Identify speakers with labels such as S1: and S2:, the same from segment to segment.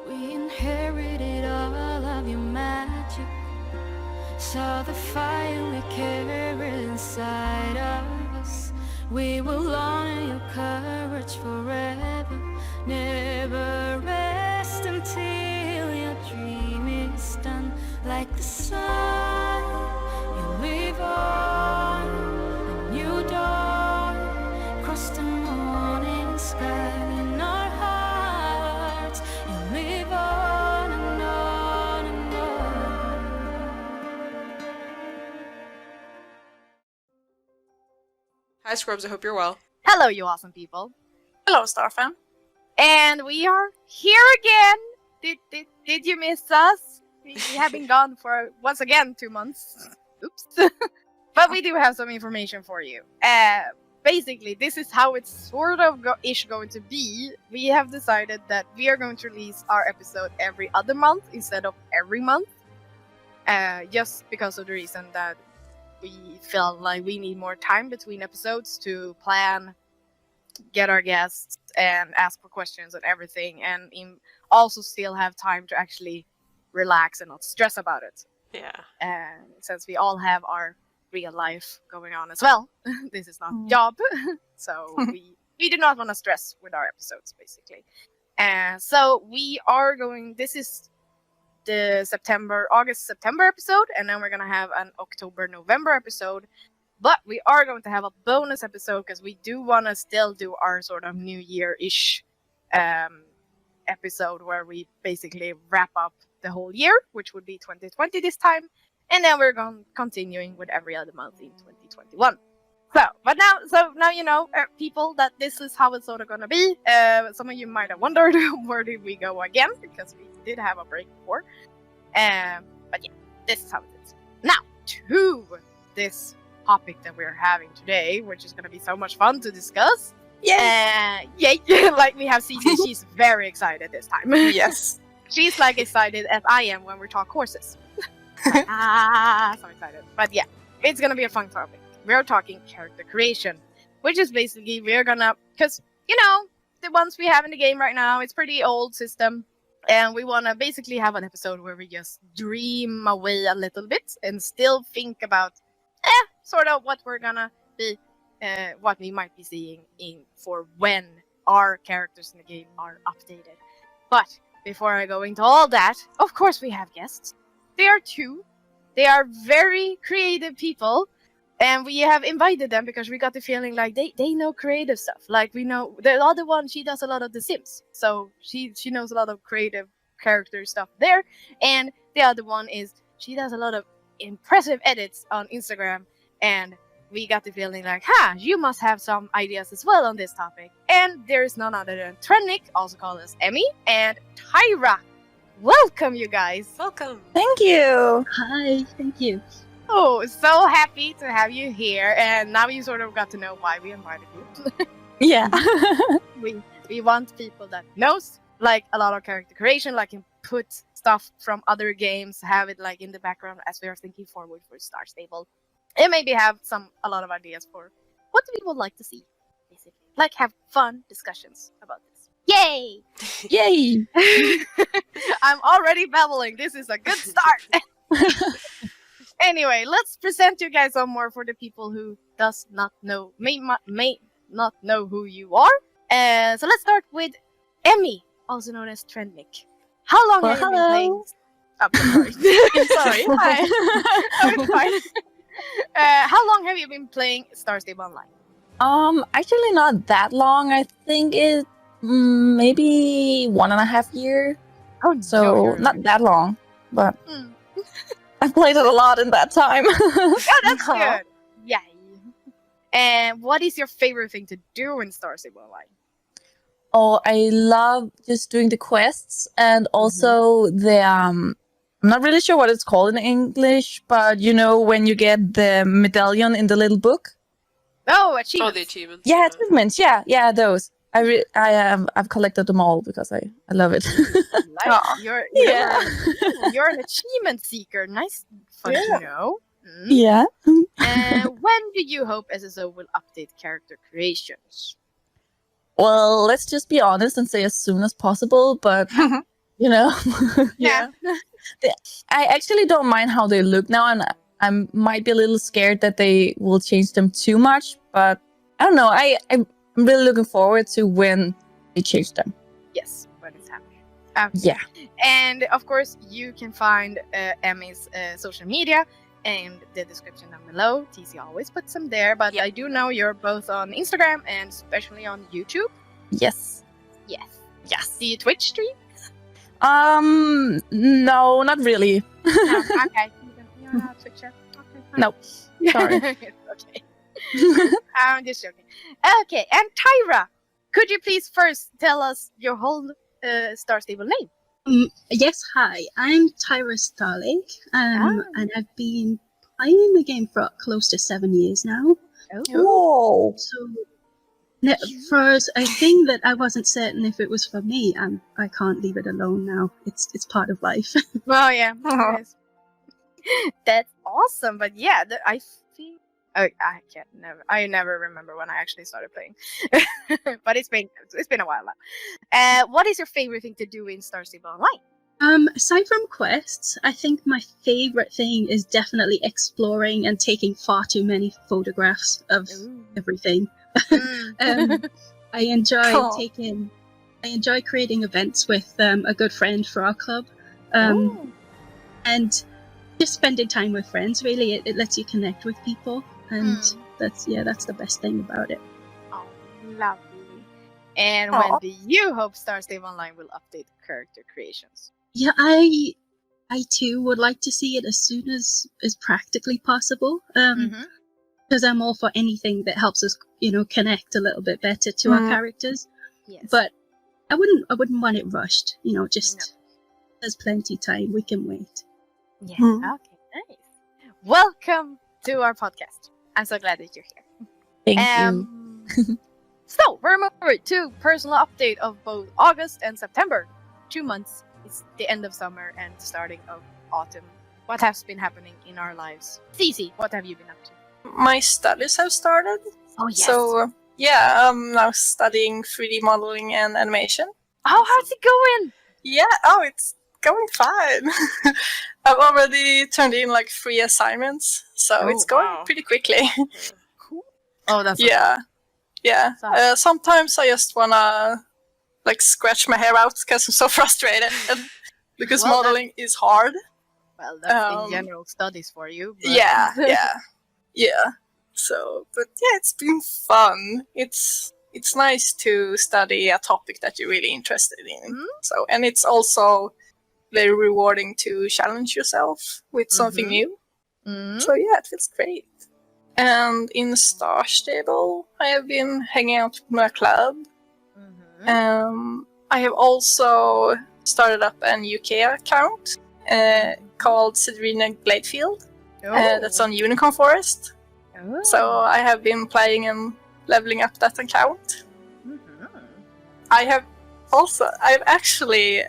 S1: We inherited all of your magic. Saw the fire we carry inside of us. We will honor your courage forever. Never rest until your dream is done. Like the sun, you live on a new dawn. Across the morning sky in our hearts. You live on and on and on.
S2: Hi Scrubs, I hope you're well.
S3: Hello, you awesome people.
S4: Hello, Starfam.
S3: And we are here again. Did you miss us? We have been gone for, once again, 2 months. Oops. But we do have some information for you. Basically, this is how it's sort of going to be. We have decided that we are going to release our episode every other month instead of every month. Just because of the reason that we felt like we need more time between episodes to plan, get our guests, and ask for questions and everything, and also still have time to actually relax and not stress about it.
S2: Yeah.
S3: And since we all have our real life going on as well, this is not a job, so we do not want to stress with our episodes, basically. So we are going, this is the August-September episode, and then we're going to have an October-November episode. But we are going to have a bonus episode because we do want to still do our sort of New Year-ish episode where we basically wrap up the whole year, which would be 2020 this time. And then we're going continuing with every other month in 2021. So now you know, people, that this is how it's sort of going to be. Some of you might have wondered where did we go again, because we did have a break before. But yeah, this is how it is. Now, to this topic that we're having today, which is going to be so much fun to discuss.
S4: Yay!
S3: Yay! Like we have CJ, she's very excited this time.
S4: Yes.
S3: She's like excited as I am when we talk horses. So excited. But yeah, it's going to be a fun topic. We're talking character creation, which is basically we're gonna, because, you know, the ones we have in the game right now, it's pretty old system. And we want to basically have an episode where we just dream away a little bit and still think about sort of what we're gonna be, what we might be seeing for when our characters in the game are updated. But before I go into all that, of course we have guests. They are two. They are very creative people, and we have invited them because we got the feeling like they know creative stuff. Like, we know the other one, she does a lot of The Sims, so she knows a lot of creative character stuff there. And the other one is she does a lot of impressive edits on Instagram, and we got the feeling like, you must have some ideas as well on this topic. And there is none other than Trendniq, also called as Emmy, and Tyra. Welcome, you guys.
S2: Welcome.
S4: Thank you.
S5: Hi, thank you.
S3: Oh, so happy to have you here. And now you sort of got to know why we invited you.
S4: Yeah.
S3: we want people that knows like a lot of character creation, like can put stuff from other games, have it like in the background as we are thinking forward for Star Stable. And maybe have a lot of ideas for what people would like to see, basically. Like have fun discussions about this. Yay!
S4: Yay!
S3: I'm already babbling. This is a good start. Anyway, let's present you guys some more for the people who may not know who you are. So let's start with Emmy, also known as Trendniq. How long have you been playing? Oh, sorry. Sorry. Hi. Oh, it's fine. How long have you been playing Star Stable Online?
S4: Actually not that long. I think it maybe 1.5 years.
S3: Oh,
S4: so not that long, but I played it a lot in that time.
S3: Oh, that's good. Yay. And what is your favorite thing to do in Star Stable Online?
S4: Oh, I love just doing the quests, and also the I'm not really sure what it's called in English, but you know when you get the medallion in the little book.
S3: Oh, achievements.
S2: Oh, the achievements.
S4: Yeah, achievements. Yeah, those. I've collected them all because I love it.
S3: Nice. You're an achievement seeker. Nice, fun to know.
S4: Yeah.
S3: And when do you hope SSO will update character creations?
S4: Well, let's just be honest and say as soon as possible, but you know.
S3: Yeah.
S4: I actually don't mind how they look now, and I might be a little scared that they will change them too much. But I don't know. I'm really looking forward to when they change them.
S3: Yes, when it's happening.
S4: Yeah.
S3: And of course, you can find Emmy's social media in the description down below. TC always puts them there, but I do know you're both on Instagram and especially on YouTube.
S4: Yes.
S3: Yes.
S4: Yes.
S3: Do you Twitch stream?
S4: No, not really.
S3: No. Okay. You're not a Twitcher. Okay. Fine.
S4: Nope. Sorry.
S3: Okay. I'm just joking. Okay, and Tyra, could you please first tell us your whole Star Stable name?
S5: Yes, hi. I'm Tyra Starlake, and I've been playing the game for close to 7 years now.
S4: Whoa.
S5: So, for a thing that I wasn't certain if it was for me, I can't leave it alone now. It's part of life.
S3: Well, yeah, it is. That's awesome. But yeah, I think I never remember when I actually started playing, but it's been a while now. What is your favorite thing to do in Star Stable Online?
S5: Aside from quests, I think my favorite thing is definitely exploring and taking far too many photographs of everything. I enjoy creating events with a good friend for our club, and just spending time with friends. Really, it lets you connect with people, and that's the best thing about it.
S3: Oh, lovely. And when do you hope Star Stable Online will update character creations?
S5: Yeah, I too would like to see it as soon as practically possible. Because I'm all for anything that helps us, connect a little bit better to our characters.
S3: Yes.
S5: But I wouldn't want it rushed. There's plenty time. We can wait.
S3: Yeah. Okay. Nice. Welcome to our podcast. I'm so glad that you're here.
S4: Thank you.
S3: So we're moving to personal update of both August and September. 2 months. It's the end of summer and starting of autumn. What has been happening in our lives? Cece, what have you been up to?
S2: My studies have started.
S3: Oh, yes.
S2: So, yeah, I'm now studying 3D modeling and animation.
S3: Oh, how's it going?
S2: Yeah, it's going fine. I've already turned in like 3 assignments, so it's going pretty quickly.
S3: Cool. Oh, that's
S2: yeah. Sometimes I just wanna like scratch my hair out because I'm so frustrated because modeling is hard.
S3: Well, that's the general studies for you. But...
S2: Yeah. So, but yeah, it's been fun. It's nice to study a topic that you're really interested in. So, and it's also very rewarding to challenge yourself with something new. So yeah, it feels great. And in Star Stable, I have been hanging out with my club. I have also started up an UK account called Cecilia Gladefield. That's on Unicorn Forest. So I have been playing and leveling up that account. I've actually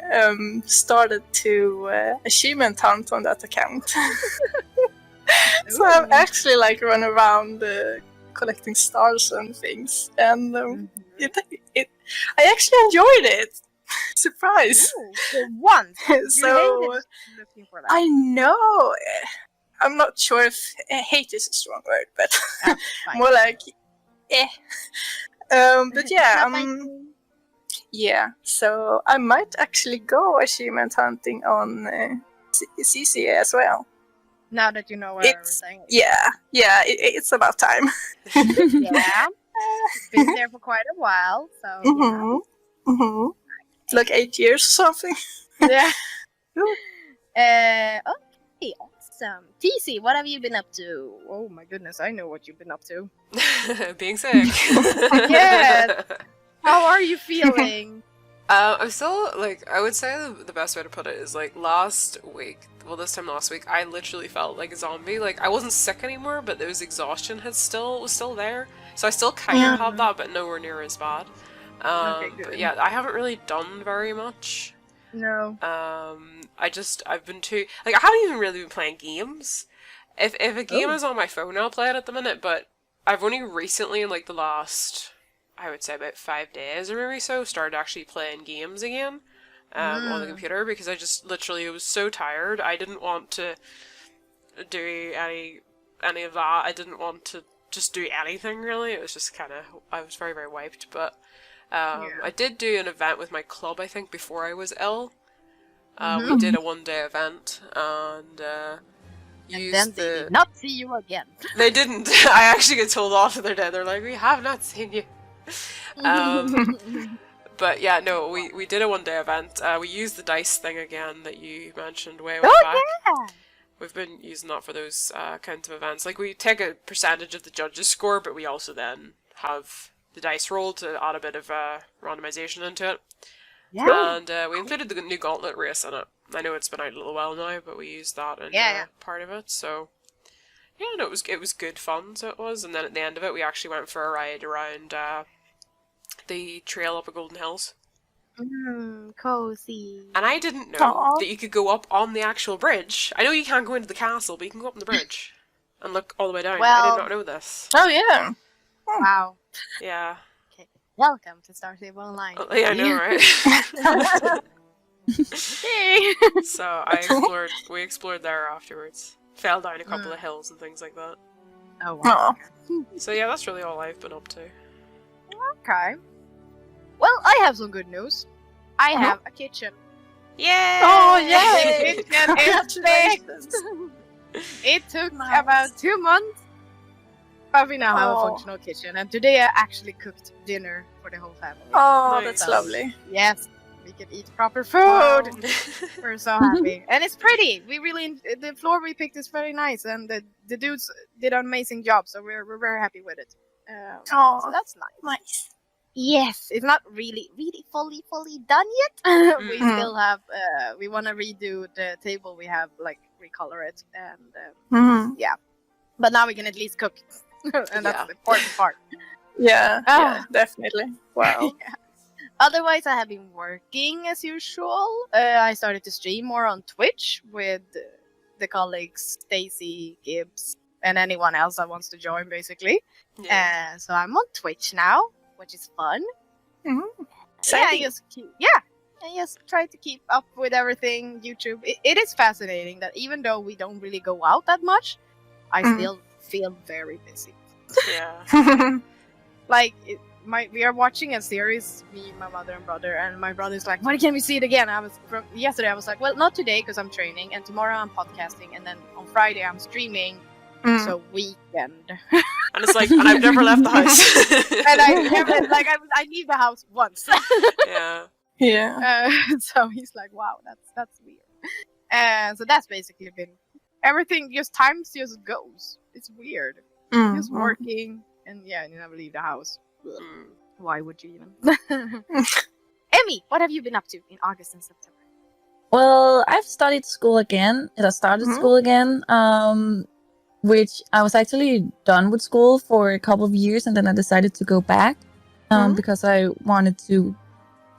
S2: started to achievement hunt on that account. So I'm actually like run around collecting stars and things, and I actually enjoyed it. Surprise!
S3: For once,
S2: So I know. I'm not sure if hate is a strong word, but more like but yeah, so I might actually go achievement hunting on CC as well.
S3: Now that you know what everything is.
S2: Yeah, it's about time.
S3: Yeah, been there for quite a while, so
S2: like 8 years or something.
S3: Yeah. Okay, awesome. TC, what have you been up to? Oh my goodness, I know what you've been up to.
S6: Being sick.
S3: Yes. How are you feeling?
S6: I'm still, like, I would say the best way to put it is, like, last week, this time last week, I literally felt like a zombie. Like, I wasn't sick anymore, but there was exhaustion was still there. So I still kind of have that, but nowhere near as bad. But yeah, I haven't really done very much.
S3: No.
S6: I've been too, like, I haven't even really been playing games. If a game is on my phone, I'll play it at the minute, but I've only recently, in, like, the last, I would say about 5 days or maybe so, started actually playing games again. on the computer, because I just literally was so tired. I didn't want to do any of that. I didn't want to just do anything really. It was just kind of, I was very, very wiped. But I did do an event with my club, I think, before I was ill. We did a one-day event, and
S3: then they did not see you again.
S6: They didn't. I actually get told off the other day. They're like, we have not seen you. But yeah, no, we did a one-day event. We used the dice thing again that you mentioned way back.
S3: Yeah!
S6: We've been using that for those kind of events. Like, we take a percentage of the judges' score, but we also then have the dice roll to add a bit of randomization into it.
S3: Yeah.
S6: And we included the new gauntlet race in it. I know it's been out a little while now, but we used that in part of it. So yeah, no, it was good fun. So it was. And then at the end of it, we actually went for a ride around the trail up at Golden Hills.
S3: Cozy.
S6: And I didn't know that you could go up on the actual bridge. I know you can't go into the castle, but you can go up on the bridge and look all the way down.
S3: Well,
S6: I did not know this.
S2: Oh yeah.
S3: Wow.
S6: Yeah.
S3: Okay. Welcome to Star Stable Online.
S6: Oh, yeah, I know, right?
S3: Hey.
S6: So we explored there afterwards. Fell down a couple of hills and things like that.
S3: Oh wow.
S6: So yeah, that's really all I've been up to.
S3: Okay. Well, I have some good news. I have a kitchen.
S6: Yay!
S2: Oh yay!
S3: Congratulations! It took about 2 months, but we now have a functional kitchen. And today I actually cooked dinner for the whole family.
S2: Oh, that's lovely.
S3: Yes, we can eat proper food. We're so happy, and it's pretty. The floor we picked is very nice, and the dudes did an amazing job. So we're very happy with it. So that's nice.
S2: Nice.
S3: Yes, it's not really fully done yet. We still have. We want to redo the table. We have recolor it, and yeah. But now we can at least cook, and that's the important part.
S2: Yeah, definitely. Wow.
S3: Yeah. Otherwise, I have been working as usual. I started to stream more on Twitch with the colleagues Stacy, Gibbs, and anyone else that wants to join, basically. Yeah. So I'm on Twitch now, which is fun. I just try to keep up with everything. YouTube. It is fascinating that even though we don't really go out that much, I still feel very busy.
S6: Yeah.
S3: We are watching a series, me, my mother, and brother, and my brother's like, "Why can't we see it again?" Yesterday I was like, "Well, not today because I'm training, and tomorrow I'm podcasting, and then on Friday I'm streaming." So weekend.
S6: And it's like, and I've never left the house.
S3: And I leave the house once.
S6: Yeah.
S3: So he's like, "Wow, that's weird." So that's basically been everything. Just time just goes. It's weird. Just working, and you never leave the house. Why would you even? Emmy, what have you been up to in August and September?
S4: Well, I've started school again. I started school again, which I was actually done with school for a couple of years, and then I decided to go back because I wanted to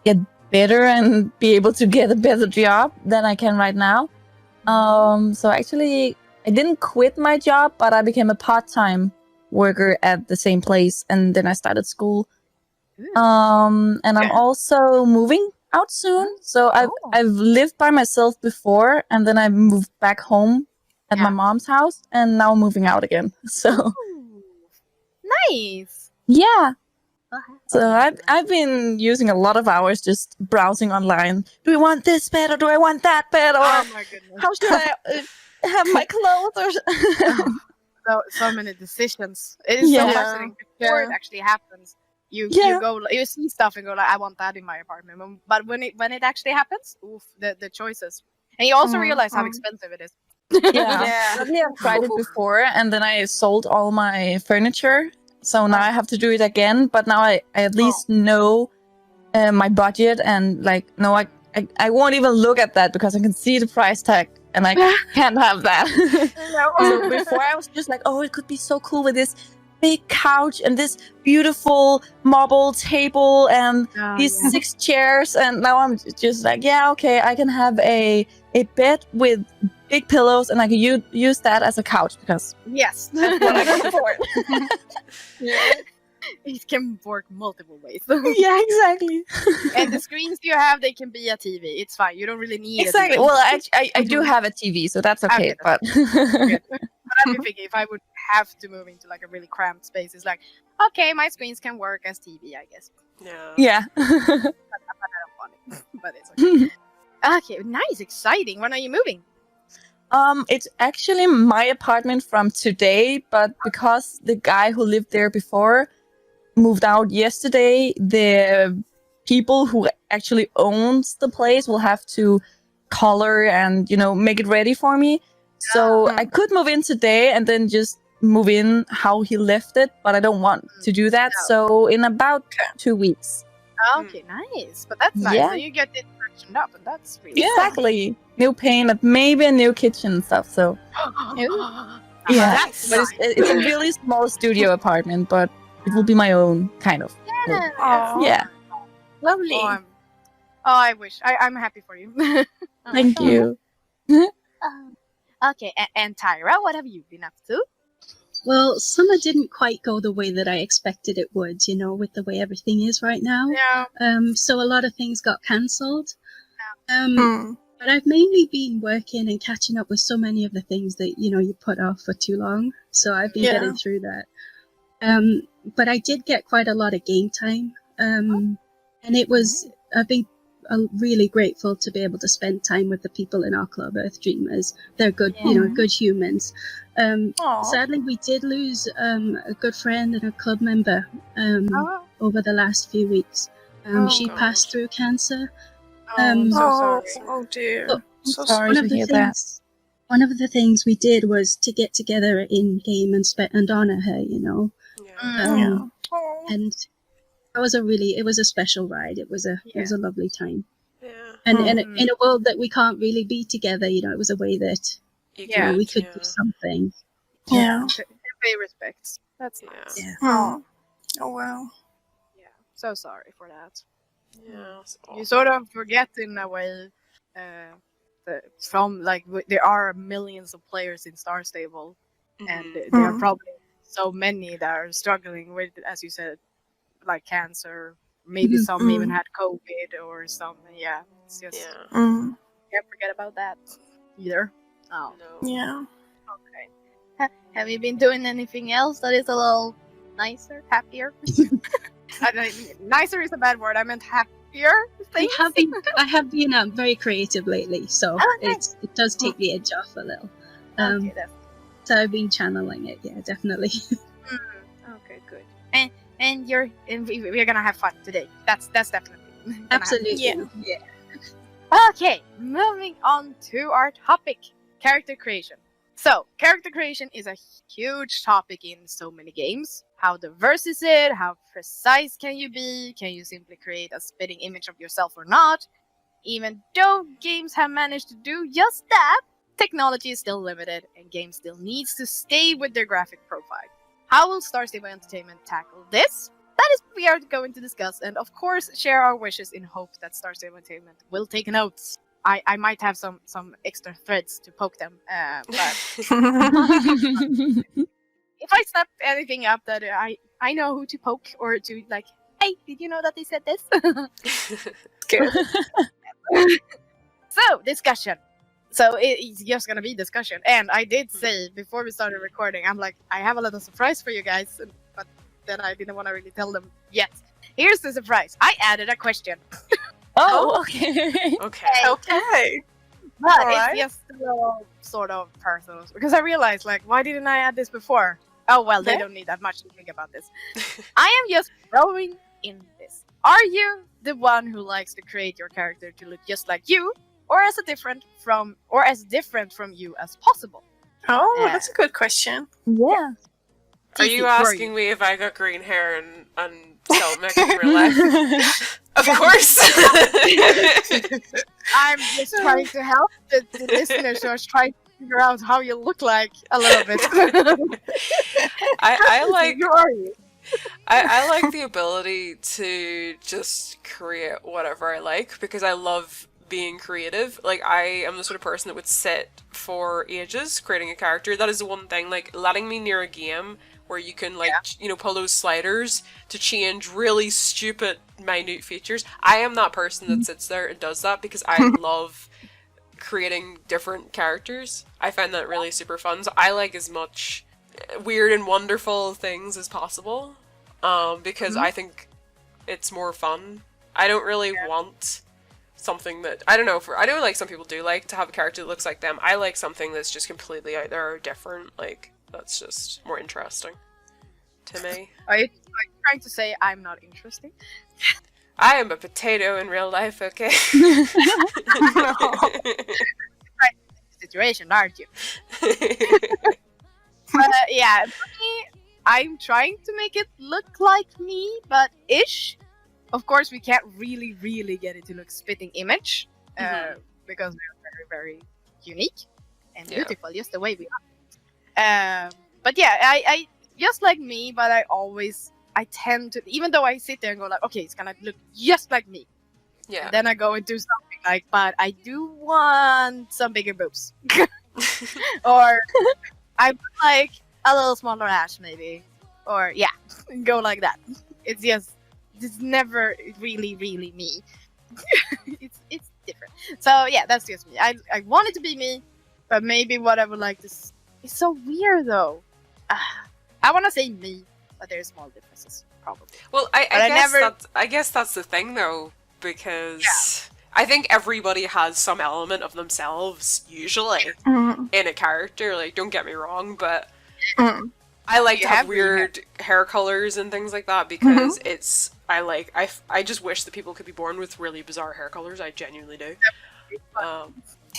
S4: get better and be able to get a better job than I can right now. So actually, I didn't quit my job, but I became a part-time worker at the same place, and then I started school. And I'm also moving out soon. So I've lived by myself before, and then I moved back home at my mom's house, and now I'm moving out again. So
S3: nice.
S4: Yeah. So I've been using a lot of hours just browsing online. Do I want this bed or do I want that bed? Or
S3: oh my goodness.
S4: How should I have my clothes? Or
S3: so many decisions. It is so fascinating before it actually happens. You go, you see stuff and go like, I want that in my apartment. But when it actually happens, the choices, and you also realize how expensive it is.
S4: I've tried it before, and then I sold all my furniture. So now I have to do it again. But now I at least know my budget, and I won't even look at that because I can see the price tag. And I can't have that. So before I was just like, oh, it could be so cool with this big couch and this beautiful marble table and these 6 chairs. And now I'm just like, yeah, okay, I can have a bed with big pillows, and I can use that as a couch because
S3: yes,
S4: that's what I can afford.
S3: It can work multiple ways.
S4: Yeah, exactly.
S3: And the screens you have, they can be a TV. It's fine. You don't really need
S4: Exactly.
S3: a TV.
S4: Well, I do have a TV, so that's okay.
S3: Okay,
S4: But
S3: Good. But I've been thinking if I would have to move into like a really cramped space, it's like, okay, my screens can work as TV, I guess.
S6: Yeah.
S4: yeah.
S3: But I don't want it. But it's okay. Okay, nice, exciting. When are you moving?
S4: It's actually my apartment from today, but because the guy who lived there before moved out yesterday, the people who actually owns the place will have to color and, make it ready for me. So I could move in today and then just move in how he left it, but I don't want to do that.
S3: No.
S4: So in about 2 weeks.
S3: Okay, nice. But that's nice.
S4: Yeah.
S3: So you get it freshened up, and that's really
S4: Exactly. New paint, and maybe a new kitchen and stuff. So
S3: yeah,
S4: but it's a really small studio apartment, but it will be my own kind of.
S2: Aw.
S4: Yeah.
S2: Lovely.
S3: I wish. I'm happy for you.
S4: Thank you.
S3: Okay, and Tyra, what have you been up to?
S5: Well, summer didn't quite go the way that I expected it would, with the way everything is right now.
S3: Yeah.
S5: So a lot of things got cancelled. But I've mainly been working and catching up with so many of the things that, you put off for too long. So I've been getting through that. But I did get quite a lot of game time. And I've been really grateful to be able to spend time with the people in our club, Earth Dreamers. They're good, good humans. Sadly, we did lose a good friend and a club member over the last few weeks. She passed through cancer.
S3: So sorry.
S2: Oh dear.
S5: But
S2: So
S4: sorry
S2: sorry.
S4: to hear that.
S5: One of the things we did was to get together in game and honor her,
S6: Yeah.
S2: Oh.
S5: and that was it was a special ride. It was a lovely time.
S6: Yeah.
S5: And in a world that we can't really be together, it was a way that we could do something.
S2: Yeah.
S3: Pay respects. That's
S6: Yeah.
S3: nice.
S5: Yeah.
S2: Oh. Oh wow.
S3: Yeah. So sorry for that.
S6: Yeah. It's
S3: You
S6: awful.
S3: sort of forget in a way there are millions of players in Star Stable, and there are probably so many that are struggling with, as you said, like cancer. Maybe some even had COVID or something. Yeah, it's just
S2: Mm.
S3: can't forget about that either. Oh,
S6: No.
S2: Yeah.
S3: okay. Have you been doing anything else that is a little nicer, happier? Nicer is a bad word. I meant happier things.
S5: I have been very creative lately, so
S3: nice.
S5: it does take the edge off a little.
S3: Okay, that's
S5: So I've been channeling it, yeah, definitely.
S3: okay, good. And we're gonna have fun today. That's definitely gonna happen.
S5: Absolutely.
S2: Yeah.
S3: Okay, moving on to our topic, character creation. So, character creation is a huge topic in so many games. How diverse is it? How precise can you be? Can you simply create a spitting image of yourself or not? Even though games have managed to do just that, technology is still limited and games still needs to stay with their graphic profile. How will Star Stable Entertainment tackle this? That is what we are going to discuss, and of course share our wishes in hopes that Star Stable Entertainment will take notes. I might have some extra threads to poke them, but if I snap anything up that I know who to poke or to like, hey, did you know that they said this?
S2: Good.
S3: So, discussion. So it's just gonna be discussion. And I did say before we started recording, I'm like, I have a little surprise for you guys, but then I didn't want to really tell them yet. Here's the surprise. I added a question.
S4: Oh, okay.
S6: Okay.
S2: Okay.
S3: But
S2: Alright.
S3: it's just a little sort of personal. Because I realized, like, why didn't I add this before? Oh, well, they
S2: Okay.
S3: don't need that much to think about this. I am just throwing in this. Are you the one who likes to create your character to look just like you? Or as different from you as possible?
S2: Oh,
S3: Yeah.
S2: that's a good question.
S4: Yeah.
S6: Are
S3: TC,
S6: you
S3: who are
S6: asking me if I got green hair and felt mech in real life? Of course.
S3: I'm just trying to help the listeners who are trying to figure out how you look like a little bit.
S6: I like
S3: Who are you?
S6: I like the ability to just create whatever I like because I love being creative. Like, I am the sort of person that would sit for ages creating a character. That is the one thing, like, letting me near a game where you can, like, you know, pull those sliders to change really stupid, minute features. I am that person that sits there and does that because I love creating different characters. I find that really super fun. So I like as much weird and wonderful things as possible, because I think it's more fun. I don't really want something that, I don't know, I know like some people do like to have a character that looks like them. I like something that's just completely out there or different. Like, that's just more interesting to me.
S3: Are you trying to say I'm not interesting?
S6: I am a potato in real life, okay?
S3: Situation, aren't you? Yeah, for me, I'm trying to make it look like me, but ish. Of course, we can't really get it to look spitting image, because we're very, very unique and beautiful, just the way we are. But yeah, I just like me, but I tend to, even though I sit there and go like, okay, it's gonna look just like me.
S6: Yeah.
S3: And then I go and do something like, but I do want some bigger boobs. Or I would like a little smaller ass maybe. Or yeah, go like that. It's never really me. it's different. So yeah, that's just me. I want it to be me, but maybe what I would like to it's so weird though. I want to say me, but there's small differences probably.
S6: Well, I guess that's the thing though, because I think everybody has some element of themselves usually in a character. Like, don't get me wrong, but I like to have weird hair colors and things like that because I just wish that people could be born with really bizarre hair colors. I genuinely do.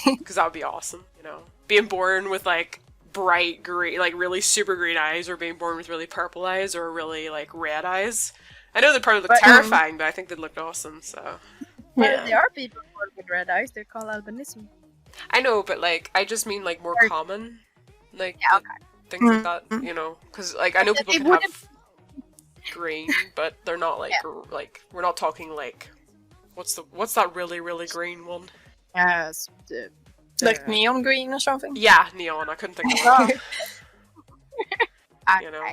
S6: Because that would be awesome, you know. Being born with like bright green, like really super green eyes, or being born with really purple eyes or really like red eyes. I know they'd probably look terrifying, but I think they'd look awesome, so.
S3: Well, there are people born with red eyes. They're called albinism.
S6: I know, but like, I just mean like more common. Like, things like that, you know. Because like, I know people can have green, but they're not like, like, we're not talking like, what's that really green one?
S3: Yes.
S2: Like neon green or something?
S6: Yeah, neon. I couldn't think of it. You know.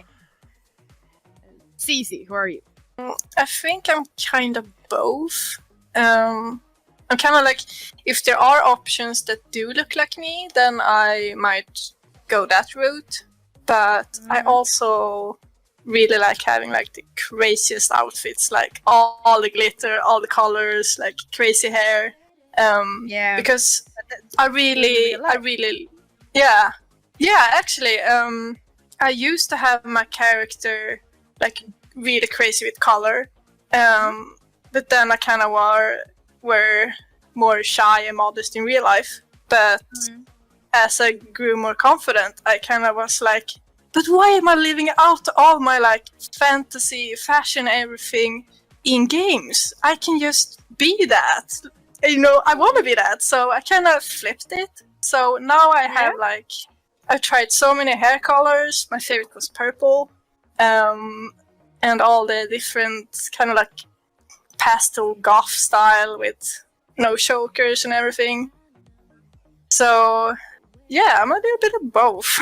S3: Cece, who are you?
S2: I think I'm kind of both. I'm kind of like, if there are options that do look like me, then I might go that route. But I also really like having like the craziest outfits, like all the glitter, all the colors, like crazy hair. Because I really, actually, I used to have my character like really crazy with color, but then I kind of were more shy and modest in real life. But as I grew more confident, I kind of was like, but why am I leaving out all my like fantasy, fashion, everything in games? I can just be that. You know, I want to be that, so I kind of flipped it. So now I have like, I've tried so many hair colors. My favorite was purple, and all the different kind of like pastel goth style with no chokers and everything. So yeah, I'm gonna do a bit of both.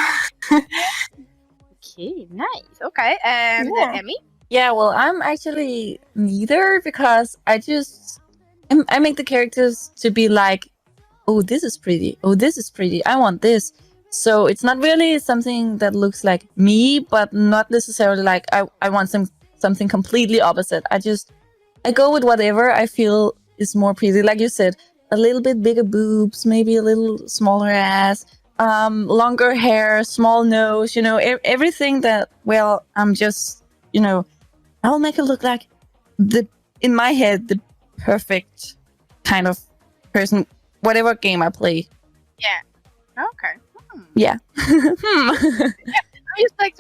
S3: Okay, nice. Okay, and Emmy?
S4: Yeah, well, I'm actually neither because I make the characters to be like, oh, this is pretty. Oh, this is pretty. I want this. So it's not really something that looks like me, but not necessarily like I want something completely opposite. I go with whatever I feel is more pretty. Like you said, a little bit bigger boobs, maybe a little smaller ass, longer hair, small nose, you know, everything that, well, I'm just, you know, I'll make it look like in my head, the perfect kind of person, whatever game I play.
S3: Yeah. Okay.
S4: Yeah.
S3: It's like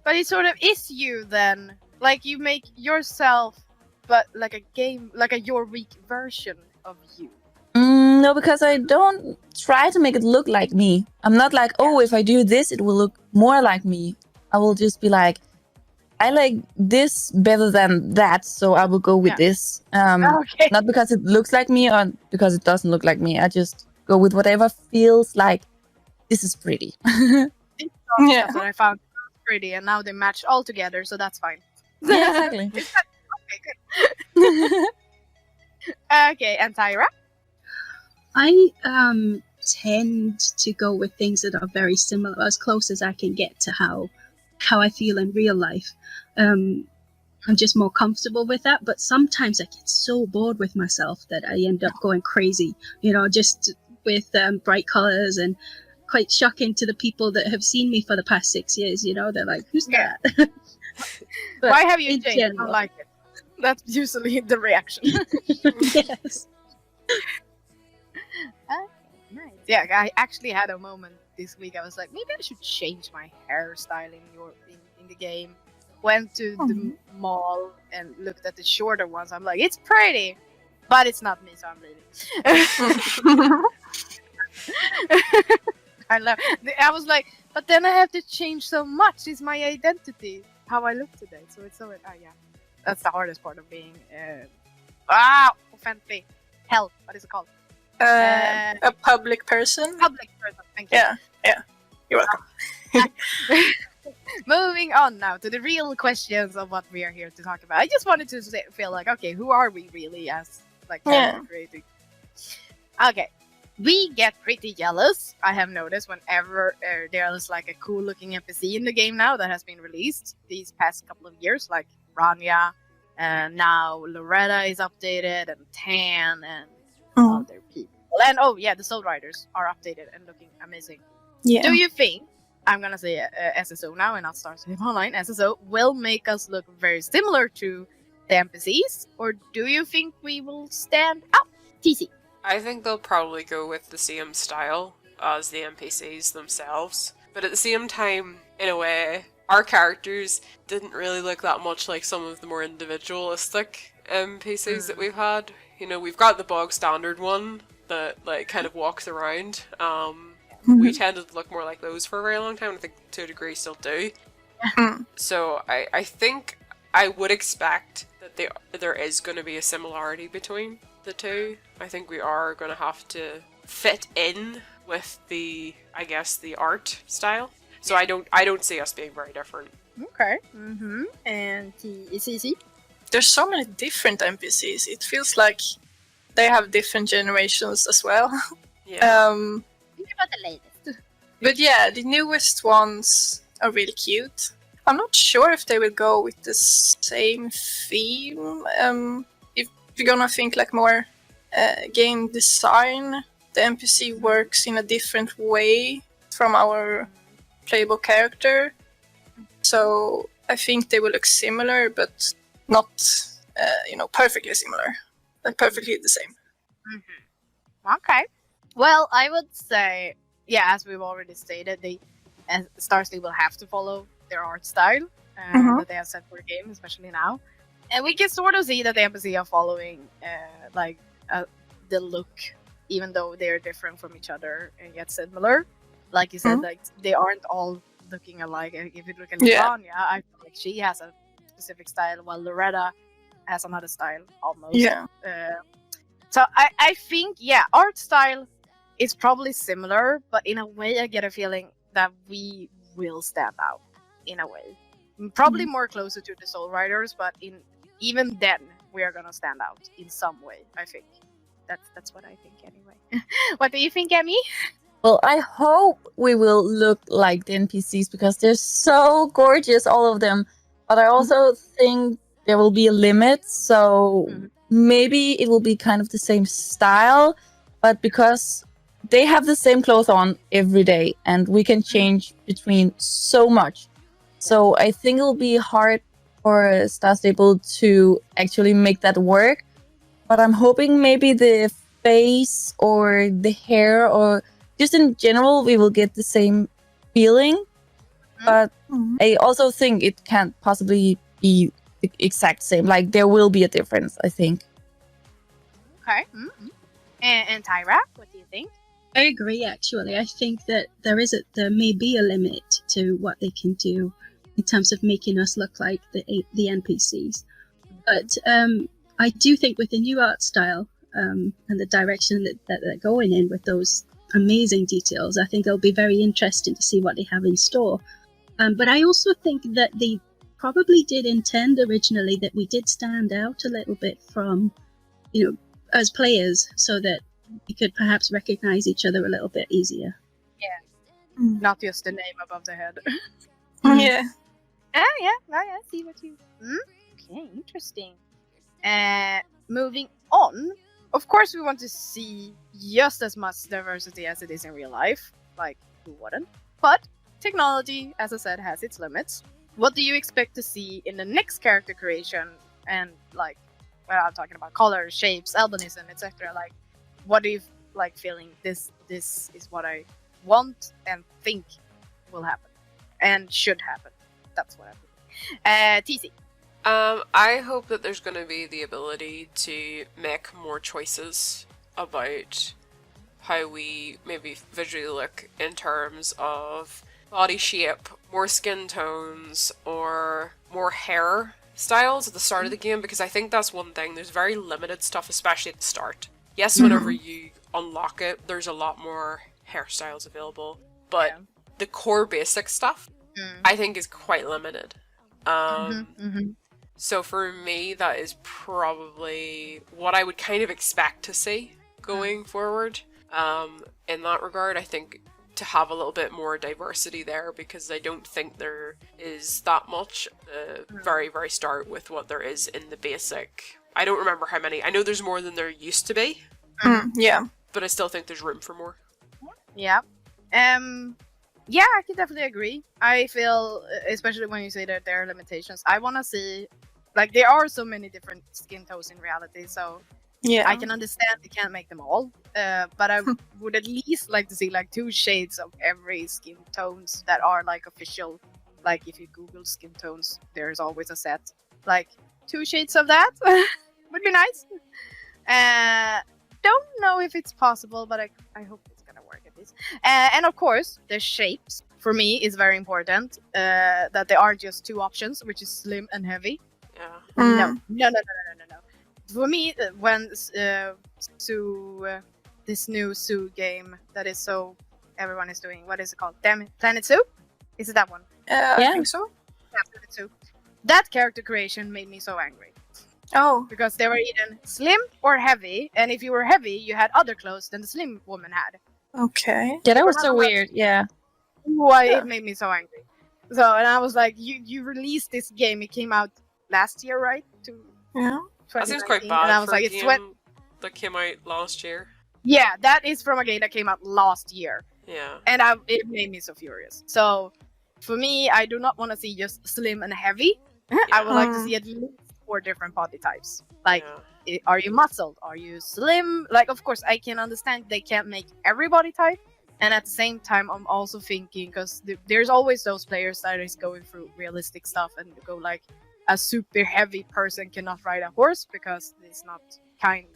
S3: but it sort of is you then. Like you make yourself, but like a game, like a Jorvik version of you.
S4: No, because I don't try to make it look like me. I'm not like, oh, if I do this, it will look more like me. I will just be like, I like this better than that, so I will go with this.
S3: Okay.
S4: Not because it looks like me or because it doesn't look like me. I just go with whatever feels like this is pretty.
S2: Yeah.
S3: That's what I found pretty, and now they match all together, so that's fine.
S4: Yeah, exactly.
S3: Okay, good. Okay, and Tyra?
S5: I tend to go with things that are very similar, as close as I can get to how I feel in real life. I'm just more comfortable with that, but sometimes I get so bored with myself that I end up going crazy, just with bright colors, and quite shocking to the people that have seen me for the past 6 years. They're like, who's that? But
S3: why have you
S5: in
S3: changed? I don't
S5: general-
S3: like it. That's usually the reaction.
S5: Yes.
S3: Nice. Yeah, I actually had a moment this week. I was like, maybe I should change my hairstyle in the game. Went to the mall and looked at the shorter ones. I'm like, it's pretty, but it's not me, so I'm leaving. I was like, but then I have to change so much. It's my identity, how I look today. So it's so yeah. That's the hardest part of being offended. Hell, what is it called?
S2: A public person.
S3: Public person. Thank you.
S2: Yeah. You're welcome.
S3: Moving on now to the real questions of what we are here to talk about. I just wanted to feel like, okay, who are we really as character creating? Okay, we get pretty jealous. I have noticed whenever there is a cool looking NPC in the game now that has been released these past couple of years, like Rania, and now Loretta is updated, and Tan, and other people. And the Soul Riders are updated and looking amazing.
S2: Yeah.
S3: Do you think, I'm gonna say SSO now and not Star Citizen Online, SSO will make us look very similar to the NPCs, or do you think we will stand out? TC.
S6: I think they'll probably go with the same style as the NPCs themselves. But at the same time, in a way, our characters didn't really look that much like some of the more individualistic NPCs that we've had. We've got the bog standard one that kind of walks around. We tended to look more like those for a very long time. I think to a degree still do. So I think I would expect that there is going to be a similarity between the two. I think we are going to have to fit in with the art style. So I don't see us being very different.
S3: Okay. And TCC?
S2: There's so many different NPCs. It feels like they have different generations as well.
S6: Yeah.
S3: Think about the latest.
S2: But yeah, the newest ones are really cute. I'm not sure if they will go with the same theme. If you're gonna think more game design, the NPC works in a different way from our playable character. So I think they will look similar, but not perfectly similar. Perfectly the same.
S3: Okay. Well, I would say, as we've already stated, Starsley will have to follow their art style that they have set for the game, especially now. And we can sort of see that the NPC are following the look, even though they're different from each other and yet similar. Like you said, they aren't all looking alike. If you look at Lasagna, I feel like she has a specific style, while Loretta has another style almost.
S2: Yeah.
S3: So I think, art style is probably similar, but in a way I get a feeling that we will stand out in a way. Probably more closer to the Soul Riders, but even then we are gonna stand out in some way, I think. That's what I think anyway. What do you think, Emmy?
S4: Well, I hope we will look like the NPCs because they're so gorgeous, all of them. But I also think there will be a limit, so maybe it will be kind of the same style, but because they have the same clothes on every day and we can change between so much. So I think it'll be hard for Star Stable to actually make that work. But I'm hoping maybe the face or the hair or just in general, we will get the same feeling. But I also think it can't possibly be the exact same. Like there will be a difference, I think.
S3: Okay. And Tyra, what do you think?
S5: I agree, actually. I think that there may be a limit to what they can do in terms of making us look like the NPCs. But I do think with the new art style and the direction that they're going in with those amazing details, I think it'll be very interesting to see what they have in store. But I also think that they probably did intend originally that we did stand out a little bit from, as players, so that we could perhaps recognize each other a little bit easier.
S3: Not just the name above the head.
S2: Yeah.
S3: I see what you... Okay, interesting. Moving on, of course we want to see just as much diversity as it is in real life. Like, who wouldn't? But technology, as I said, has its limits. What do you expect to see in the next character creation? And like, well, I'm talking about colors, shapes, albinism, etc. Like, what do you like feeling? This is what I want and think will happen and should happen. That's what I think. TC.
S6: I hope that there's going to be the ability to make more choices about how we maybe visually look in terms of body shape, more skin tones, or more hair styles at the start of the game, because I think that's one thing. There's very limited stuff, especially at the start. Yes, whenever you unlock it, there's a lot more hairstyles available, but the core basic stuff, I think, is quite limited. So for me, that is probably what I would kind of expect to see going forward. In that regard, I think to have a little bit more diversity there, because I don't think there is that much at the very, very start with what there is in the basic. I don't remember how many. I know there's more than there used to be.
S2: Yeah.
S6: But I still think there's room for more.
S3: Yeah. Yeah, I can definitely agree. I feel, especially when you say that there are limitations, I want to see, like, there are so many different skin tones in reality, so I can understand they can't make them all, but I would at least like to see like 2 shades of every skin tones that are like official. Like if you Google skin tones, there's always a set. Like 2 shades of that would be nice. Don't know if it's possible, but I hope it's gonna work at least. And of course, the shapes for me is very important. That there are just 2 options, which is slim and heavy.
S6: Yeah.
S3: No. For me, when this new Zoo game that is so everyone is doing, what is it called? Damn it, Planet Zoo? Is it that one?
S2: I think so.
S3: Yeah, Planet Zoo. That character creation made me so angry.
S2: Oh.
S3: Because they were either slim or heavy, and if you were heavy, you had other clothes than the slim woman had.
S2: Okay.
S4: Yeah, that was so weird. Yeah.
S3: Why it made me so angry. So, and I was like, you released this game. It came out last year, right?
S2: Yeah.
S6: That seems quite bad.
S3: And I was
S6: for
S3: like,
S6: a game that came out last year.
S3: Yeah, that is from a game that came out last year.
S6: Yeah.
S3: And it made me so furious. So, for me, I do not want to see just slim and heavy. I would like to see at least 4 different body types. Like, are you muscled? Are you slim? Like, of course, I can understand they can't make every body type. And at the same time, I'm also thinking, because there's always those players that is going through realistic stuff and go like, a super heavy person cannot ride a horse because it's not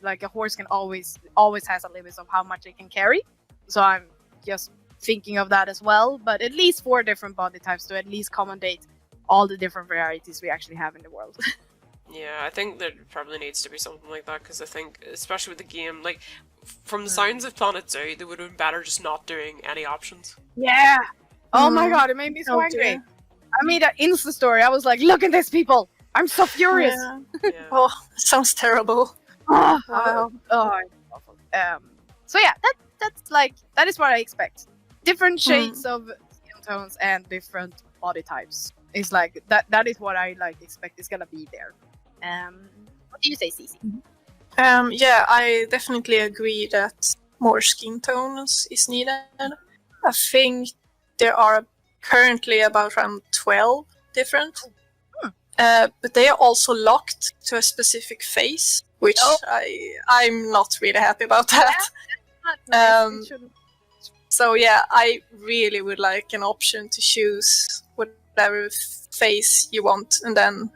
S3: like a horse can always has a limit of how much it can carry. So I'm just thinking of that as well. But at least 4 different body types to at least accommodate all the different varieties we actually have in the world.
S6: Yeah, I think there probably needs to be something like that, because I think, especially with the game, like, from the sounds of Planet Zoo, they would have been better just not doing any options.
S3: Yeah! Oh my god, it made me so angry.
S2: Dear.
S3: I made an Insta story. I was like, look at this, people! I'm so furious!
S6: Yeah.
S2: Oh, sounds terrible.
S3: It's awful. So yeah, that is what I expect. Different shades of skin tones and different body types. It's like that is what I like expect is gonna be there. What do you say, Cici?
S2: Yeah, I definitely agree that more skin tones is needed. I think there are currently about around 12 different. But they are also locked to a specific face, which I'm not really happy about that. So yeah, I really would like an option to choose whatever face you want and then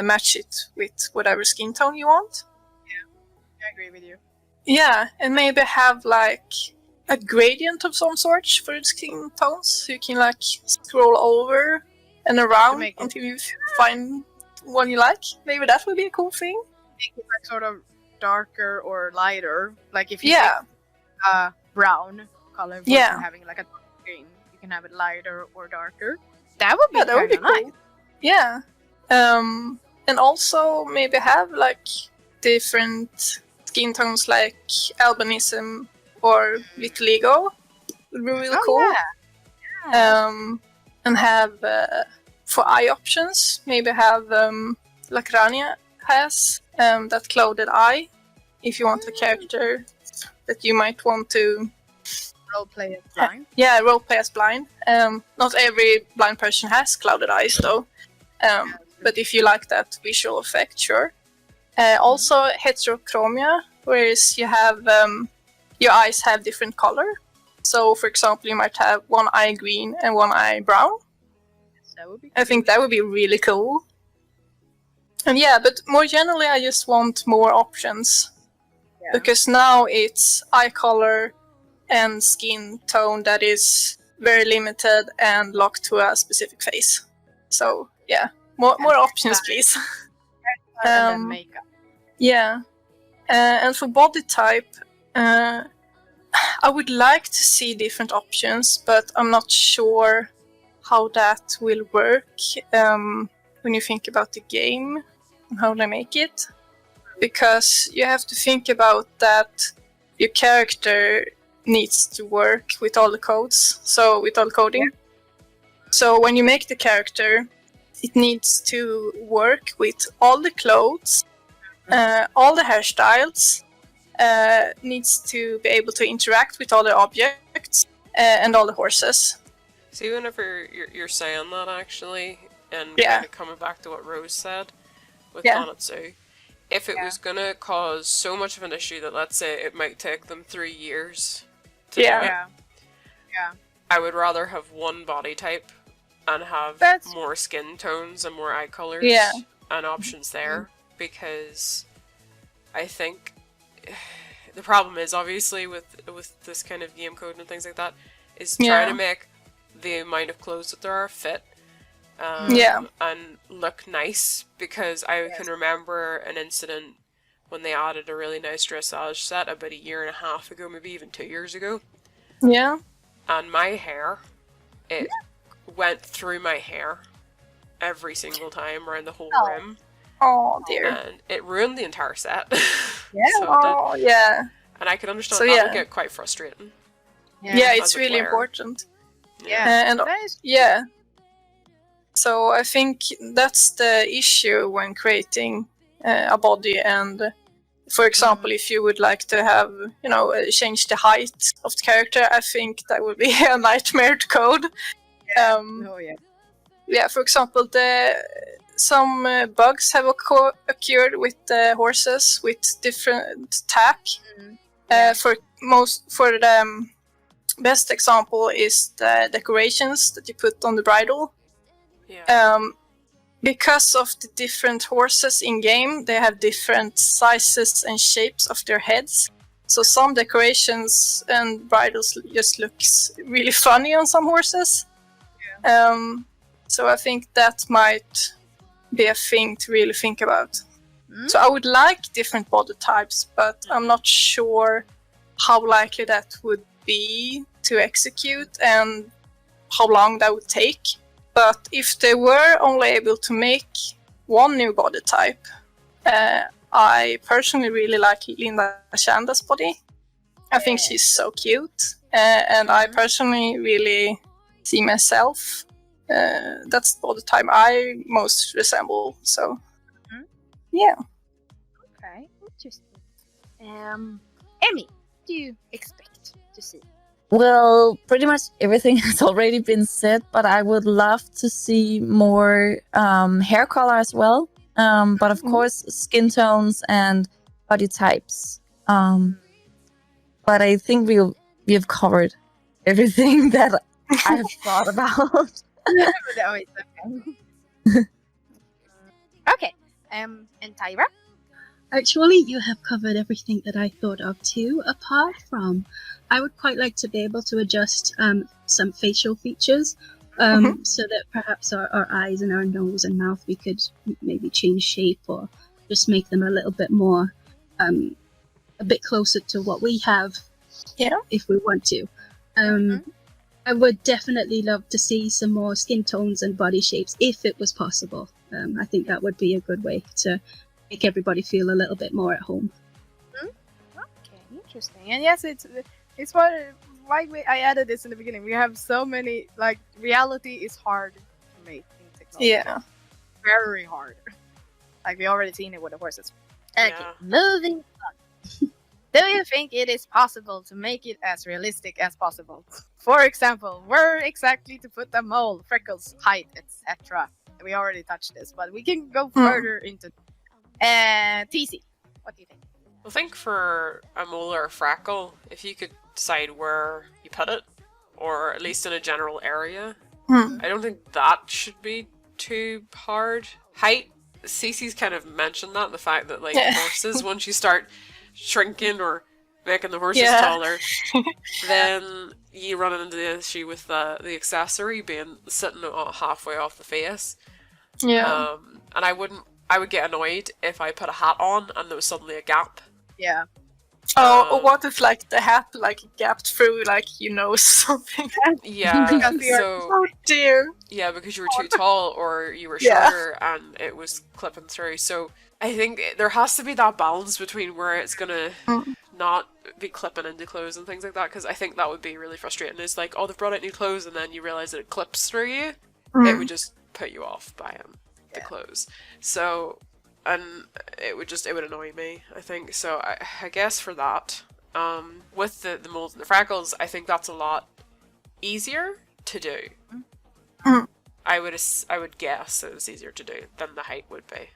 S2: match it with whatever skin tone you want.
S3: Yeah, I agree with you.
S2: Yeah, and maybe have like a gradient of some sort for the skin tones, so you can like scroll over and around
S3: make it-
S2: until you find one you like. Maybe that would be a cool thing.
S3: Make it like sort of darker or lighter. Like if you
S2: Yeah,
S3: pick brown color versus
S2: Yeah.
S3: having like a dark green, you can have it lighter or darker. That would be
S2: yeah, that would be
S3: kind of
S2: cool.
S3: nice.
S2: Yeah, and also maybe have like different skin tones like albinism or vitiligo. Would be really cool.
S3: Yeah.
S2: And have for eye options, maybe have like Rania has that clouded eye. If you want a character that you might want to
S3: Role play it blind.
S2: roleplay as blind. Not every blind person has clouded eyes though. But if you like that visual effect, sure. Also heterochromia, whereas you have your eyes have different color. So, for example, you might have one eye green and one eye brown.
S3: That would be
S2: I think that would be really cool. And yeah, but more generally, I just want more options.
S3: Yeah.
S2: Because now it's eye color and skin tone that is very limited and locked to a specific face. So, yeah, more options, please.
S3: and then makeup.
S2: Yeah. And for body type, I would like to see different options, but I'm not sure how that will work when you think about the game and how they make it. Because you have to think about that your character needs to work with all the codes, so with all the coding. So when you make the character, it needs to work with all the clothes, all the hairstyles, needs to be able to interact with all the objects and all the horses.
S6: See, whenever you're saying that actually, and
S2: Yeah.
S6: kind of coming back to what Rose said with
S2: Yeah.
S6: Donatsu, if it was gonna cause so much of an issue that, let's say, it might take them 3 years to
S2: Yeah.
S6: do it,
S3: Yeah.
S6: I would rather have one body type and have
S3: That's-
S6: more skin tones and more eye colors
S2: Yeah.
S6: and options there, because I think the problem is, obviously, with this kind of game code and things like that, is
S2: Yeah.
S6: trying to make the amount of clothes that there are fit
S2: Yeah.
S6: and look nice, because I can remember an incident when they added a really nice dressage set about 1.5 years ago, maybe even 2 years ago,
S2: Yeah.
S6: and my hair, it went through my hair every single time around the whole rim,
S2: Oh dear.
S6: and it ruined the entire set.
S3: Yeah.
S6: So it did.
S2: Oh yeah.
S6: And I can understand
S2: So,
S6: that
S2: yeah.
S6: would get quite frustrating.
S2: Yeah,
S6: as
S2: it's
S6: a
S2: really
S6: player.
S2: important.
S3: Yeah.
S2: And
S3: That is-
S2: yeah. So I think that's the issue when creating a body. And for example, if you would like to have, change the height of the character, I think that would be a nightmare to code.
S3: Oh yeah.
S2: Yeah, for example, some bugs have occurred with the horses with different tack. For the best example is the decorations that you put on the bridle.
S6: Yeah.
S2: Because of the different horses in game, they have different sizes and shapes of their heads. So some decorations and bridles just looks really funny on some horses. So I think that might be a thing to really think about. So I would like different body types, but I'm not sure how likely that would be to execute and how long that would take. But if they were only able to make one new body type, I personally really like Linda Shanda's body. I think she's so cute, and I personally really see myself. That's the body type I most resemble. So, yeah.
S3: Okay, interesting. Emmy, what do you expect to see?
S4: Well, pretty much everything has already been said, but I would love to see more hair color as well. But of course, skin tones and body types. But I think we've covered everything that I have thought about.
S3: No, it's okay. Okay, and Tyra?
S5: Actually, you have covered everything that I thought of too, apart from I would quite like to be able to adjust some facial features so that perhaps our eyes and our nose and mouth, we could maybe change shape or just make them a little bit more, a bit closer to what we have, if we want to. I would definitely love to see some more skin tones and body shapes if it was possible. I think that would be a good way to make everybody feel a little bit more at home.
S3: Okay, interesting. And yes, it's why I added this in the beginning. We have so many, like, reality is hard to make in technology.
S2: Yeah.
S3: Very hard. Like, we already seen it with the horses. Okay,
S6: Yeah.
S3: moving on. Do you think it is possible to make it as realistic as possible? For example, where exactly to put the mole, freckles, height, etc. We already touched this, but we can go further into TC. What do you think?
S6: I think for a mole or a freckle, if you could decide where you put it, or at least in a general area, I don't think that should be too hard. Height, Cece's kind of mentioned that, the fact that, like, horses, once you start shrinking or making the horses taller, then you run into the issue with the accessory being sitting halfway off the face.
S2: Yeah.
S6: And I would get annoyed if I put a hat on and there was suddenly a gap.
S3: Yeah.
S2: Oh, what if, like, the hat, like, gapped through, like, something?
S6: Yeah, so...
S2: Oh dear.
S6: Yeah, because you were too tall or you were shorter and it was clipping through. So I think there has to be that balance between where it's gonna not be clipping into clothes and things like that, because I think that would be really frustrating. It's like, oh, they've brought out new clothes and then you realise that it clips through you. It would just put you off buying the clothes. So... and it would annoy me, I think. So I guess for that, with the moles and the freckles, I think that's a lot easier to do. I would guess it was easier to do than the height would be.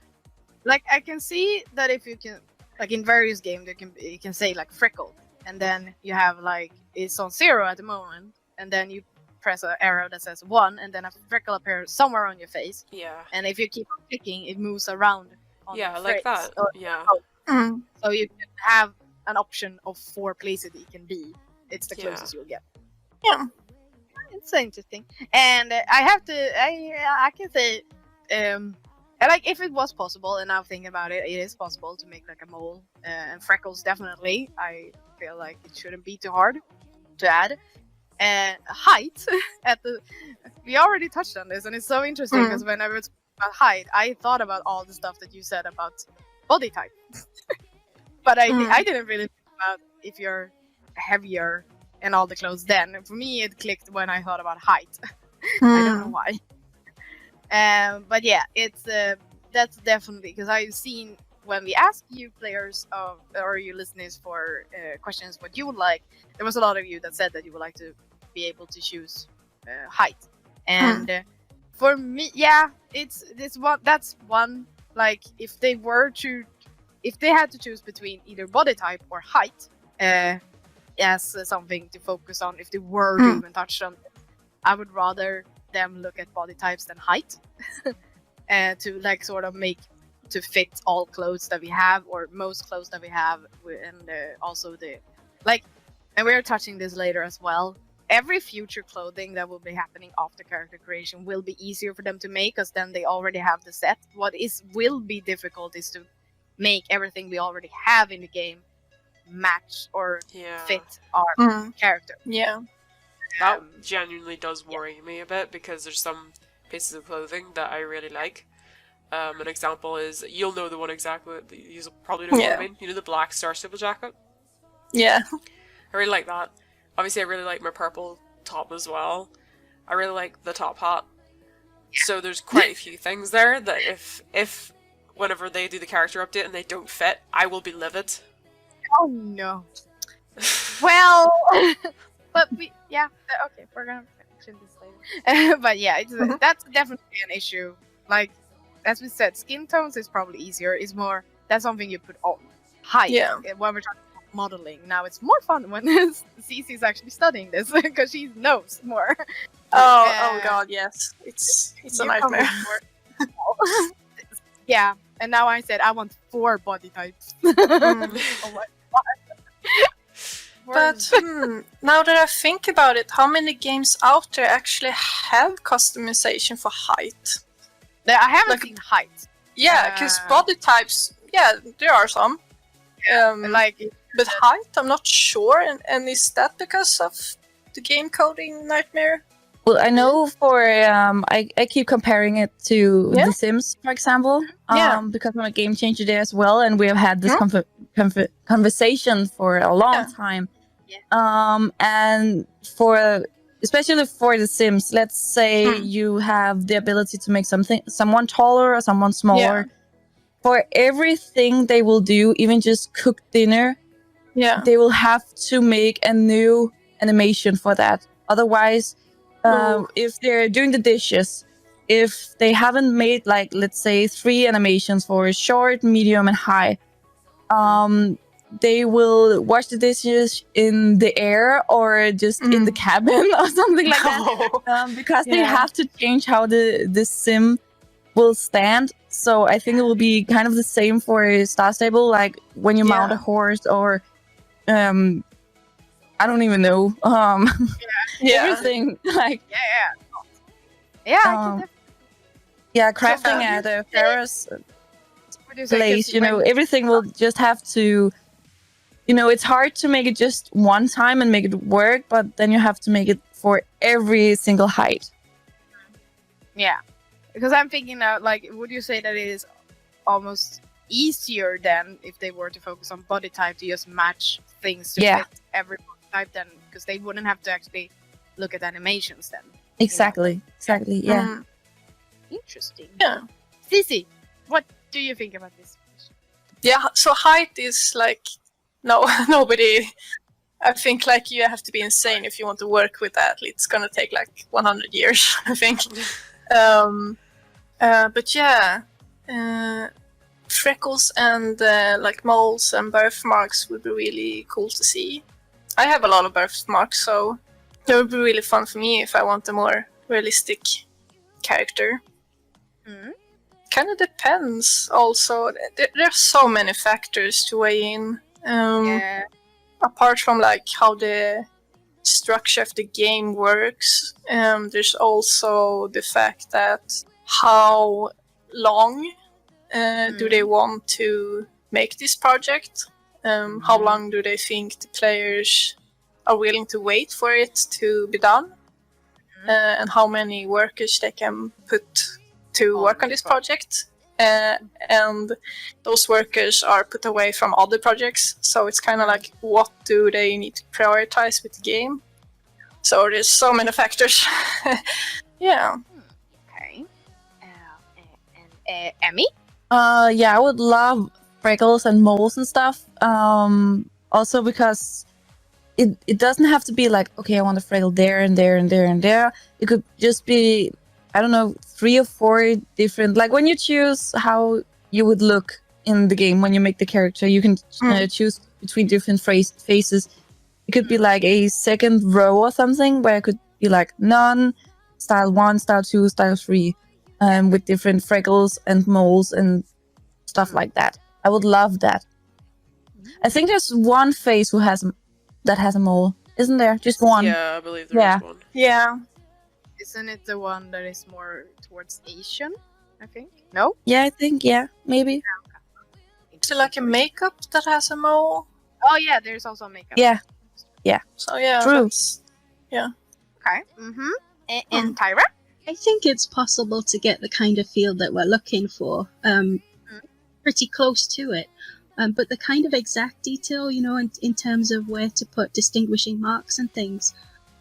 S3: Like, I can see that if you can, like, in various games, you can say, like, freckle, and then you have, like, it's on 0 at the moment, and then you press an arrow that says 1, and then a freckle appears somewhere on your face.
S6: Yeah.
S3: And if you keep on clicking, it moves around.
S6: Yeah, like that. Yeah.
S3: So you can have an option of 4 places that you can be. It's the closest you'll get.
S2: Yeah.
S3: It's interesting. And I can say, like, if it was possible, and now thinking about it, it is possible to make, like, a mole and freckles. Definitely, I feel like it shouldn't be too hard to add. Height we already touched on this, and it's so interesting because when I was about height, I thought about all the stuff that you said about body type, but I didn't really think about if you're heavier and all the clothes. Then for me, it clicked when I thought about height. I don't know why. But yeah, it's that's definitely because I've seen when we ask you players or you listeners for questions what you would like, there was a lot of you that said that you would like to be able to choose height, and for me, that's one. Like, if they had to choose between either body type or height as something to focus on, if they were to even touch on it, I would rather them look at body types than height, to, like, sort of make to fit all clothes that we have, or most clothes that we have, and also the, like, and we're touching this later as well. Every future clothing that will be happening after character creation will be easier for them to make, because then they already have the set. What will be difficult is to make everything we already have in the game match or fit our character.
S2: Yeah.
S6: That genuinely does worry me a bit, because there's some pieces of clothing that I really like. An example is, you'll know the one exactly, you'll probably know what I mean. You know the black Star Stable jacket?
S2: Yeah.
S6: I really like that. Obviously, I really like my purple top as well. I really like the top hat. So there's quite a few things there that if whenever they do the character update and they don't fit, I will be livid.
S3: Oh no. Well, but okay, we're gonna mention this later. But yeah, that's definitely an issue. Like, as we said, skin tones is probably easier. It's more, that's something you put on. Height.
S2: Yeah.
S3: When we're talking about modeling, now it's more fun when Cece's actually studying this because she knows more.
S2: Oh god, yes. It's a nightmare.
S3: Yeah, and now I said I want 4 body types. Oh my god.
S2: But now that I think about it, how many games out there actually have customization for height?
S3: I haven't seen height.
S2: Yeah, because body types, yeah, there are some. But height, I'm not sure. And is that because of the game coding nightmare?
S4: Well, I know for I keep comparing it to The Sims, for example, because I'm a game changer there as well, and we have had this conversation for a long time. Yeah. And especially for The Sims, let's say you have the ability to make someone taller or someone smaller. For everything they will do, even just cook dinner, they will have to make a new animation for that. Otherwise, if they're doing the dishes, if they haven't made, like, let's say 3 animations for short, medium, and high, they will wash the dishes in the air or just in the cabin or something like that, because they have to change how the sim will stand. So I think it will be kind of the same for Star Stable, like when you mount a horse or I don't even know. Everything like crafting at a Ferris place. Everything will just have to. It's hard to make it just one time and make it work, but then you have to make it for every single height.
S3: Yeah, because I'm thinking out, like, would you say that it is almost easier than if they were to focus on body type to just match things to fit every body type, then, because they wouldn't have to actually look at animations then.
S4: Exactly. Yeah.
S3: Interesting.
S2: Yeah.
S3: Cici, what do you think about this?
S2: Yeah. So height is like nobody. I think like you have to be insane if you want to work with that. It's gonna take like 100 years, I think. But yeah. Freckles and like moles and birthmarks would be really cool to see. I have a lot of birthmarks, so it would be really fun for me if I want a more realistic character. Kind of depends also. There are so many factors to weigh in. Apart from like how the structure of the game works, there's also the fact that how long do they want to make this project? How long do they think the players are willing to wait for it to be done? And how many workers they can put to work on this project? And those workers are put away from other projects. So it's kind of like, what do they need to prioritize with the game? So there's so many factors. Yeah.
S3: Okay. And Emmy?
S4: I would love freckles and moles and stuff. Also because it doesn't have to be like, okay, I want a freckle there and there and there and there. It could just be, I don't know, 3 or 4 different, like when you choose how you would look in the game when you make the character, you can choose between different faces. It could be like a second row or something where it could be like none, style 1, style 2, style 3, with different freckles and moles and stuff like that. I would love that. I think there's one face that has a mole, isn't there? Just one.
S6: Yeah, I believe there is one.
S2: Yeah.
S3: Isn't it the one that is more towards Asian, I think? No?
S4: Yeah, I think, maybe.
S2: Is it like a makeup that has a mole?
S3: Oh yeah, there's also makeup.
S4: Yeah.
S2: So yeah.
S4: True.
S2: Yeah.
S3: Okay. And Tyra?
S5: I think it's possible to get the kind of feel that we're looking for, pretty close to it. But the kind of exact detail, in terms of where to put distinguishing marks and things,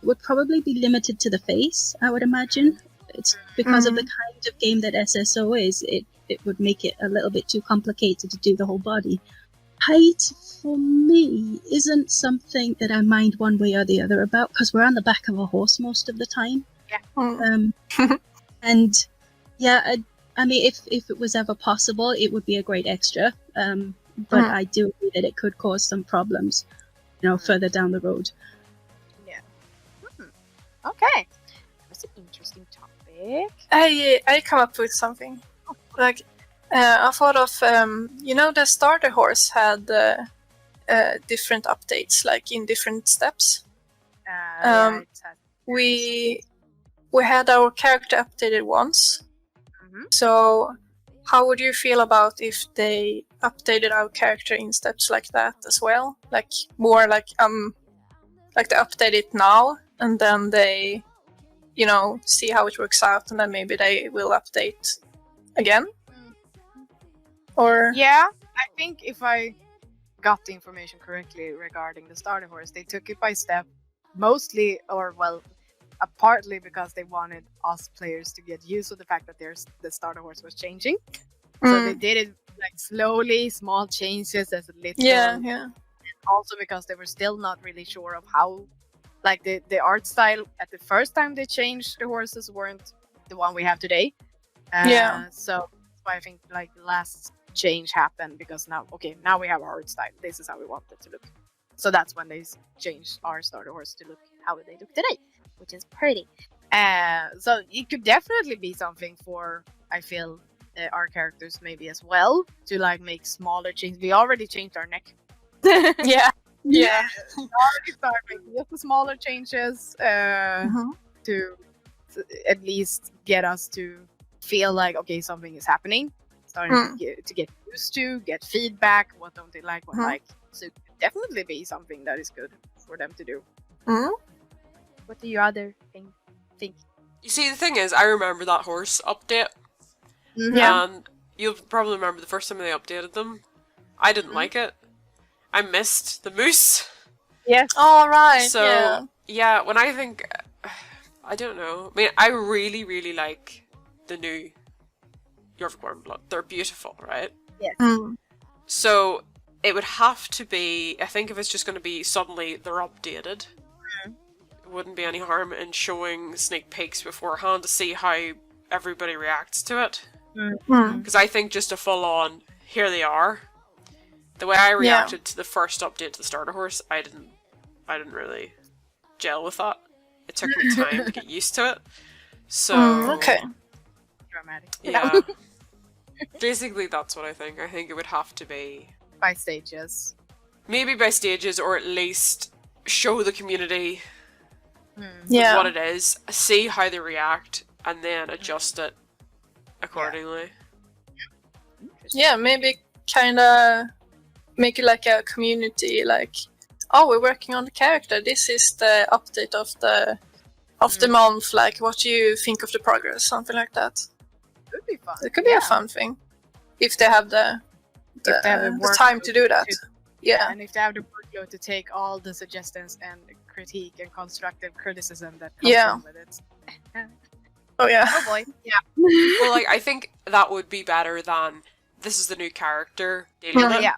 S5: would probably be limited to the face, I would imagine. It's because of the kind of game that SSO is, it would make it a little bit too complicated to do the whole body. Height, for me, isn't something that I mind one way or the other about, because we're on the back of a horse most of the time.
S3: Yeah.
S5: And yeah, I mean, if it was ever possible, it would be a great extra. But I do agree that it could cause some problems, further down the road.
S3: Yeah. Okay. That's an interesting topic.
S2: I come up with something. Like, I thought of, the starter horse had different updates, like in different steps. We had our character updated once. So how would you feel about if they updated our character in steps like that as well? Like more like they update it now and then they, see how it works out, and then maybe they will update again? Or
S3: yeah, I think if I got the information correctly regarding the starter horse, they took it by step, mostly, partly because they wanted us players to get used to the fact that the starter horse was changing. So they did it like slowly, small changes as a little.
S2: Yeah.
S3: And also because they were still not really sure of how, like the art style at the first time they changed the horses weren't the one we have today. So that's why I think like the last change happened, because now we have our art style. This is how we want it to look. So that's when they changed our starter horse to look how they look today, which is pretty. So it could definitely be something for, I feel, our characters maybe as well, to like make smaller changes. We already changed our neck.
S2: Yeah.
S3: We already started making just the smaller changes to at least get us to feel like, okay, something is happening. Starting to get used to, get feedback, what don't they like, what like. So it could definitely be something that is good for them to do. What do you other think?
S6: You see, the thing is, I remember that horse update. And you'll probably remember the first time they updated them. I didn't like it. I missed the moose.
S3: Yes.
S2: All right.
S6: So, yeah, when I think... I don't know. I mean, I really, really like the new Jorvik Warmblood. They're beautiful, right?
S3: Yes.
S6: So, it would have to be... I think if it's just going to be suddenly they're updated, it wouldn't be any harm in showing sneak peeks beforehand to see how everybody reacts to it. Because I think just a full-on, here they are. The way I reacted to the first update to the starter horse, I didn't really gel with that. It took me time to get used to it. So
S2: okay.
S3: Dramatic.
S6: Yeah. Basically, that's what I think. I think it would have to be
S3: by stages.
S6: Maybe by stages, or at least show the community what it is, see how they react, and then adjust it accordingly.
S2: Yeah, maybe kind of make it like a community, like, oh, we're working on the character. This is the update of the month. Like, what do you think of the progress? Something like that.
S3: Could be fun.
S2: It could be a fun thing if they have the time to do that. Yeah,
S3: and if they have the workload to take all the suggestions and critique and constructive criticism that comes along with it.
S2: Oh yeah.
S3: Oh boy. Yeah.
S6: Well, like, I think that would be better than this is the new character dealing with it.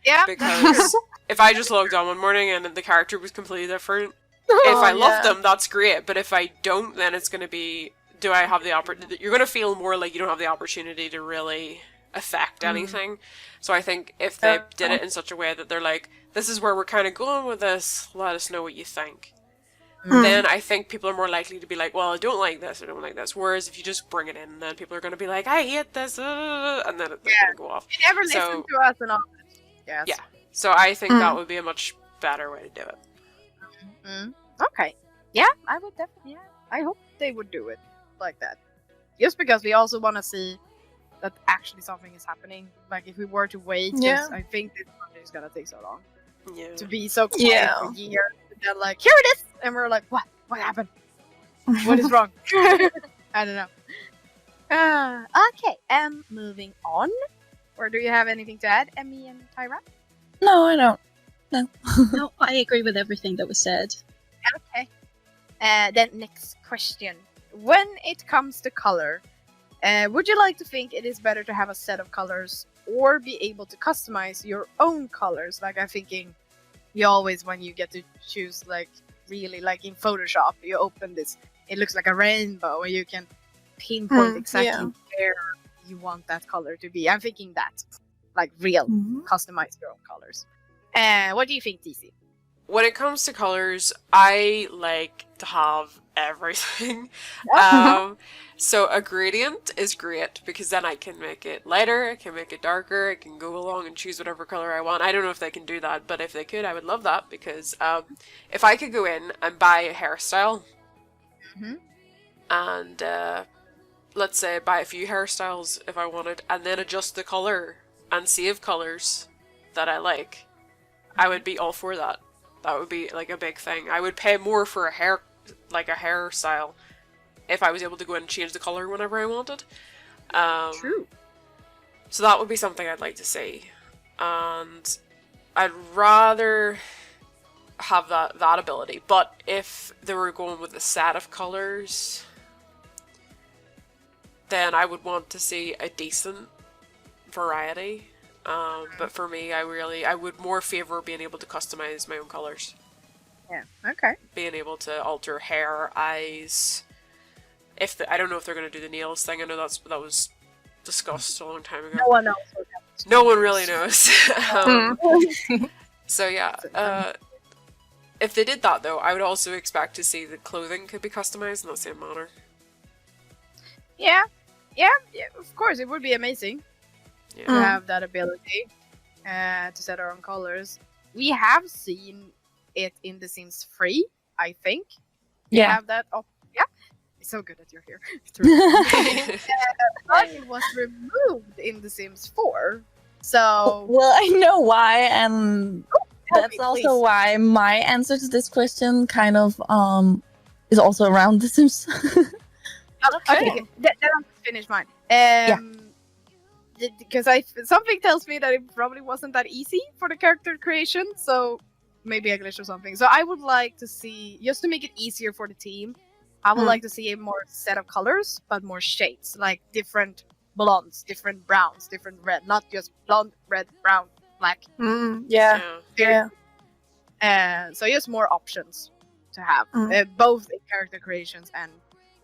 S3: Yeah.
S6: Because if I just logged on one morning and the character was completely different, if I love them, that's great. But if I don't, then it's going to be, do I have the opportunity? You're going to feel more like you don't have the opportunity to really affect anything. So I think if they did it in such a way that they're like, this is where we're kind of going with this, let us know what you think. Then I think people are more likely to be like, well, I don't like this, I don't like this. Whereas if you just bring it in, then people are going to be like, I hate this, and then it's going to go off.
S3: They never listen to us and all this. Yes.
S6: Yeah. So I think that would be a much better way to do it.
S3: Okay. Yeah, I would definitely. Yeah, I hope they would do it like that. Just because we also want to see that actually something is happening. Like if we were to wait, I think this project is gonna take so long.
S6: Yeah.
S3: To be so quiet for years, and then like, here it is, and we're like, what? What happened? What is wrong? I don't know. Okay. Moving on. Or do you have anything to add, Emmy and Tyra?
S4: No, I don't. No.
S5: No, I agree with everything that was said.
S3: Okay. Then next question. When it comes to color, would you like to think it is better to have a set of colors or be able to customize your own colors? Like I'm thinking, you always, when you get to choose, like really, like in Photoshop, you open this, it looks like a rainbow, and you can pinpoint exactly where you want that color to be. I'm thinking that, like real, customize your own colors. What do you think, DC?
S6: when it comes to colors, I like to have everything. So a gradient is great because then I can make it lighter, I can make it darker, I can go along and choose whatever color I want. I don't know if they can do that, but if they could, I would love that because if I could go in and buy a hairstyle and let's say buy a few hairstyles if I wanted and then adjust the color and save colors that I like, I would be all for that. That would be like a big thing. I would pay more for a hairstyle if I was able to go in and change the color whenever I wanted.
S3: True.
S6: So that would be something I'd like to see. And I'd rather have that ability. But if they were going with a set of colors, then I would want to see a decent variety. But for me, I would more favor being able to customize my own colors.
S3: Yeah. Okay.
S6: Being able to alter hair, eyes. I don't know if they're going to do the nails thing. I know that was discussed a long time ago.
S3: No one knows what happens.
S6: No one really knows. So yeah, if they did that though, I would also expect to see the clothing could be customized in that same manner.
S3: Yeah. Of course, it would be amazing
S6: Yeah.
S3: to have that ability to set our own colors. We have seen it in The Sims 3, I think. We have that. Oh, yeah. It's so good that you're here. But it was removed in The Sims 4. So.
S4: Well, I know why, and that's also
S3: please.
S4: why my answer to this question kind of is also around The Sims.
S3: Okay. Then I'll finish mine. Because something tells me that it probably wasn't that easy for the character creation, so maybe a glitch or something. So I would like to see, just to make it easier for the team, I would like to see a more set of colors, but more shades, like different blondes, different browns, different red, not just blonde, red, brown, black.
S2: Yeah.
S3: So just more options to have, both in character creations and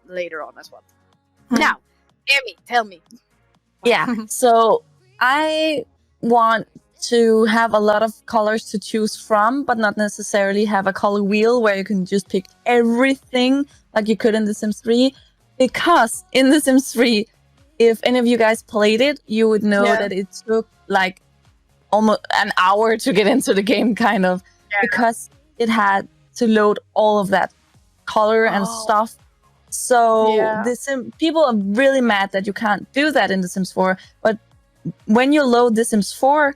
S3: later on as well. Now, Emmy, tell me.
S4: Yeah, so I want to have a lot of colors to choose from, but not necessarily have a color wheel where you can just pick everything like you could in The Sims 3. Because in The Sims 3, if any of you guys played it, you would know that it took like almost an hour to get into the game, kind of, because it had to load all of that color and stuff. So people are really mad that you can't do that in The Sims 4. But when you load The Sims 4,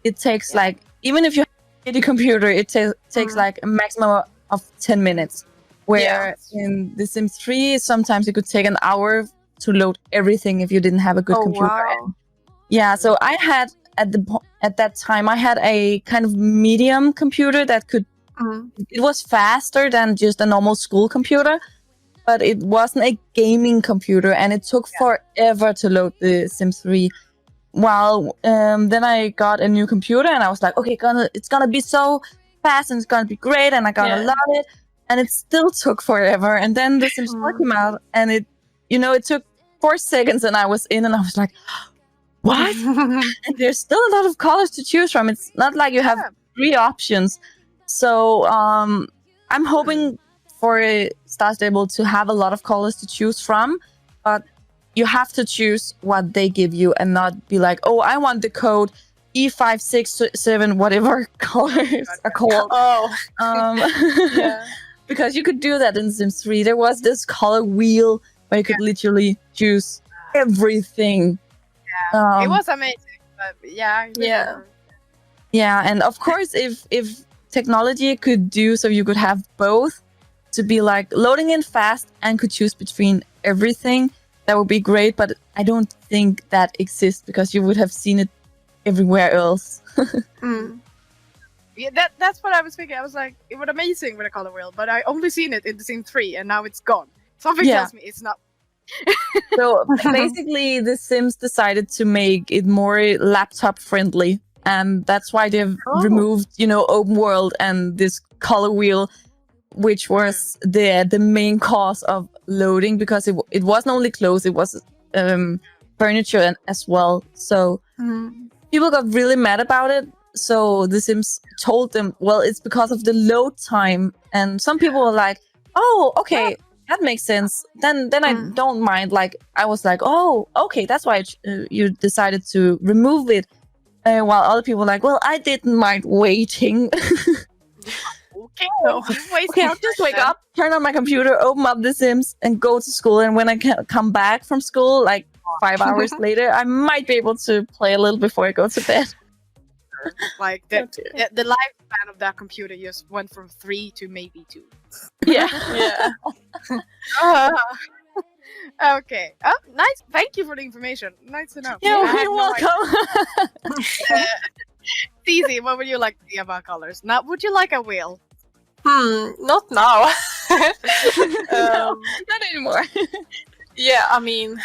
S4: it takes like, even if you have a computer, it takes like a maximum of 10 minutes. Where in The Sims 3, sometimes it could take an hour to load everything if you didn't have a good computer.
S2: Wow.
S4: Yeah, so I had at that time I had a kind of medium computer that could. It was faster than just a normal school computer. But it wasn't a gaming computer, and it took forever to load The Sims 3. Well, then I got a new computer, and I was like, okay, it's gonna be so fast, and it's gonna be great, and I'm gonna love it. And it still took forever. And then The Sims 4 came out, and it took 4 seconds, and I was in, and I was like, what? And there's still a lot of colors to choose from. It's not like you have 3 options. So I'm hoping for Star Stable to have a lot of colors to choose from, but you have to choose what they give you and not be like, oh, I want the code E567, whatever colors are called. Because you could do that in Sims 3. There was this color wheel where you could literally choose everything.
S3: It was amazing, but
S4: and of course, if technology could do so you could have both, to be like loading in fast and could choose between everything, that would be great. But I don't think that exists because you would have seen it everywhere else.
S3: Yeah, that's what I was thinking. I was like, it would be amazing with a color wheel, but I only seen it in The Sims 3 and now it's gone. Something tells me it's not.
S4: So basically, The Sims decided to make it more laptop friendly, and that's why they've removed, open world and this color wheel, which was the main cause of loading, because it wasn't only clothes, it was furniture as well. So people got really mad about it. so the Sims told them, well, it's because of the load time. And some people were like, oh, okay, that makes sense. Then I don't mind. Like, I was like, oh, okay, that's why you decided to remove it. While other people were like, well, I didn't mind waiting.
S3: Okay,
S4: Okay, I'll just wake up, turn on my computer, open up The Sims, and go to school. And when I come back from school, like 5 hours later, I might be able to play a little before I go to bed.
S3: Like the lifespan of that computer just went from 3 to maybe 2.
S4: Yeah.
S3: Yeah. Okay. Oh, nice. Thank you for the information. Nice to know.
S4: Yeah, you're welcome.
S3: Easy. What would you like to see about colors? Now, would you like a wheel?
S2: Not now.
S4: No, not anymore.
S2: Yeah, I mean,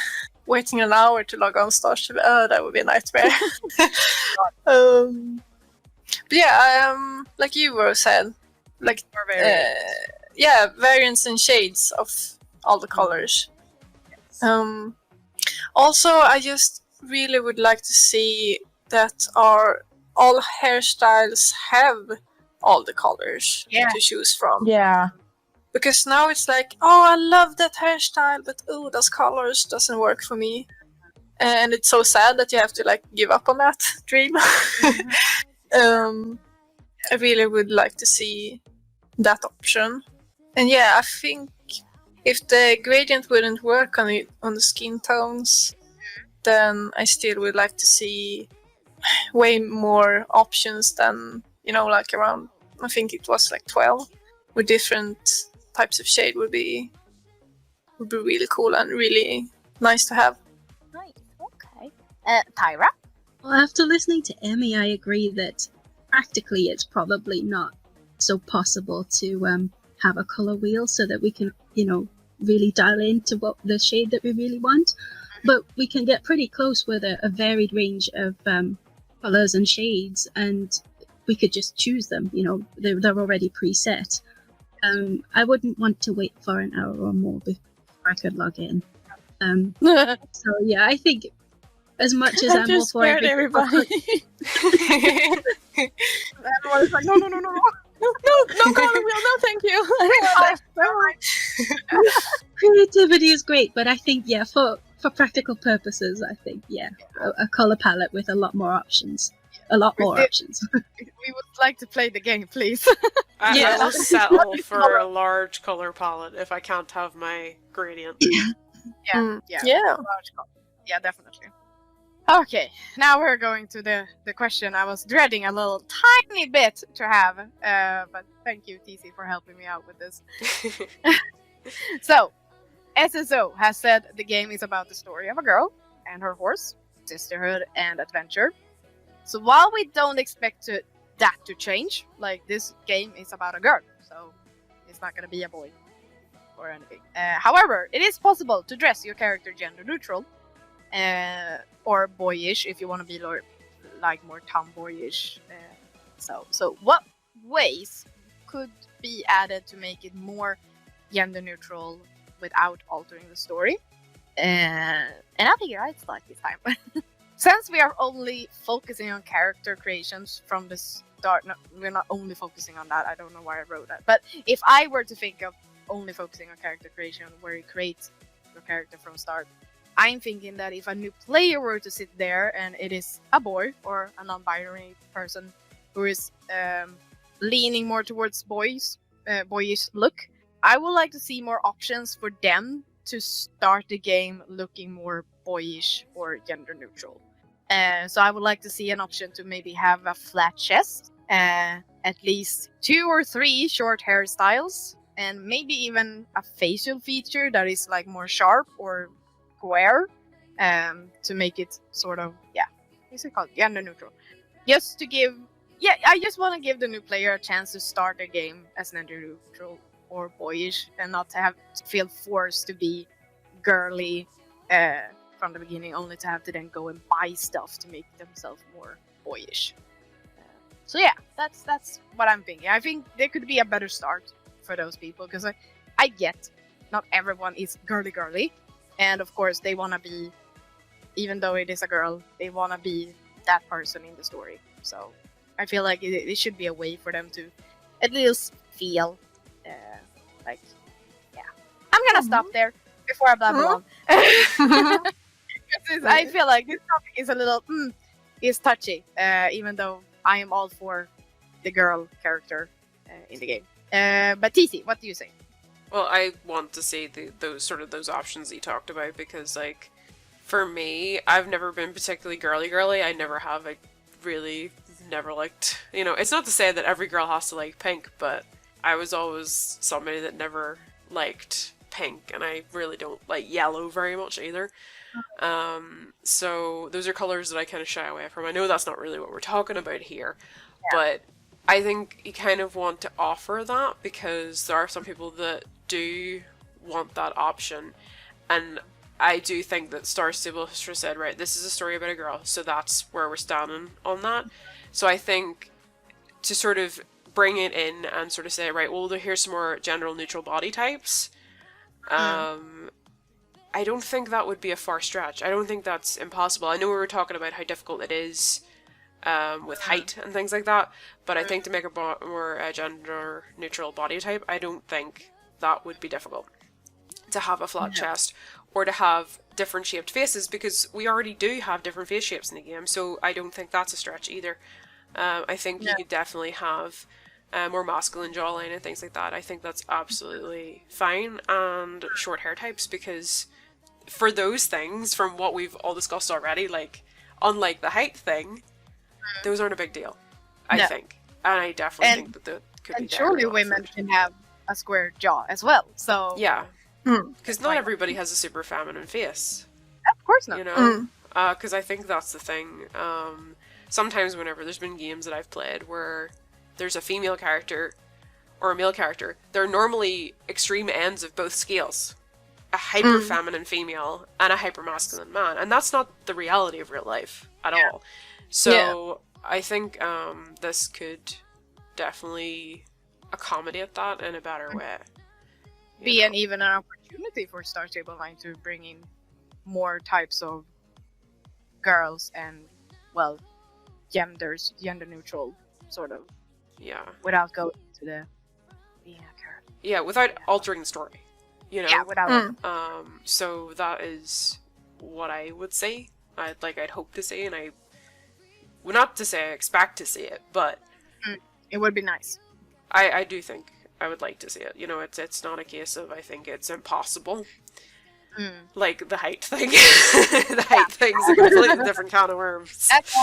S2: waiting an hour to log on Starship, that would be a nightmare. But yeah, like you were said, like yeah, variants and shades of all the colors. Also, I just really would like to see that all hairstyles have all the colors to choose from.
S4: Yeah.
S2: Because now it's like, oh, I love that hairstyle, but oh, those colors doesn't work for me. And it's so sad that you have to like give up on that dream. I really would like to see that option. And yeah, I think if the gradient wouldn't work on the skin tones, then I still would like to see way more options than, like around, I think it was like 12, with different types of shade would be really cool and really nice to have.
S3: Nice. Okay. Tyra?
S5: Well, after listening to Emmy, I agree that practically it's probably not so possible to have a color wheel so that we can, really dial into what the shade that we really want. But we can get pretty close with a varied range of colors and shades, and we could just choose them. They're already preset. I wouldn't want to wait for an hour or more before I could log in. So yeah, I think as much as I'm all for
S4: everybody.
S3: Everyone's like, no.
S4: No color wheel, no thank you.
S5: Creativity is great, but I think for practical purposes, I think a color palette with a lot more options. A lot more options.
S3: We would like to play the game, please.
S6: I will settle for a large color palette if I can't have my gradient.
S3: Yeah.
S2: Yeah,
S3: definitely. Okay, now we're going to the question I was dreading a little tiny bit to have, but thank you, TC, for helping me out with this. So, SSO has said the game is about the story of a girl and her horse, sisterhood, and adventure. So while we don't expect that to change, like this game is about a girl, so it's not going to be a boy or anything. However, it is possible to dress your character gender neutral, or boyish if you want to be like more tomboyish. So what ways could be added to make it more gender neutral without altering the story? And I think I'd start this time. Since we are only focusing on character creations from the start, we're not only focusing on that. I don't know why I wrote that. But if I were to think of only focusing on character creation, where you create your character from start, I'm thinking that if a new player were to sit there and it is a boy or a non-binary person who is leaning more towards boyish look, I would like to see more options for them to start the game looking more boyish or gender neutral. So I would like to see an option to maybe have a flat chest, at least 2 or 3 short hairstyles, and maybe even a facial feature that is like more sharp or square, to make it sort of, what's it called, gender neutral. Just to give, I just want to give the new player a chance to start a game as gender neutral or boyish, and not to feel forced to be girly from the beginning, only to have to then go and buy stuff to make themselves more boyish. So yeah, that's what I'm thinking. I think there could be a better start for those people, because I get not everyone is girly, and of course they want to be, even though it is a girl, they want to be that person in the story. So I feel like it should be a way for them to at least feel like, yeah. I'm gonna stop there before I blabber on. I feel like this topic is a little is touchy, even though I am all for the girl character in the game. But TC, what do you say?
S6: Well, I want to see those options that you talked about, because like for me, I've never been particularly girly. I never have. I really never liked, you know, it's not to say that every girl has to like pink, but I was always somebody that never liked pink, and I really don't like yellow very much either. So those are colors that I kind of shy away from. I know that's not really what we're talking about here, but I think you kind of want to offer that, because there are some people that do want that option, and I do think that Star Stable has said, right, this is a story about a girl, so that's where we're standing on that. So I think to sort of bring it in and sort of say, right, well, here's some more gender neutral body types. I don't think that would be a far stretch. I don't think that's impossible. I know we were talking about how difficult it is with height and things like that, but I think to make a more gender neutral body type, I don't think that would be difficult. To have a flat chest, or to have different shaped faces, because we already do have different face shapes in the game, so I don't think that's a stretch either. I think you could definitely have more masculine jawline and things like that. I think that's absolutely fine. And short hair types, because for those things, from what we've all discussed already, like, unlike the height thing, those aren't a big deal, I think. And I definitely think that that could be.
S3: And surely women can have a square jaw as well, so...
S6: Yeah. Because not everybody has a super feminine face.
S3: Of course not.
S6: You know? Because I think that's the thing. Sometimes whenever there's been games that I've played where there's a female character or a male character, they're normally extreme ends of both scales. A hyper feminine female and a hyper masculine man. And that's not the reality of real life at all. So I think this could definitely accommodate that in a better way.
S3: Be an even an opportunity for Star Stable 9 to bring in more types of girls and, well, gender neutral, sort of.
S6: Yeah.
S3: Without going to the being a girl.
S6: Yeah, without altering the story. You know?
S3: Yeah, without.
S6: So that is what I would say. I'd hope to see, and well, not to say I expect to see it, but
S3: it would be nice.
S6: I do think I would like to see it. You know, it's not a case of I think it's impossible. Like the height thing. The height thing's a completely different can of worms.
S3: That's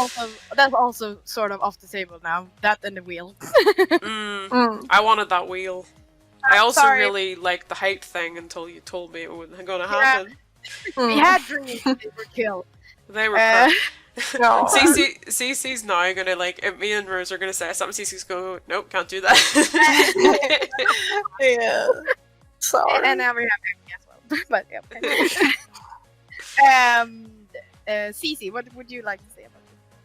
S3: also sort of off the table now. That and the wheel.
S6: I wanted that wheel. I also really liked the height thing until you told me it wasn't going to happen.
S3: We had dreams, they were killed.
S6: They were crap. Cece's now gonna me and Rose are gonna say something. Cece's go, nope, can't do that.
S2: Yeah. Sorry.
S3: And now we have Emmy as well. But Cece, what would you like to say about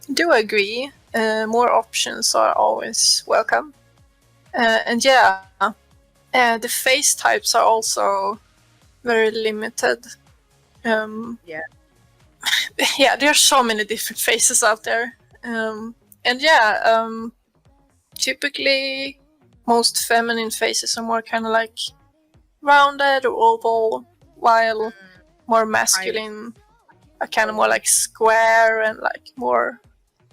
S3: it?
S2: Do agree. More options are always welcome. And the face types are also very limited. Yeah, there are so many different faces out there. Typically most feminine faces are more kind of like rounded or oval, while more masculine are kind of more like square and like more,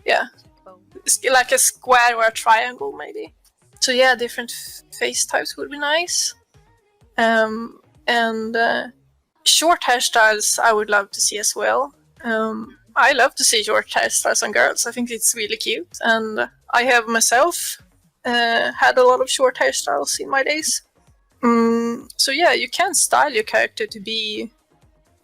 S2: like a square or a triangle maybe. So yeah, different face types would be nice. Short hairstyles I would love to see as well. I love to see short hairstyles on girls. I think it's really cute, and I have myself had a lot of short hairstyles in my days. So yeah, you can style your character to be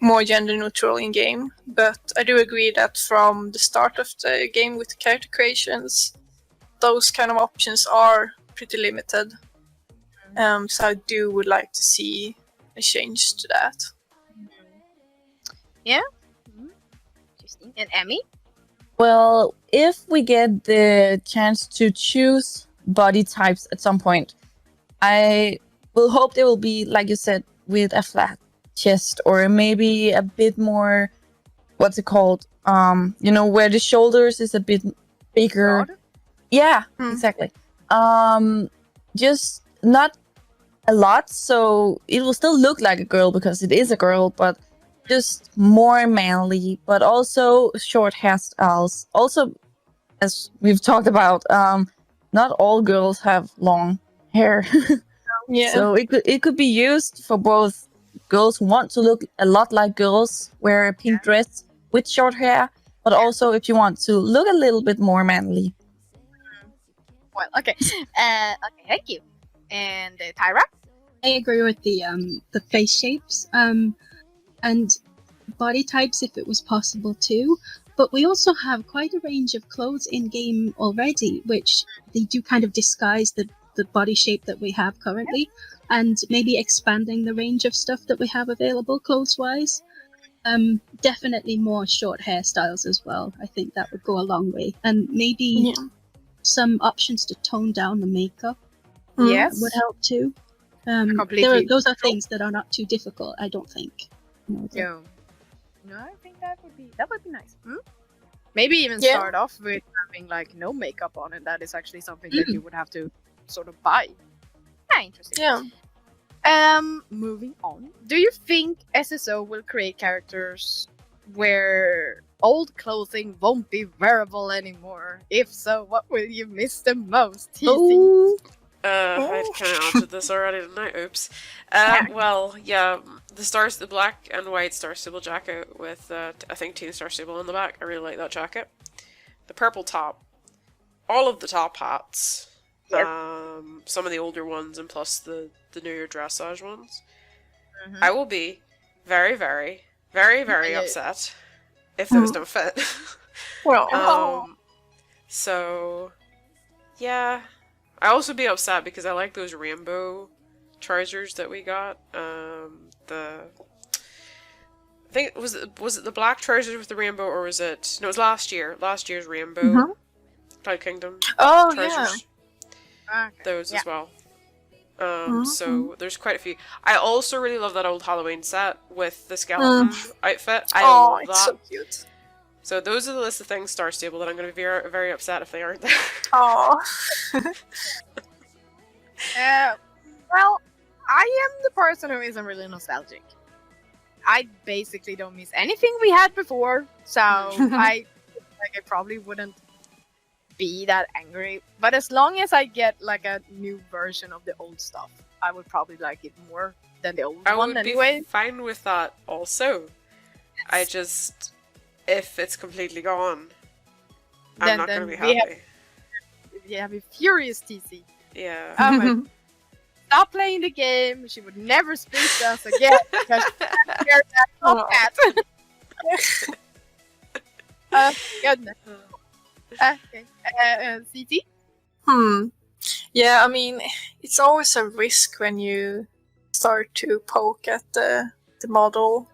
S2: more gender neutral in game, but I do agree that from the start of the game with the character creations, those kind of options are pretty limited. So I would like to see a change to that.
S3: Yeah. Interesting. And Emmy?
S4: Well, if we get the chance to choose body types at some point, I will hope they will be, like you said, with a flat chest, or maybe a bit more, what's it called? Where the shoulders is a bit bigger. Yeah, exactly. Just not a lot, so it will still look like a girl because it is a girl, but just more manly, but also short hairstyles. Also, as we've talked about, not all girls have long hair.
S2: Yeah.
S4: So it could be used for both girls who want to look a lot like girls, wear a pink dress with short hair, but also if you want to look a little bit more manly.
S3: Well, okay. Okay, thank you. And Tyra?
S5: I agree with the face shapes and body types if it was possible too. But we also have quite a range of clothes in game already, which they do kind of disguise the body shape that we have currently, and maybe expanding the range of stuff that we have available clothes wise. Definitely more short hairstyles as well. I think that would go a long way, and maybe some options to tone down the makeup.
S3: Yes,
S5: would help too. Those are things that are not too difficult, I don't think.
S3: No, I think that would be nice. Maybe even start off with having like no makeup on, and that is actually something that you would have to sort of buy. Yeah, interesting.
S2: Yeah.
S3: Moving on. Do you think SSO will create characters where old clothing won't be wearable anymore? If so, what will you miss the most? TC?
S6: I kind of answered this already, didn't I? Oops. Well, yeah, the black and white Star Stable jacket with, I think, Team Star Stable on the back. I really like that jacket. The purple top. All of the top hats. Some of the older ones, and plus the newer dressage ones. I will be very, very, very, very upset if those don't fit.
S2: Well,
S6: So, yeah. I also be upset because I like those rainbow trousers that we got. I think was it the black trousers with the rainbow, or was it? No, it was last year. Last year's rainbow Cloud Kingdom trousers.
S3: Okay.
S6: Those as well. So there's quite a few. I also really love that old Halloween set with the skeleton outfit. I love that.
S2: It's so cute.
S6: So those are the list of things Star Stable that I'm going to be very, very upset if they aren't there.
S2: Oh.
S3: Well, I am the person who isn't really nostalgic. I basically don't miss anything we had before, so I probably wouldn't be that angry. But as long as I get like a new version of the old stuff, I would probably like it more than the old one anyway.
S6: I would be fine with that also. I just, if it's completely gone, I'm not going to be happy.
S3: We have a furious TC.
S6: Yeah.
S3: Oh my. Stop playing the game. She would never speak to us again because she cared that cat. Goodness. Okay. CT?
S2: Yeah, I mean, it's always a risk when you start to poke at the model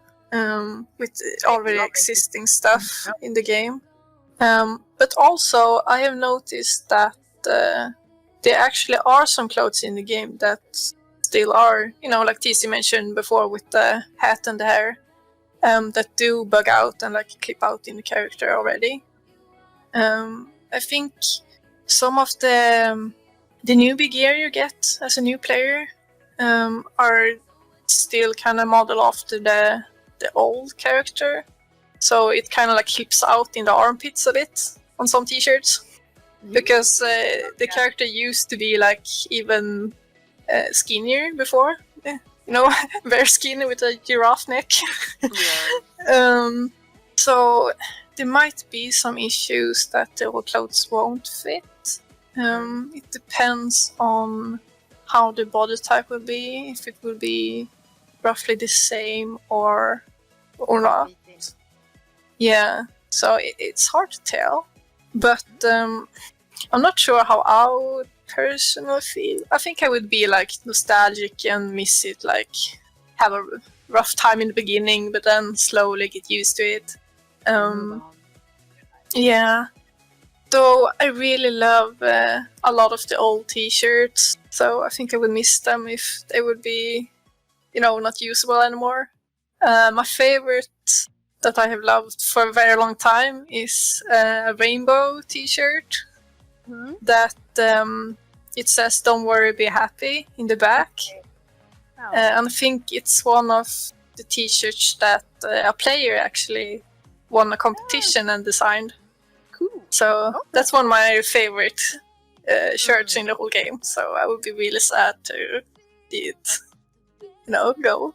S2: with already existing stuff in the game. But also, I have noticed that there actually are some clothes in the game that still are, like TC mentioned before with the hat and the hair, that do bug out and like clip out in the character already. I think some of the newbie gear you get as a new player are still kind of modeled after the old character, so it kind of like clips out in the armpits a bit on some t-shirts. Because the character used to be like even skinnier before, very skinny with a giraffe neck. So there might be some issues that the old clothes won't fit. It depends on how the body type will be, if it will be roughly the same or not. Yeah, so it's hard to tell. But I'm not sure how I would personally feel. I think I would be like nostalgic and miss it, like have a rough time in the beginning, but then slowly get used to it. Yeah. Though I really love a lot of the old t-shirts, so I think I would miss them if they would be, not usable anymore. My favorite that I have loved for a very long time is a rainbow t-shirt that it says "Don't worry, be happy" in the back. And I think it's one of the t-shirts that a player actually won a competition and designed.
S3: Cool.
S2: So that's one of my favorite shirts in the whole game. So I would be really sad to see it, go.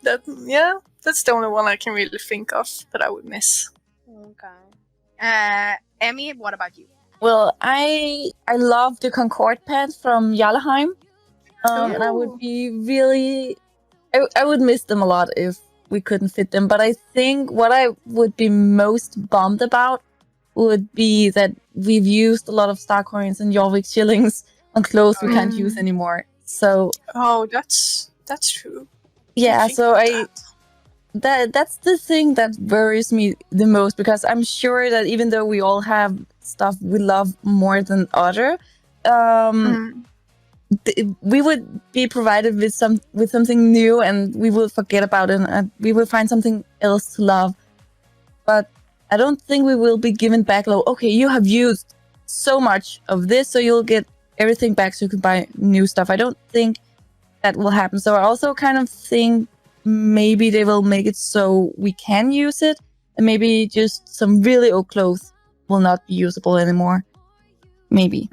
S2: That's the only one I can really think of that I would miss.
S3: Okay. Emmy, what about you?
S4: Well, I love the Concorde pants from Jarlheim. And I would be really... I would miss them a lot if we couldn't fit them. But I think what I would be most bummed about would be that we've used a lot of star coins and Jorvik shillings on clothes we can't use anymore. So...
S2: Oh, that's true.
S4: Yeah, so that's the thing that worries me the most, because I'm sure that even though we all have stuff we love more than other, we would be provided with something new, and we will forget about it, and we will find something else to love. But I don't think we will be given back, like, okay, you have used so much of this, so you'll get everything back so you can buy new stuff. I don't think that will happen. So I also kind of think maybe they will make it so we can use it, and maybe just some really old clothes will not be usable anymore. Maybe.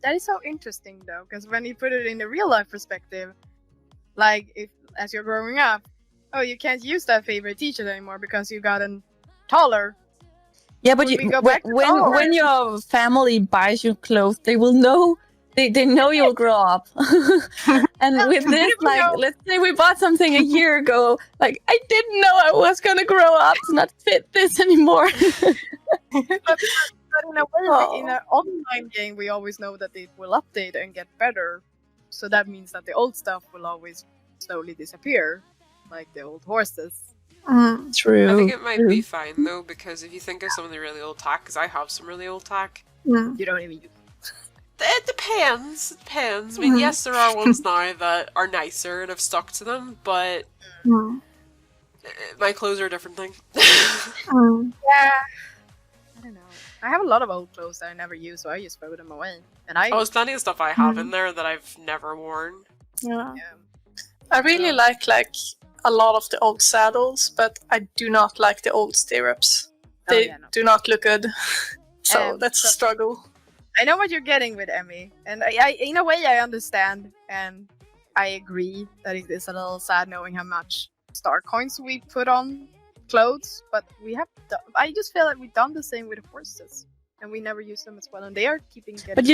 S3: That is so interesting, though, because when you put it in the real life perspective, like if as you're growing up, you can't use that favorite t-shirt anymore because you gotten taller.
S4: Yeah, but when your family buys you clothes, they will know. They know you'll grow up. And with this, like, let's say we bought something a year ago, like, I didn't know I was gonna grow up to not fit this anymore.
S3: But in a way, in an online game, we always know that it will update and get better. So that means that the old stuff will always slowly disappear, like the old horses.
S4: True.
S6: I think it might be fine, though, because if you think of some of the really old tech, because I have some really old tech.
S3: You don't even use it.
S6: It depends. It depends. I mean, yes, there are ones now that are nicer and have stuck to them, but my clothes are a different thing.
S3: Yeah. I don't know. I have a lot of old clothes that I never use, so I just throw them away. And there's
S6: plenty of stuff I have in there that I've never worn.
S2: Yeah. I really like a lot of the old saddles, but I do not like the old stirrups. They do not look good. So that's a struggle.
S3: I know what you're getting with Emmy, and I in a way I understand, and I agree that it is a little sad knowing how much star coins we put on clothes, but I just feel like we've done the same with the horses, and we never use them as well, and they are keeping getting.
S4: But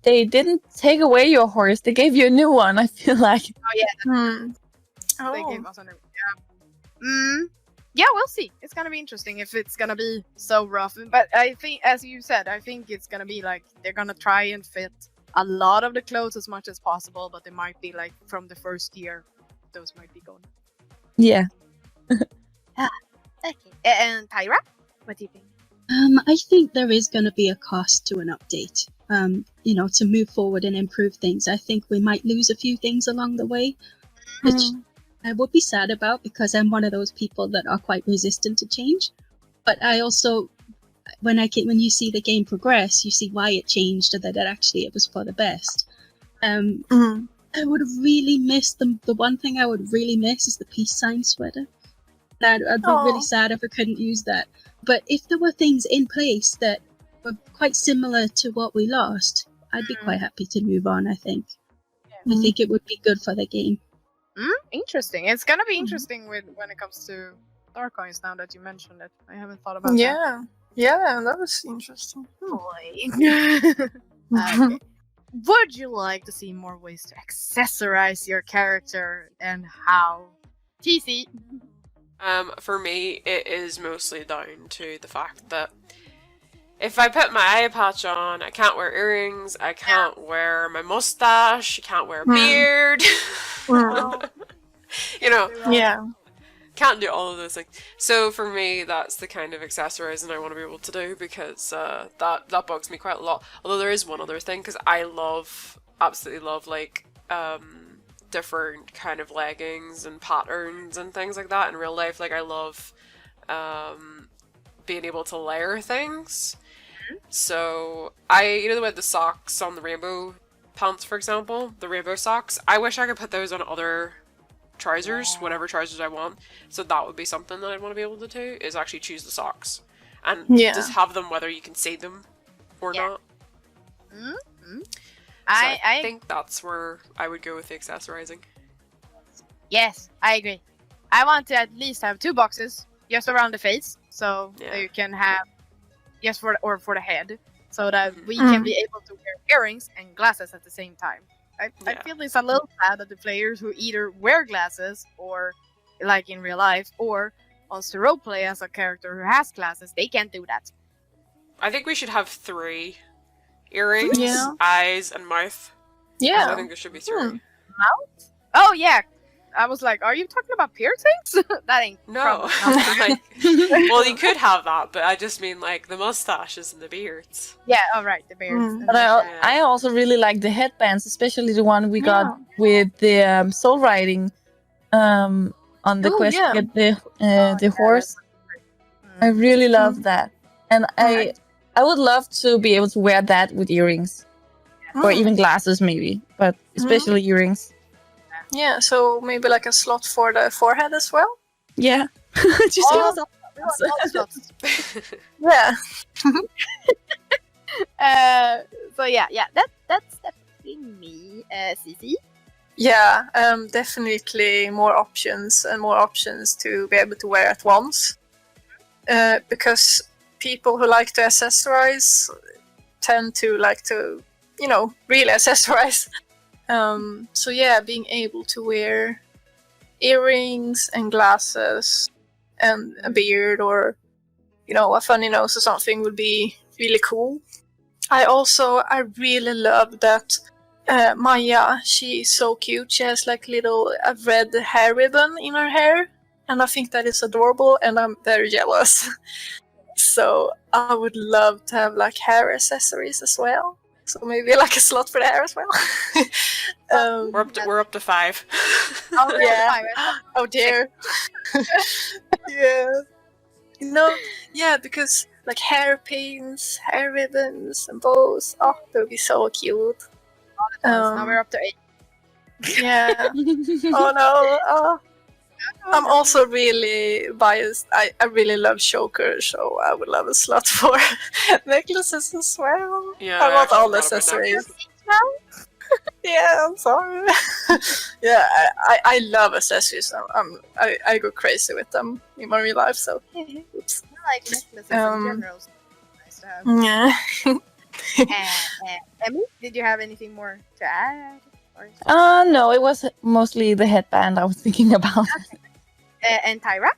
S4: they didn't take away your horse; they gave you a new one. I feel like.
S3: Oh yeah. They gave us a new. Yeah. Yeah, we'll see. It's gonna be interesting if it's gonna be so rough. But I think, as you said, I think it's gonna be like they're gonna try and fit a lot of the clothes as much as possible, but they might be like from the first year, those might be gone.
S4: Yeah.
S3: Okay. And Tyra, what do you think?
S5: I think there is going to be a cost to an update. To move forward and improve things. I think we might lose a few things along the way, which I would be sad about, because I'm one of those people that are quite resistant to change. But I also, when you see the game progress, you see why it changed, and that actually it was for the best. I would have really missed them. The one thing I would really miss is the peace sign sweater. And I'd be really sad if I couldn't use that. But if there were things in place that were quite similar to what we lost, I'd be quite happy to move on, I think. I think it would be good for the game.
S3: Interesting. It's gonna be interesting when it comes to star coins, now that you mentioned it. I haven't thought about that.
S2: Yeah, that was interesting.
S3: Okay. Would you like to see more ways to accessorize your character, and how? TC.
S6: For me, it is mostly down to the fact that if I put my eye patch on, I can't wear earrings, I can't wear my mustache, I can't wear a beard. Can't do all of those things. So for me, that's the kind of accessorizing I want to be able to do, because that bugs me quite a lot. Although there is one other thing, because I absolutely love like different kind of leggings and patterns and things like that in real life. Like I love being able to layer things. So you know the socks on the rainbow pants, for example, the rainbow socks. I wish I could put those on other trousers, whatever trousers I want. So that would be something that I'd want to be able to do, is actually choose the socks and just have them whether you can see them or not.
S3: Mm-hmm.
S6: So I think that's where I would go with the accessorizing.
S3: Yes, I agree. I want to at least have 2 boxes just around the face, so that you can have just for the head, so that we can be able to wear earrings and glasses at the same time. I feel it's a little sad that the players who either wear glasses or like in real life or wants to roleplay as a character who has glasses, they can't do that.
S6: I think we should have 3 earrings, eyes, and mouth.
S2: Yeah.
S6: I think there should be 3.
S3: Mouth? Oh yeah. I was like, are you talking about piercings? That ain't
S6: no. Like, well, you could have that, but I just mean like the mustaches and the beards.
S3: Yeah, all right, the beards.
S4: But I also really like the headbands, especially the one we got with the soul riding on the quest to get the horse. I really love that, and I would love to be able to wear that with earrings, or even glasses maybe, but especially earrings.
S2: Yeah, so maybe like a slot for the forehead as well?
S4: Yeah.
S2: Yeah.
S3: So yeah, that's definitely me, Cici.
S2: Yeah, definitely more options to be able to wear at once. Because people who like to accessorize tend to like to, really accessorize. So yeah, being able to wear earrings and glasses and a beard or, a funny nose or something would be really cool. I really love that Maya, she's so cute. She has like a red hair ribbon in her hair. And I think that is adorable and I'm very jealous. So I would love to have like hair accessories as well. So maybe like a slot for the hair as well.
S6: We're up to 5.
S3: Oh yeah.
S2: Oh dear. Yeah. Because like hairpins, hair ribbons, and bows. Oh, that would be so cute.
S3: Now we're up to 8.
S2: Yeah. Oh no. Oh. I'm also really biased. I really love chokers, so I would love a slot for necklaces as well.
S6: Yeah,
S2: I want all the accessories. Yeah, I'm sorry. Yeah, I love accessories. I go crazy with them in my real life. So, oops.
S3: I like necklaces in general. So nice to have.
S2: Yeah.
S3: Emmy, did you have anything more to add?
S4: No, it was mostly the headband I was thinking about.
S3: And Tyra?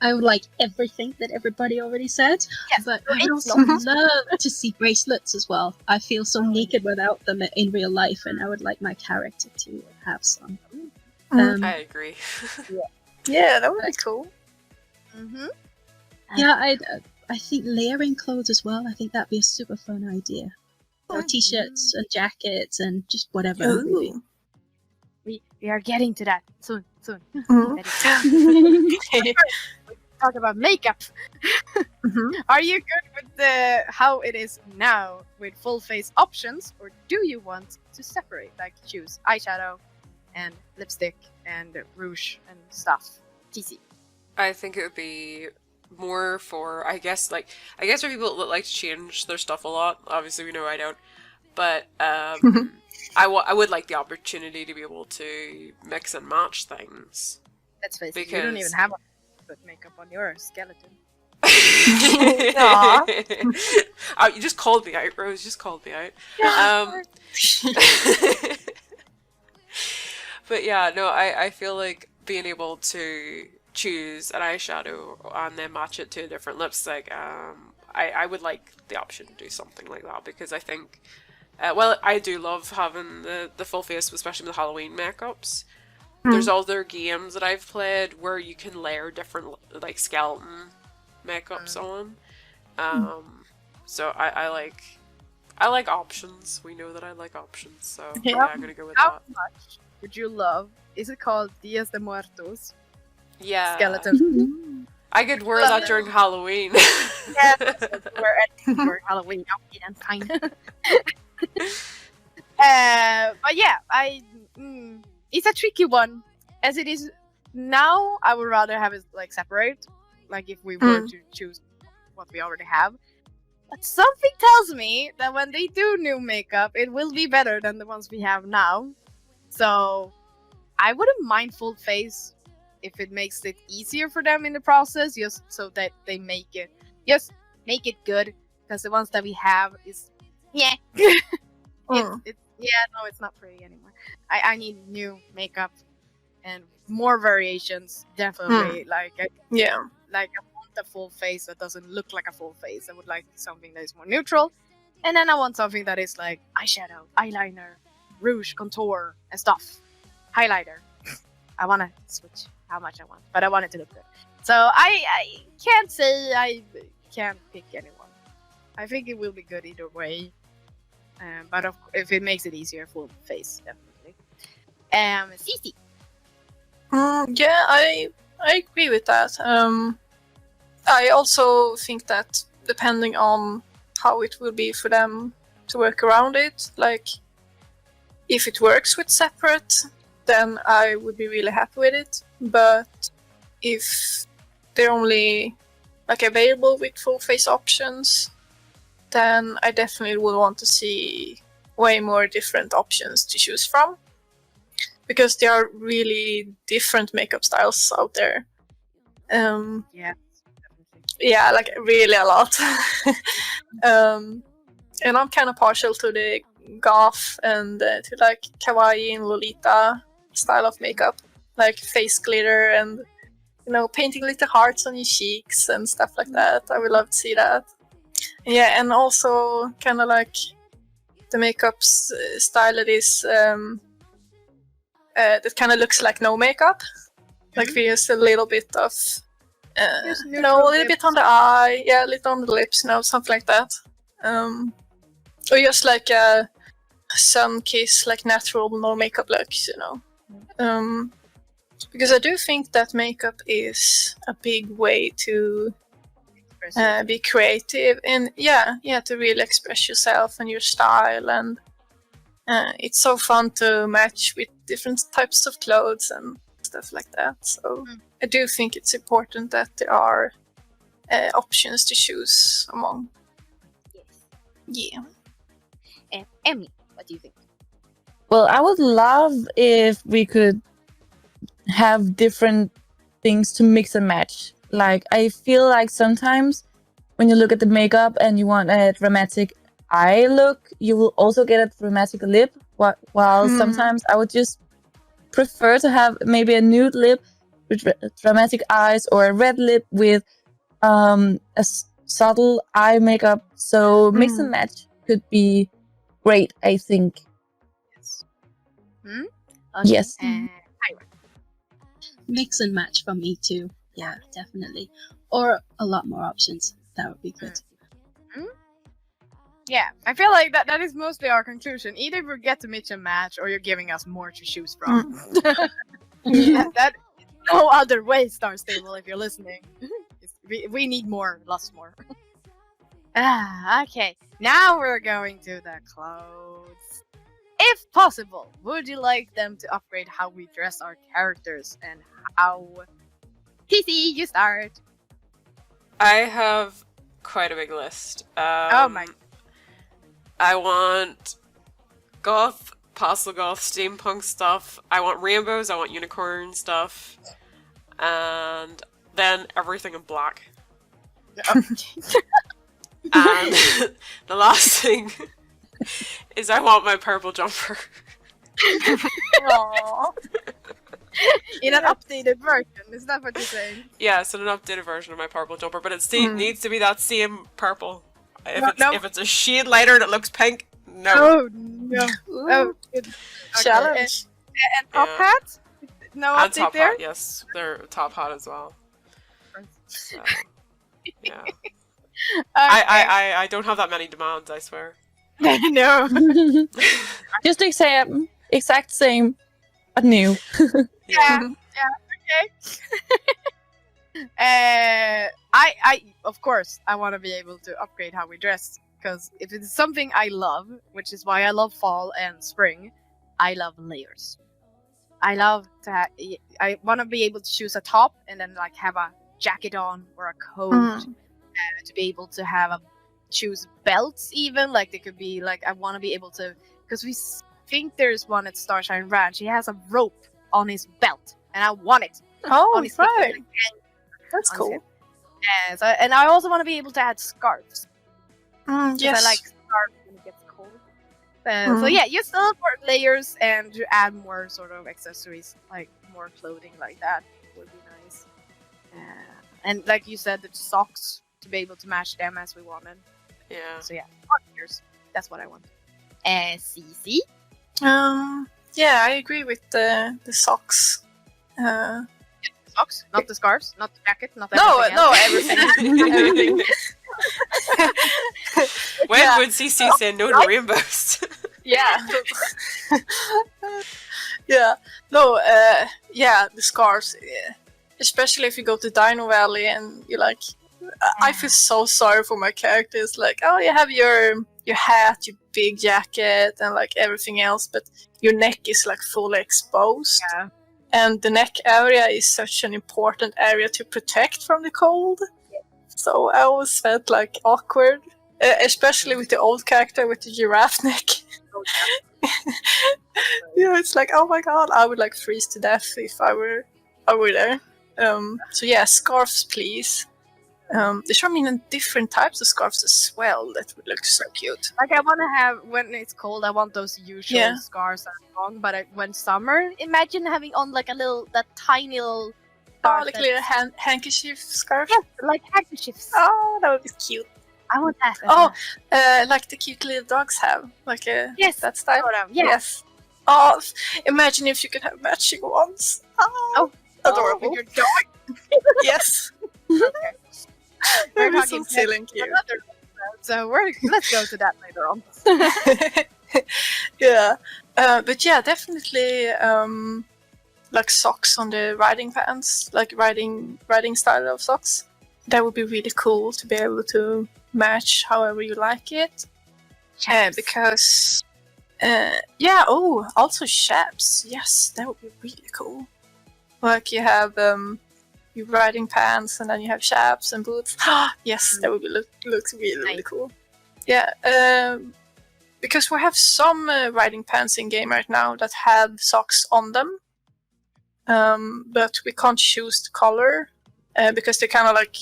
S5: I would like everything that everybody already said,
S3: Yes,
S5: but I would also love to see bracelets as well. I feel so naked without them in real life, and I would like my character to have some.
S6: I agree.
S2: Yeah, that would be cool.
S3: Mm-hmm.
S5: Yeah, I think layering clothes as well. I think that'd be a super fun idea. Or t-shirts and jackets and just whatever.
S2: Ooh.
S3: We are getting to that soon.
S2: Mm-hmm.
S3: Talk about makeup. Are you good with how it is now with full face options, or do you want to separate, like choose eyeshadow and lipstick and rouge and stuff? TC.
S6: I think it would be more for, I guess for people that like to change their stuff a lot. Obviously, we know I don't. But I would like the opportunity to be able to mix and match things.
S3: Let's face it, you don't even have put makeup on your skeleton.
S6: Oh, you just called me out, Rose. You just called me out. But yeah, no, I feel like being able to choose an eyeshadow and then match it to a different lipstick, I would like the option to do something like that, because I think I do love having the full face, especially with Halloween makeups. There's other games that I've played where you can layer different like skeleton makeups on. So I like options. We know that I like options, so yeah, I'm gonna go with
S3: How
S6: that.
S3: much would you love? Is it called Dias de Muertos?
S6: Yeah.
S3: Skeleton.
S6: I could wear that during Halloween.
S3: Yeah, we're Halloween. Okay, that's fine. But yeah, it's a tricky one. As it is now, I would rather have it like separate. Like if we were to choose what we already have. But something tells me that when they do new makeup, it will be better than the ones we have now. So I wouldn't mind full face if it makes it easier for them in the process, just so that they make it good. Because the ones that we have is it's not pretty anymore. I need new makeup and more variations, definitely. Like I want a full face that doesn't look like a full face. I would like something that is more neutral, and then I want something that is like eyeshadow, eyeliner, rouge, contour, and stuff. Highlighter. I want to switch how much I want, but I want it to look good. So I can't say I can't pick anyone. I think it will be good either way. But if it makes it easier, full face, definitely. Cici.
S2: Yeah, I agree with that. I also think that depending on how it will be for them to work around it, like if it works with separate, then I would be really happy with it. But if they're only like available with full face options, then I definitely would want to see way more different options to choose from, because there are really different makeup styles out there. Yeah, like really a lot. And I'm kind of partial to the goth and to like kawaii and Lolita style of makeup, like face glitter and painting little hearts on your cheeks and stuff like that. I would love to see that. Yeah, and also kind of like the makeup style that is that kind of looks like no makeup, like just a little bit of a little bit on the eye, a little on the lips, something like that. Or just like a sun kiss, like natural no makeup looks, because I do think that makeup is a big way to be creative and to really express yourself and your style, and it's so fun to match with different types of clothes and stuff like that. So I do think it's important that there are options to choose among. Yeah.
S3: And Emmy, what do you think?
S4: Well, I would love if we could have different things to mix and match. Like, I feel like sometimes when you look at the makeup and you want a dramatic eye look, you will also get a dramatic lip. While sometimes I would just prefer to have maybe a nude lip with dramatic eyes, or a red lip with a subtle eye makeup. So mix and match could be great, I think.
S3: Yes.
S5: Okay.
S4: Yes.
S5: Mix and match for me too. Yeah, definitely. Or a lot more options. That would be good.
S3: Yeah, I feel like that is mostly our conclusion. Either we get to mix and match, or you're giving us more to choose from. That no other way, Star Stable, if you're listening. We need more, lots more. Okay, now we're going to the clothes. If possible, would you like them to upgrade how we dress our characters, and how? TC, you start.
S6: I have quite a big list.
S3: Oh my.
S6: I want goth, pastel goth, steampunk stuff. I want rainbows, I want unicorn stuff. And then everything in black. And the last thing is I want my purple jumper.
S2: Aww.
S3: In an updated version, is that what you're saying?
S6: Yes, in an updated version of my purple jumper, but it needs to be that same purple. If it's a shade lighter and it looks pink, no.
S3: Oh no! Oh, good.
S2: Challenge.
S3: And top hat? No
S6: and
S3: update
S6: top
S3: there.
S6: hat, yes, they're top hat as well. So, yeah. I don't have that many demands, I swear.
S3: No.
S4: Just exact same, but new.
S3: Yeah. Okay. I of course I want to be able to upgrade how we dress, because if it's something I love, which is why I love fall and spring, I love layers. I love to I want to be able to choose a top and then like have a jacket on or a coat, to be able to have choose belts even, like they could be like, I want to be able to, because we think there's one at Starshine Ranch, he has a rope on his belt and I want it.
S2: Oh, right. That's cool.
S3: Yeah, so, and I also want to be able to add scarves.
S2: Yes.
S3: I like scarves when it gets cold. So yeah, you still have more layers and to add more sort of accessories, like more clothing like that would be nice. And like you said, the socks, to be able to match them as we wanted.
S6: Yeah.
S3: So yeah, more layers. That's what I want. CC?
S2: Yeah, I agree with the socks.
S3: Socks, not the scarves, not the jacket, not
S2: No,
S3: everything else.
S2: everything.
S6: When would CC say no to rainbows?
S2: Yeah. Yeah. No, yeah, the scarves. Yeah. Especially if you go to Dino Valley and you like, I feel so sorry for my characters. Like, oh, you have your hat, your big jacket, and like everything else, but your neck is like fully exposed.
S3: Yeah.
S2: And the neck area is such an important area to protect from the cold. So I always felt like awkward, especially with the old character with the giraffe neck. Yeah, it's like, oh my god, I would like freeze to death if I were there. So yeah, scarves, please. They show me in different types of scarves as well. That would look so cute.
S3: Like I want to have, when it's cold, I want those usual scarves that are long. But when summer, imagine having on like that tiny little.
S2: Oh, like a little handkerchief scarf.
S3: Yeah, like handkerchiefs.
S2: Oh, that would be cute.
S3: I want that.
S2: Oh, like the cute little dogs have, like that style.
S3: Sort of,
S2: Yes. Oh, imagine if you could have matching ones. Oh, adorable.
S3: With your dog.
S2: Yes.
S3: Okay.
S2: We're
S3: We're
S2: talking
S3: talking
S2: silly and cute.
S3: So let's go to that later on.
S2: Yeah, but yeah, definitely like socks on the riding pants, like riding style of socks. That would be really cool to be able to match however you like it. Because yeah, also chaps. Yes, that would be really cool. Like you have your riding pants and then you have chaps and boots. Yes, that would be looks really cool. Yeah, because we have some riding pants in game right now that have socks on them, but we can't choose the color because they're kind of like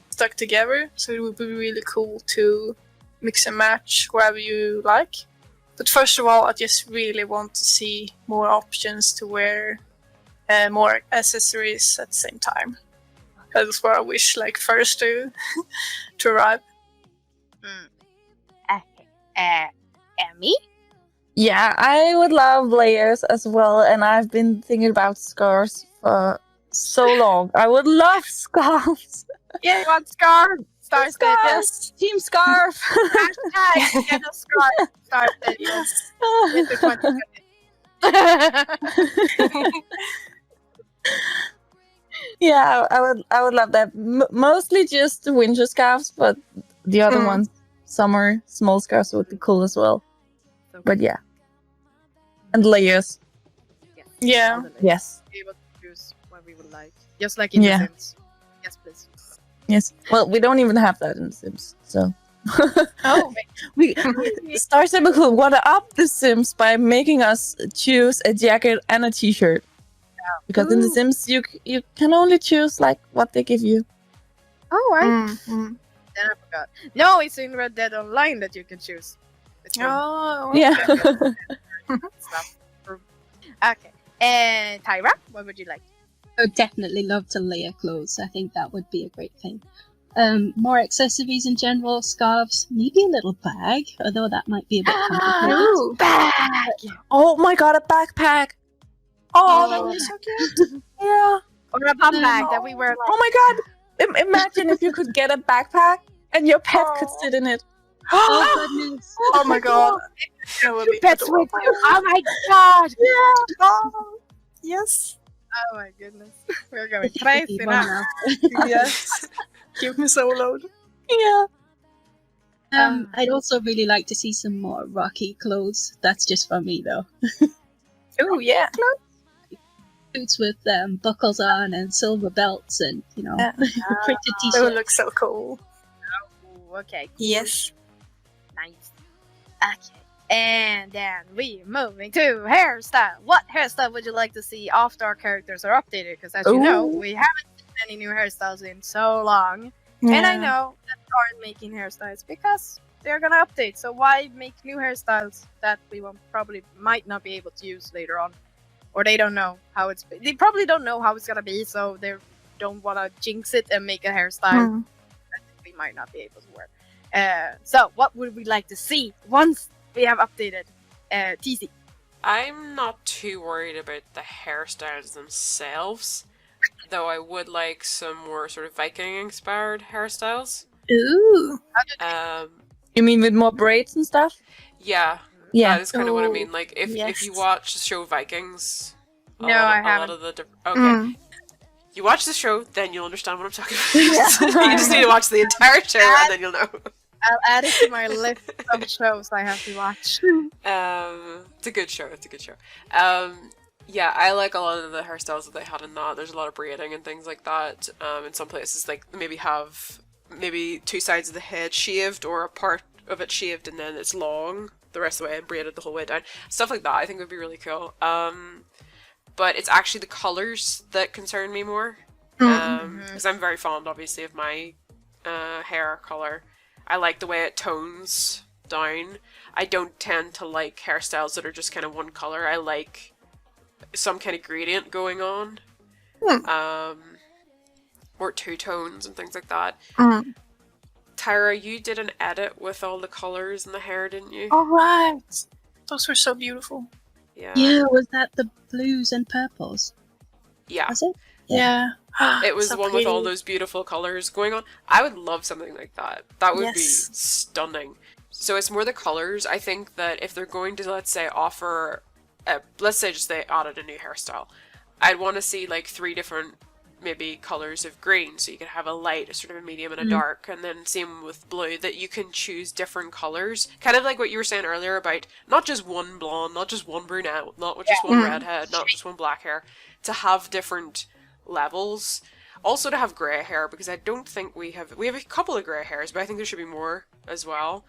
S2: stuck together. So it would be really cool to mix and match wherever you like. But first of all, I just really want to see more options to wear more accessories at the same time. That's what I wish, like, first to arrive.
S3: Okay. Emmy?
S4: Yeah, I would love layers as well, and I've been thinking about scarves for so long. I would love scarves.
S3: Yeah, you want scarf? Star Scarf.
S4: Yes, Team Scarf.
S3: Hashtag get a scarf. Star Scarf. Yes.
S4: Yeah, I would love that. Mostly just the winter scarves, but the other ones, summer small scarves would be cool as well.
S3: So
S4: but yeah, and layers.
S3: Yes.
S2: Yeah.
S4: Yes.
S3: Be able to choose what we would like, just like in The Sims. Yes, please.
S4: Yes. Well, we don't even have that in The Sims, so.
S2: Oh.
S4: Star Stable could water up The Sims by making us choose a jacket and a t-shirt. Because in The Sims, you can only choose like what they give you.
S3: Oh, right. Then I forgot. No, it's in Red Dead Online that you can choose.
S2: Oh,
S4: yeah.
S3: Stuff. Okay. And Tyra, what would you like?
S5: I would definitely love to layer clothes. I think that would be a great thing. More accessories in general, scarves, maybe a little bag, although that might be a bit complicated.
S3: Bag!
S4: Oh my god, a backpack!
S2: Oh, that would be so cute.
S4: Yeah.
S3: Or a bum bag that we wear. Like...
S4: Oh my god! Imagine if you could get a backpack and your pet could sit in it.
S5: Oh goodness!
S2: Oh my god! That would be
S3: Pets with
S2: adorable.
S3: you. Oh my god!
S2: Yeah. Oh, yes.
S3: Oh my goodness. We're going crazy
S5: One
S3: now.
S5: now.
S2: Yes. Keep me soloed.
S4: Yeah.
S5: I'd also really like to see some more rocky clothes. That's just for me though.
S2: Oh yeah.
S5: Boots with buckles on and silver belts and
S2: Yeah.
S5: printed
S2: That
S5: t-shirts.
S2: would look so cool.
S3: Ooh, okay.
S2: Yes.
S3: Nice. Okay. And then we moving to hairstyle. What hairstyle would you like to see after our characters are updated? Because as you know,
S2: Ooh.
S3: we haven't seen any new hairstyles in so long. And I know that they aren't making hairstyles because they're gonna update. So why make new hairstyles that we probably might not be able to use later on? Or they don't know how they probably don't know how it's gonna be, so they don't wanna jinx it and make a hairstyle that we might not be able to wear. So what would we like to see once we have updated TC?
S6: I'm not too worried about the hairstyles themselves, though I would like some more sort of Viking-inspired hairstyles.
S2: Ooh.
S4: You mean with more braids and stuff?
S6: Yeah,
S4: Yeah.
S6: that is kind of what I
S2: Oh,
S6: mean. Like, if
S2: yes.
S6: you watch the show Vikings,
S3: No, I
S6: a lot
S3: haven't.
S6: of the okay.
S2: Mm.
S6: You watch the show, then you'll understand what I'm talking about. You just need to watch the entire show, and then you'll know.
S3: I'll add it to my list of shows I have to watch.
S6: It's a good show. It's a good show. Yeah, I like a lot of the hairstyles that they had in that. There's a lot of braiding and things like that. In some places, like maybe have two sides of the head shaved or a part of it shaved and then it's long the rest of the way and braided the whole way down. Stuff like that I think would be really cool. But it's actually the colors that concern me more. Because I'm very fond, obviously, of my hair color. I like the way it tones down. I don't tend to like hairstyles that are just kind of one color. I like some kind of gradient going on. Or two tones and things like that. Tyra, you did an edit with all the colors in the hair, didn't you?
S2: All right. Those were so beautiful.
S6: Yeah.
S5: Yeah, was that the blues and purples?
S6: Yeah.
S5: Was it?
S2: Yeah.
S6: It was
S2: So
S6: the one with all
S2: pretty.
S6: those beautiful colors going on. I would love something like that. That would be
S2: Yes.
S6: stunning. So it's more the colors. I think that if they're going to, let's say, offer, let's say just they added a new hairstyle, I'd want to see like 3 different maybe colors of green. So you could have a light, a sort of a medium, and a dark. And then same with blue, that you can choose different colors. Kind of like what you were saying earlier about not just one blonde, not just one brunette, not just one redhead, not just one black hair. To have different levels. Also to have grey hair, because I don't think we have a couple of grey hairs, but I think there should be more as well.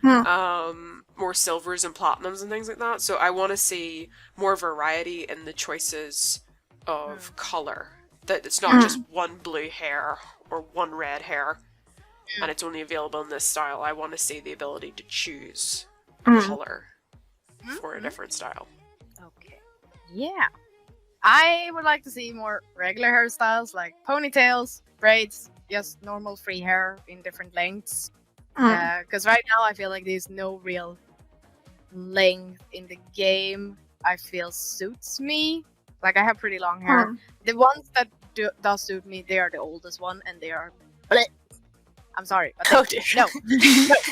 S6: More silvers and platinums and things like that. So I want to see more variety in the choices of colour. That it's not just one blue hair or one red hair and it's only available in this style. I want to see the ability to choose colour for a different style.
S3: Okay. Yeah. I would like to see more regular hairstyles like ponytails, braids, just normal free hair in different lengths. Because right now I feel like there's no real length in the game I feel suits me. Like I have pretty long hair. The ones that does suit me, they are the oldest one and they are bleh. I'm sorry, but
S2: Oh dear.
S3: no.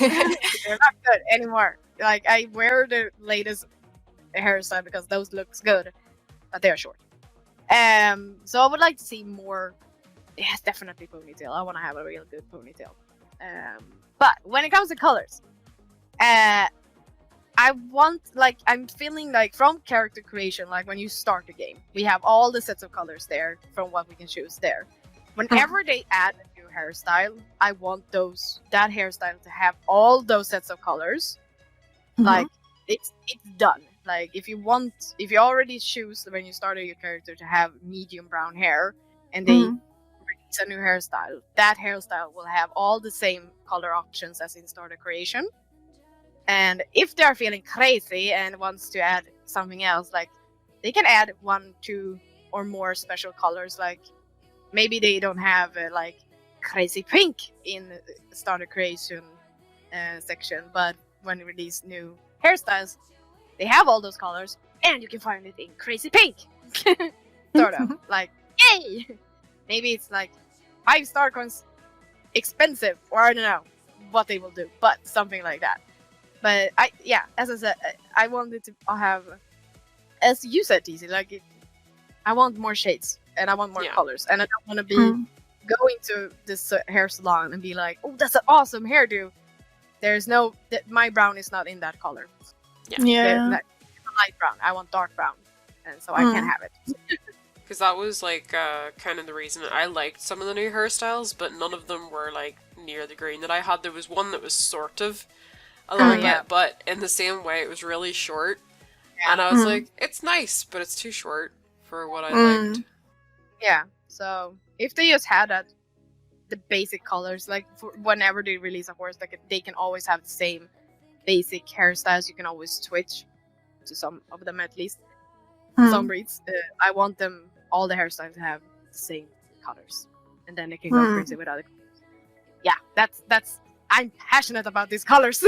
S3: They're not good anymore. Like I wear the latest hairstyle because those looks good, but they're short. So I would like to see more. Yes, definitely ponytail. I want to have a real good ponytail. But when it comes to colors, I want, like, I'm feeling like from character creation, like when you start the game, we have all the sets of colors there from what we can choose there. Whenever they add a new hairstyle, I want that hairstyle to have all those sets of colors. Like it's done. Like if you already choose when you start your character to have medium brown hair and they release a new hairstyle, that hairstyle will have all the same color options as in starter creation. And if they're feeling crazy and wants to add something else, like they can add 1, 2 or more special colors. Like maybe they don't have like crazy pink in the starter creation section, but when they release new hairstyles, they have all those colors and you can find it in crazy pink. Sort of like, yay! Maybe it's like 5-star coins expensive, or I don't know what they will do, but something like that. But as I said, I wanted to have, as you said, TC, like I want more shades and I want more
S6: Yeah.
S3: colors, and I don't want to be going to this hair salon and be like, oh, that's an awesome hairdo. There's no, my brown is not in that color.
S2: Yeah.
S3: Light brown. I want dark brown, and so I can't have it.
S6: Because that was like kind of the reason I liked some of the new hairstyles, but none of them were like near the green that I had. There was one that was sort of a little bit, but in the same way, it was really short, and I was like, it's nice, but it's too short for what I liked.
S3: Yeah. So if they just had the basic colors, like for whenever they release a horse, like they can always have the same basic hairstyles. You can always switch to some of them at least. Some breeds, I want them all the hairstyles to have the same colors, and then they can go crazy with other colors. Yeah, that's. I'm passionate about these colors.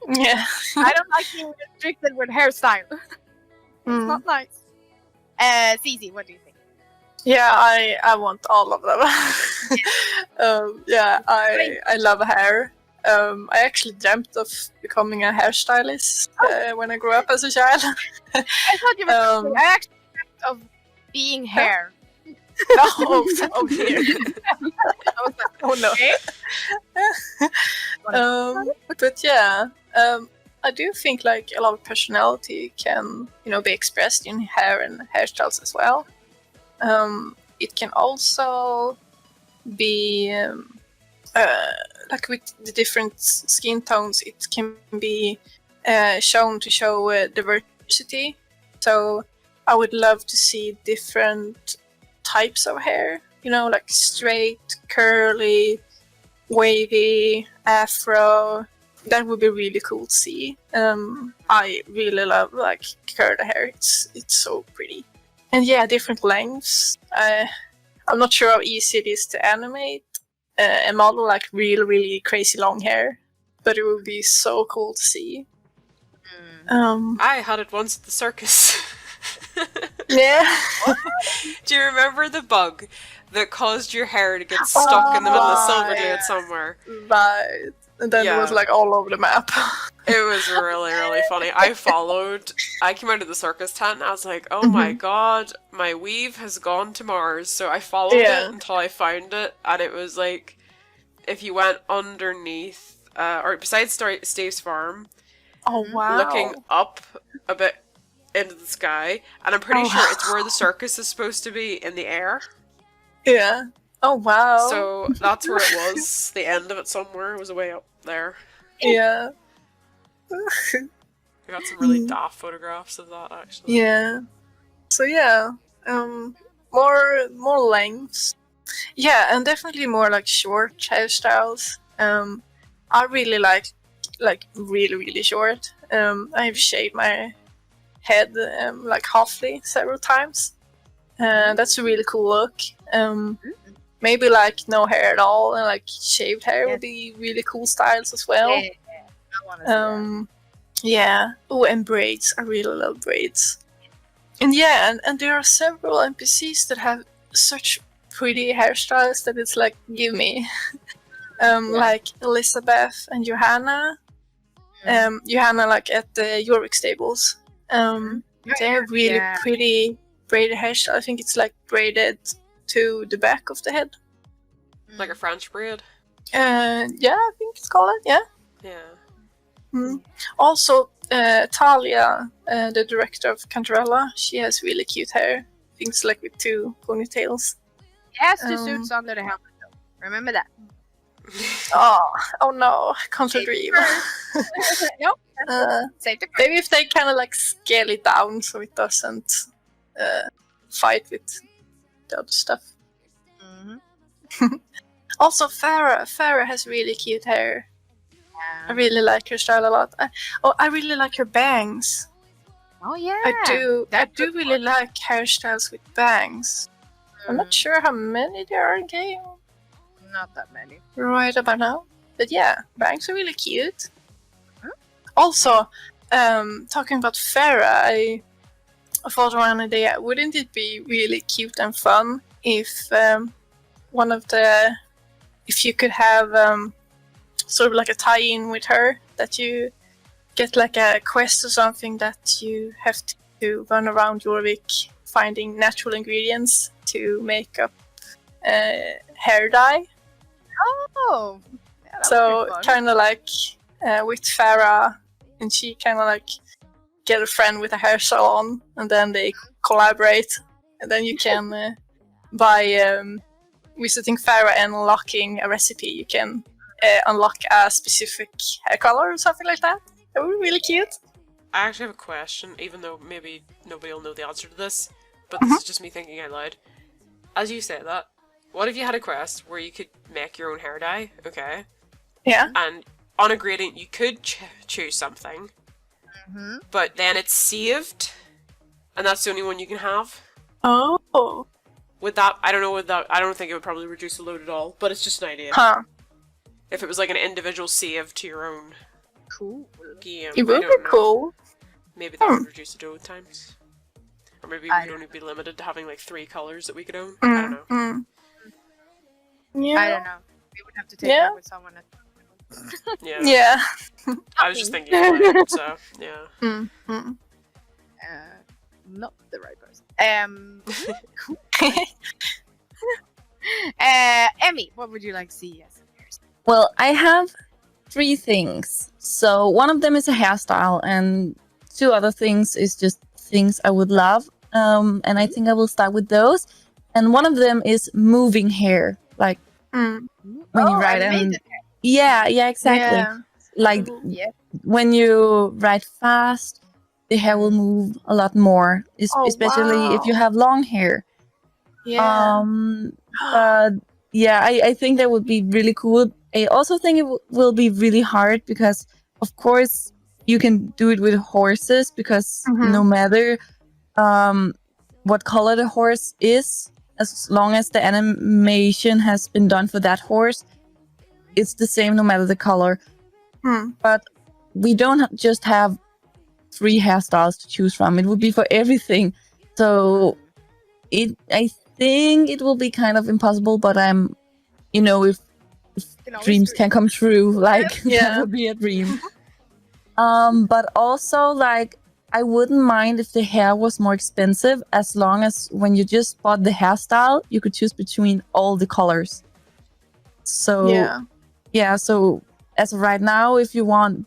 S2: Yeah.
S3: I don't like being restricted with hairstyle. It's not nice. Cici, what do you think?
S2: Yeah, I want all of them. Yeah, I love hair. I actually dreamt of becoming a hairstylist when I grew up as a child.
S3: I thought you were. I actually dreamt of being hair.
S2: Oh dear.
S3: I was like,
S2: Oh no. But yeah, I do think like a lot of personality can, be expressed in hair and hairstyles as well. It can also be like with the different skin tones, it can be shown to show diversity. So I would love to see different types of hair, like straight, curly, wavy, afro. That would be really cool to see. I really love like curly hair. It's so pretty. And yeah, different lengths. I'm not sure how easy it is to animate a model like really crazy long hair, but it would be so cool to see.
S6: I had it once at the circus.
S2: Yeah.
S6: Do you remember the bug that caused your hair to get stuck in the middle of Silverglade somewhere?
S2: Right. And then it was like all over the map.
S6: It was really funny. I came out of the circus tent and I was like, oh my god, my weave has gone to Mars. So I followed it until I found it, and it was like, if you went underneath, or besides Steve's farm,
S2: Oh wow.
S6: looking up a bit into the sky, and I'm pretty sure it's where the circus is supposed to be, in the air.
S2: Yeah. Oh wow.
S6: So that's where it was. The end of it somewhere. It was way up there.
S2: Yeah.
S6: I got some really daft photographs of that, actually.
S2: Yeah. So yeah, more lengths. Yeah, and definitely more like short hairstyles. I really like really short. I've shaved my head like halfly several times. That's a really cool look. Maybe like no hair at all and like shaved hair would be really cool styles as well.
S3: Yeah. I want to see that.
S2: Yeah. Oh, and braids. I really love braids. And yeah, and there are several NPCs that have such pretty hairstyles that it's like, give me. Like Elizabeth and Johanna. Johanna like at the Jorvik stables. They have really pretty braided hairstyle. I think it's like braided to the back of the head.
S6: Like a French braid?
S2: Yeah, I think it's called it, yeah.
S6: Yeah.
S2: Also, Talia, the director of Cantarella, she has really cute hair. I think it's like with 2 ponytails.
S3: It has 2 suits under the helmet, though. Remember that.
S2: Oh no, can't dream.
S3: Nope. Save the
S2: Maybe if they kind of like scale it down so it doesn't fight with the other stuff. Also, Farah has really cute hair. I really like her style a lot. I really like her bangs.
S3: Oh yeah.
S2: I do really like hairstyles with bangs. I'm not sure how many there are in game.
S3: Not that many.
S2: Right about now. But yeah, bangs are really cute. Also, talking about Farah, I thought of one idea. Wouldn't it be really cute and fun if if you could have sort of like a tie-in with her, that you get like a quest or something that you have to run around Jorvik finding natural ingredients to make up hair dye.
S3: Oh, yeah, that
S2: So
S3: would be fun.
S2: kind of like with Farah, and she kind of like get a friend with a hair salon, and then they collaborate, and then you can by visiting Farah and unlocking a recipe, you can unlock a specific hair color or something like that. That would be really cute.
S6: I actually have a question, even though maybe nobody will know the answer to this, but this is just me thinking out loud. As you say that, what if you had a quest where you could make your own hair dye, okay?
S2: Yeah.
S6: And on a gradient, you could choose something, but then it's saved, and that's the only one you can have.
S2: Oh.
S6: With that, I don't know, I don't think it would probably reduce the load at all, but it's just an idea.
S2: Huh.
S6: If it was like an individual save to your own
S3: Cool.
S6: game,
S2: It
S6: I
S2: would be
S6: don't know.
S2: cool.
S6: Maybe that would reduce the load times. Or maybe we'd only be limited to having like 3 colors that we could own. I don't know.
S2: Yeah.
S3: I don't know. We would have to take that with someone.
S6: Yeah.
S2: Yeah.
S6: I was just thinking about it, so yeah.
S3: Not the right person. Cool. Emmy, what would you like to see as a hairstyle?
S4: Well, I have 3 things. So one of them is a hairstyle, and 2 other things is just things I would love. And I think I will start with those. And one of them is moving hair, like when you ride and yeah, exactly.
S3: Yeah.
S4: Like
S3: Yeah.
S4: when you ride fast, the hair will move a lot more, especially if you have long hair.
S2: Yeah.
S4: But yeah, I think that would be really cool. I also think it will be really hard because, of course, you can do it with horses because no matter what color the horse is, as long as the animation has been done for that horse, it's the same no matter the color. But we don't just have 3 hairstyles to choose from. It would be for everything. So I think it will be kind of impossible, but if dreams can come true, like that would be a dream. But also, like, I wouldn't mind if the hair was more expensive, as long as when you just bought the hairstyle, you could choose between all the colors. So so as of right now, if you want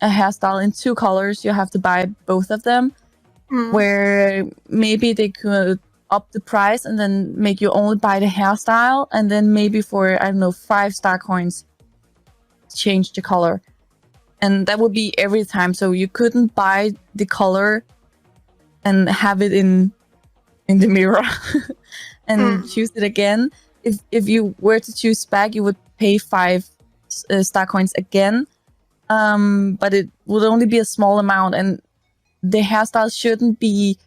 S4: a hairstyle in 2 colors, you have to buy both of them. Where maybe they could up the price and then make you only buy the hairstyle, and then maybe for, I don't know, 5 star coins, change the color. And that would be every time. So you couldn't buy the color and have it in the mirror and choose it again. If you were to choose back, you would pay 5 star coins again. But it would only be a small amount, and the hairstyle shouldn't be,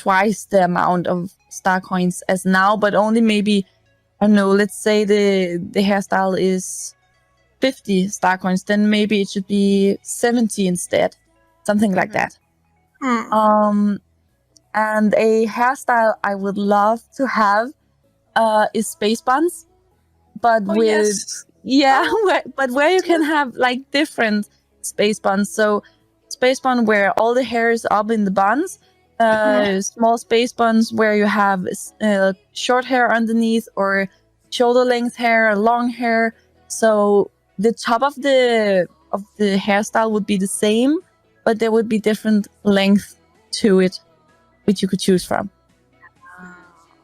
S4: twice the amount of star coins as now, but only maybe, I don't know, let's say the hairstyle is 50 star coins, then maybe it should be 70 instead. Something like that. And a hairstyle I would love to have is space buns, but but where you can have like different space buns. So space bun where all the hair is up in the buns, small space buns where you have short hair underneath, or shoulder length hair, long hair. So the top of the hairstyle would be the same, but there would be different length to it, which you could choose from.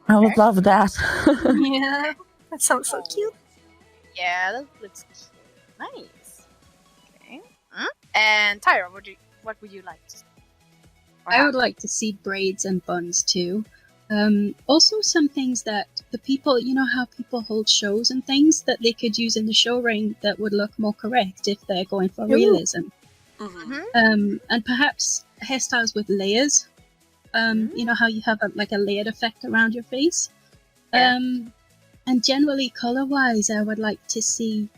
S4: I would love that.
S2: Yeah, that sounds so cute.
S3: Yeah, that looks nice. Okay. And Tyra, what would you like to see?
S5: I would like to see braids and buns too. Also, some things that the people, how people hold shows and things that they could use in the show ring that would look more correct if they're going for realism. And perhaps hairstyles with layers. You know how you have a layered effect around your face. And generally, color-wise, I would like to see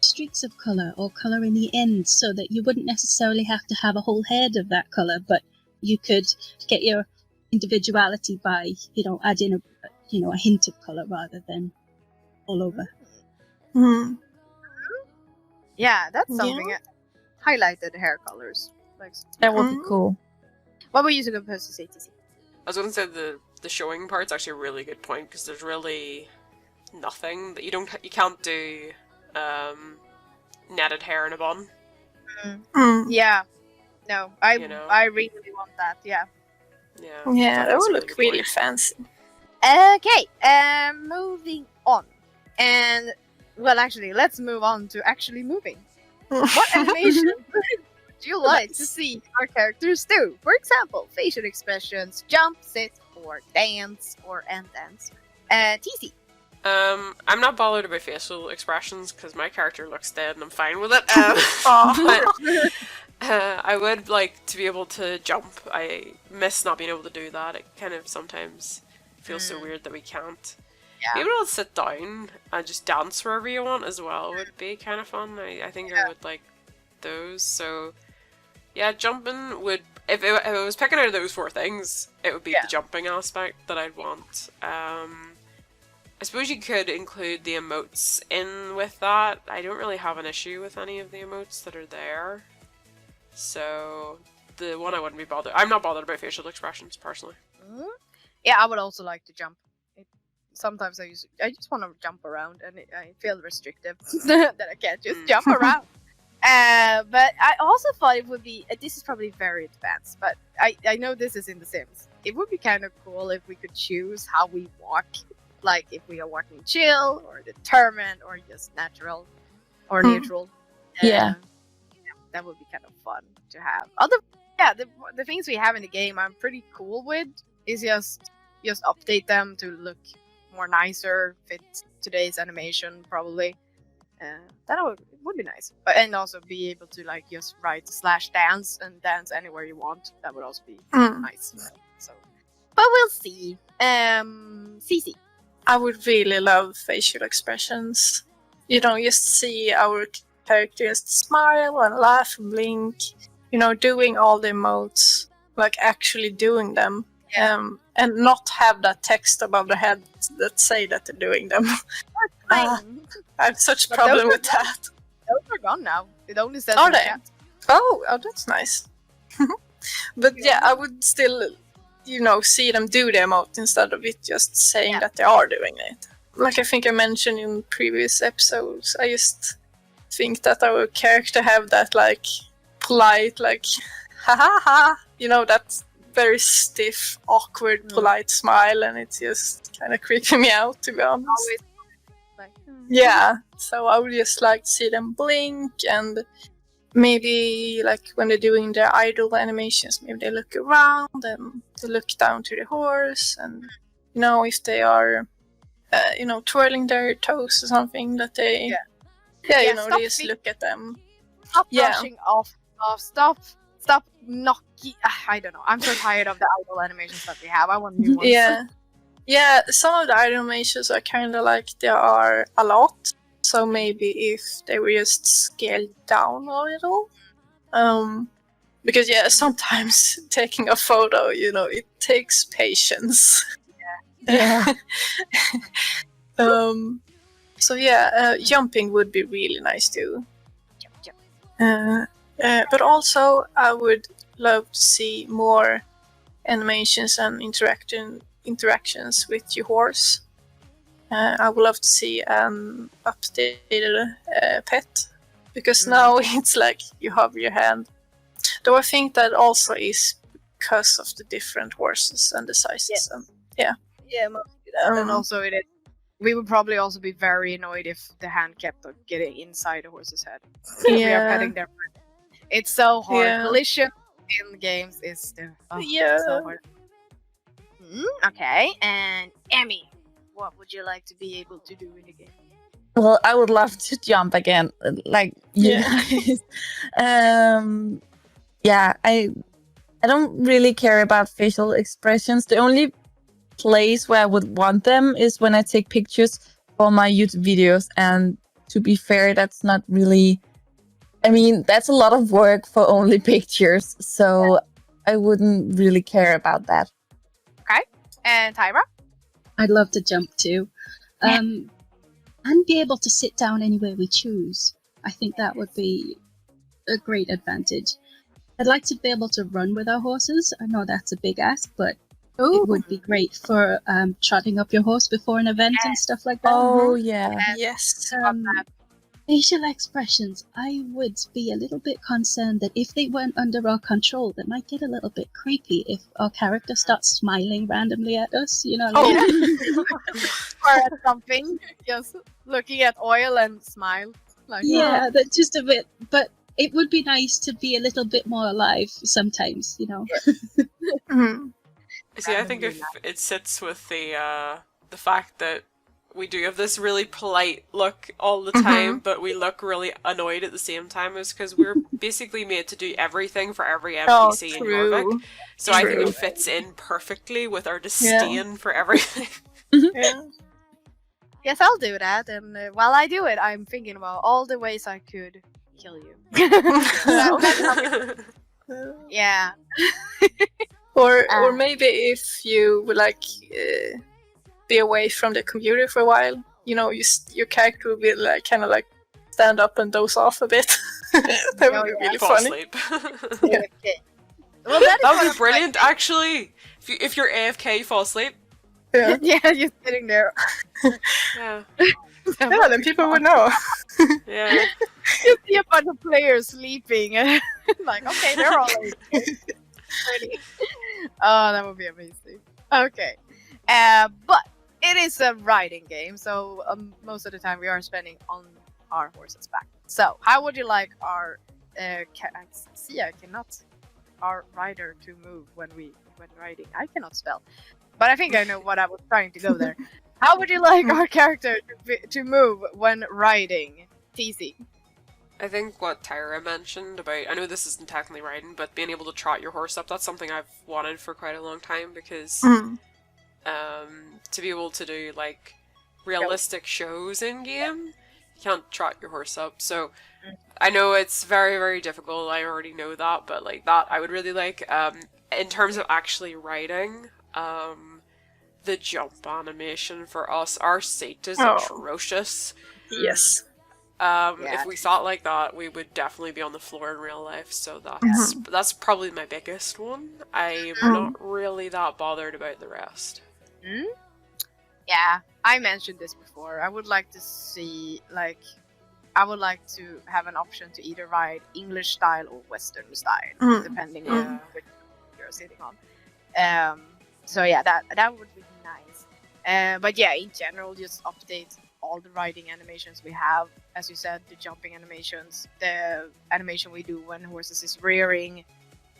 S5: streaks of color or color in the end, so that you wouldn't necessarily have to have a whole head of that color, but you could get your individuality by, adding a hint of color rather than all over.
S3: Yeah, that's something. Highlighted hair colors.
S4: That would be cool.
S3: What were you supposed to say, TC?
S6: was going to say the showing part's actually a really good point because there's really nothing that you can't do netted hair in a bun.
S3: Yeah. No, I really want that. Yeah.
S2: Yeah, that would
S6: really
S2: look
S6: good
S2: really
S6: point.
S2: fancy.
S3: Okay. Moving on, and well, actually, let's move on to actually moving. What animation would you like to see our characters do? For example, facial expressions, jump, sit, or dance, or end dance. TC.
S6: I'm not bothered about facial expressions because my character looks dead and I'm fine with it. But I would like to be able to jump. I miss not being able to do that. It kind of sometimes feels so weird that we can't.
S3: Yeah.
S6: Being able to sit down and just dance wherever you want as well would be kind of fun. I think I would like those. So yeah, jumping would... If I was picking out of those 4 things, it would be the jumping aspect that I'd want. I suppose you could include the emotes in with that. I don't really have an issue with any of the emotes that are there. So, the one I wouldn't be bothered... I'm not bothered about facial expressions, personally.
S3: Yeah, I would also like to jump. Sometimes I just want to jump around, and I feel restrictive that I can't just jump around. But I also thought it would be... this is probably very advanced, but I know this is in The Sims. It would be kind of cool if we could choose how we walk. Like if we are walking chill or determined or just natural or neutral.
S4: Yeah.
S3: That would be kind of fun to have. The things we have in the game I'm pretty cool with is just update them to look more nicer, fit today's animation probably. That would be nice. And also be able to like just write /dance and dance anywhere you want. That would also be nice. So, but we'll see. Cece.
S2: I would really love facial expressions. You know, just see our characters smile and laugh and blink. You know, doing all the emotes, like actually doing them. And not have that text above their head that say that they're doing them. I have such a problem with that.
S3: Those are gone now. It only says
S2: Are
S3: in the
S2: they?
S3: chat.
S2: Oh, that's nice. But yeah, I would still, you know, see them do the emote instead of it just saying that they are doing it. Like I think I mentioned in previous episodes, I just think that our character have that like polite, like ha ha ha, you know, that very stiff, awkward, polite smile, and it's just kind of creeping me out, to be honest.
S3: Always like,
S2: Yeah, so I would just like to see them blink, and maybe like when they're doing their idle animations, maybe they look around and they look down to the horse, and you know, if they are you know, twirling their toes or something, that they you know, they just look at them.
S3: Stop brushing off. Stop knocking. I don't know. I'm so tired of the idle animations that we have. I want new ones.
S2: Yeah, some of the animations are kind of like there are a lot. So maybe if they were just scaled down a little. Because sometimes taking a photo, you know, it takes patience.
S4: Yeah.
S2: Jumping would be really nice too. But also I would love to see more animations and interactions with your horse. I would love to see an updated pet, because now it's like you hover your hand. Though I think that also is because of the different horses and the sizes.
S3: Mostly that. And also we would probably also be very annoyed if the hand kept on getting inside the horse's head. We are petting their friend. It's so hard. Collision in games is so hard. Okay, and Emmy, what would you like to be able to do in the game?
S4: Well, I would love to jump again, like you guys. I don't really care about facial expressions. The only place where I would want them is when I take pictures for my YouTube videos, and to be fair, that's not really... I mean, that's a lot of work for only pictures, so I wouldn't really care about that.
S3: Okay, and Tyra?
S5: I'd love to jump too. And be able to sit down anywhere we choose. I think that would be a great advantage. I'd like to be able to run with our horses. I know that's a big ask, but It would be great for trotting up your horse before an event and stuff like that.
S4: Oh yeah.
S2: Yes.
S5: Facial expressions. I would be a little bit concerned that if they weren't under our control, that might get a little bit creepy if our character starts smiling randomly at us. You know.
S3: Or at something, just looking at oil and smile. Like,
S5: Yeah, that's just a bit. But it would be nice to be a little bit more alive sometimes. You know.
S2: Mhm.
S6: See, I think if it sits with the fact that we do have this really polite look all the time, but we look really annoyed at the same time, is because we're basically made to do everything for every NPC in Jorvik. So I think it fits in perfectly with our disdain for everything.
S2: Yeah.
S3: Yes, I'll do that. And while I do it, I'm thinking about all the ways I could kill you. Yeah.
S2: Or maybe if you would like be away from the computer for a while, you know, your character will be like kind of like stand up and doze off a bit. That would be really
S6: Fall
S2: funny.
S6: asleep.
S2: Yeah.
S3: Okay. Well, that
S6: That would be brilliant, actually. If you're AFK, you fall asleep.
S2: Yeah.
S3: Yeah, you're sitting there.
S6: Yeah.
S2: Yeah, then people would know.
S6: Yeah.
S3: You see a bunch of players sleeping, and like, okay, they're all ready. Oh, that would be amazing. Okay, but it is a riding game, so most of the time we are spending on our horse's back. So, how would you like our I cannot our rider to move when riding? I cannot spell, but I think I know what I was trying to go there. How would you like our character to move when riding? TC.
S6: I think what Tyra mentioned about, I know this isn't technically riding, but being able to trot your horse up, that's something I've wanted for quite a long time, because to be able to do like realistic shows in game, you can't trot your horse up. So I know it's very, very difficult, I already know that, but like that I would really like. In terms of actually riding, the jump animation for us, our seat is atrocious.
S2: Yes.
S6: If we saw it like that, we would definitely be on the floor in real life, so that's probably my biggest one. I'm not really that bothered about the rest.
S3: Yeah, I mentioned this before. I would like to see, like, I would like to have an option to either ride English style or Western style, depending on which you're sitting on. So yeah, that would be nice. But yeah, in general, just update all the riding animations we have. As you said, the jumping animations, the animation we do when horses is rearing.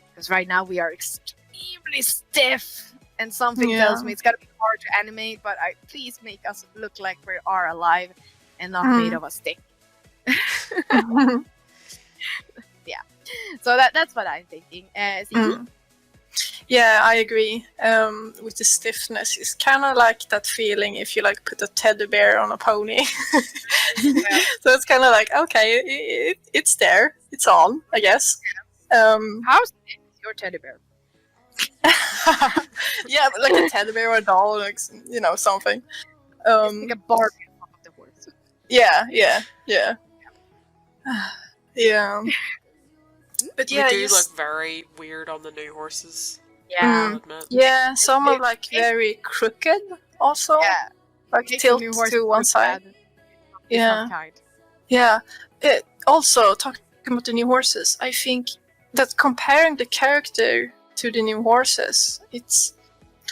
S3: Because right now we are extremely stiff, and something tells me it's gonna be hard to animate. But please make us look like we are alive and not made of a stick. Yeah. So that's what I'm thinking.
S2: Yeah, I agree. With the stiffness, it's kind of like that feeling if you like put a teddy bear on a pony. So it's kind of like, okay, it's there, it's on, I guess.
S3: How stiff is your teddy bear?
S2: Yeah, but like a teddy bear or a doll, like, you know, something.
S3: It's like a Barbie on top of the horse.
S2: Yeah. Yeah. But
S6: Yeah, they do look very weird on the new horses.
S3: Yeah.
S6: I'll admit.
S2: Yeah, some are like very crooked also.
S3: Yeah.
S2: Like
S3: Makes
S2: tilt
S3: the new horse
S2: to one
S3: look
S2: side.
S3: bad. It's
S2: Yeah.
S3: not kind.
S2: Yeah. Also, talking about the new horses, I think that comparing the character to the new horses, it's,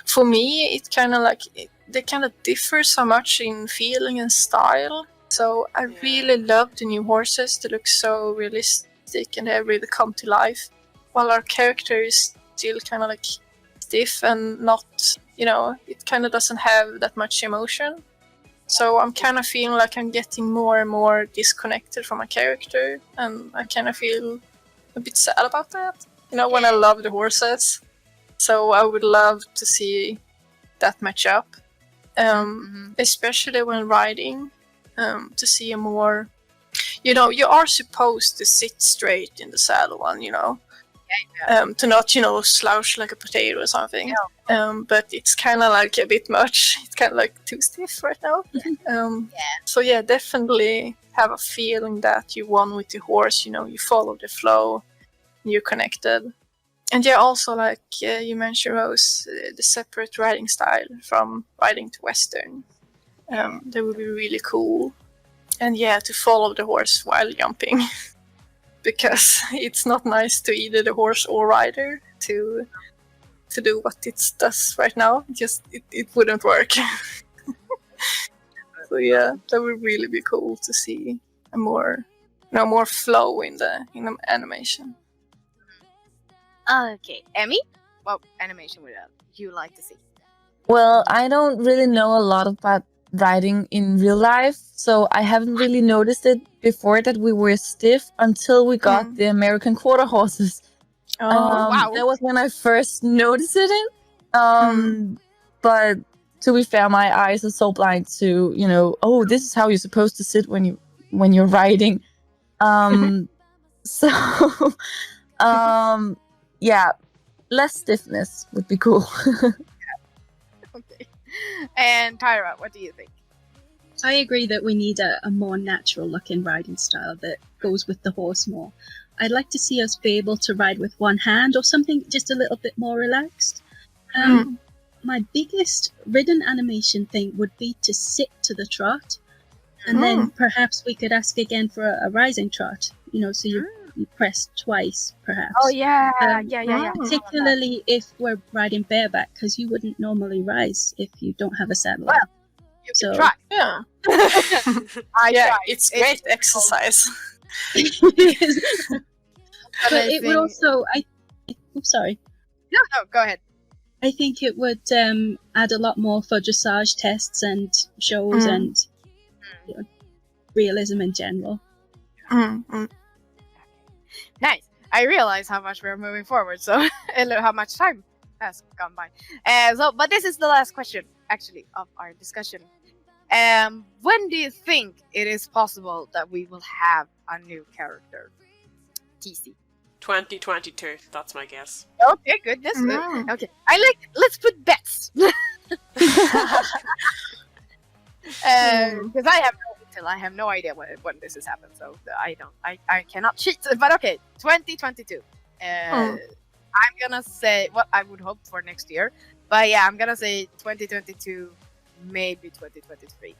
S2: for me, it kind of like, they kind of differ so much in feeling and style. So I really love the new horses. They look so realistic and they really come to life. While our character is still kind of like stiff and not, you know, it kind of doesn't have that much emotion. So I'm kind of feeling like I'm getting more and more disconnected from my character, and I kind of feel a bit sad about that. You know, when I love the horses. So I would love to see that match up, especially when riding, to see a more, you know, you are supposed to sit straight in the saddle one, you know. To not, you know, slouch like a potato or something. But it's kind of like a bit much. It's kind of like too stiff right now. So yeah, definitely have a feeling that you won with the horse. You know, you follow the flow, you're connected. And yeah, also like you mentioned, Rose, the separate riding style from riding to Western. That would be really cool. And yeah, to follow the horse while jumping. Because it's not nice to either the horse or rider to do what it does right now. It wouldn't work. So yeah, that would really be cool to see a more flow in the animation.
S3: Okay, Emmy, what animation would you like to see?
S4: Well, I don't really know a lot about riding in real life, so I haven't really noticed it before that we were stiff until we got the American quarter horses.
S3: Wow.
S4: That was when I first noticed it. But to be fair, my eyes are so blind to, this is how you're supposed to sit when you're riding. So yeah, less stiffness would be cool.
S3: Okay. And Tyra, what do you think?
S5: I agree that we need a more natural looking riding style that goes with the horse more. I'd like to see us be able to ride with one hand or something just a little bit more relaxed. My biggest ridden animation thing would be to sit to the trot, and then perhaps we could ask again for a rising trot, so you press twice, perhaps.
S3: Oh, yeah. Yeah.
S5: Particularly if we're riding bareback, because you wouldn't normally rise if you don't have a saddle.
S3: Well, you can try.
S2: Yeah. It's great exercise.
S5: But it would also, I'm sorry.
S3: No, go ahead.
S5: I think it would add a lot more for dressage tests and shows and realism in general.
S3: Nice. I realize how much we're moving forward, so and how much time has gone by. But this is the last question, actually, of our discussion. When do you think it is possible that we will have a new character? TC.
S6: 2022. That's my guess.
S3: Okay, goodness. Okay, let's put bets. Because I have no idea when this has happened, so I cannot cheat. But okay, 2022. I'm gonna say what I would hope for next year, but yeah, I'm gonna say 2022, maybe 2023.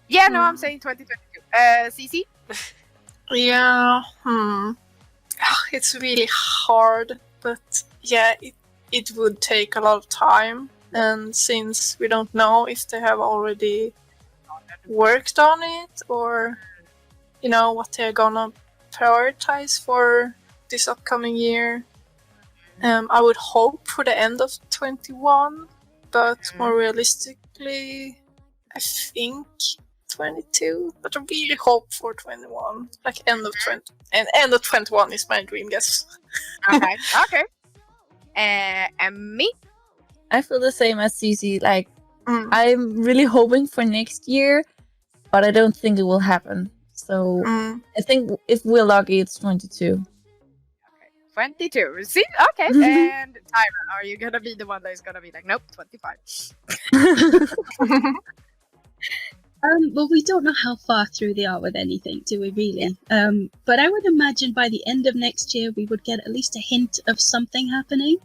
S3: Yeah, no, I'm saying 2022. CC?
S2: Yeah. It's really hard, but yeah, it would take a lot of time, and since we don't know if they have already worked on it or what they're gonna prioritize for this upcoming year, I would hope for the end of 21, but more realistically I think 22, but I really hope for 21, like end of 20, and end of 21 is my dream guess.
S3: Okay. And me?
S4: I feel the same as Cici. Like, I'm really hoping for next year, but I don't think it will happen. So I think if we're lucky, it's 22.
S3: Okay, 22. See? Okay. And Tyra, are you gonna be the one that is gonna be like, nope, 25?
S5: Well, we don't know how far through they are with anything, do we really? Yeah. But I would imagine by the end of next year, we would get at least a hint of something happening.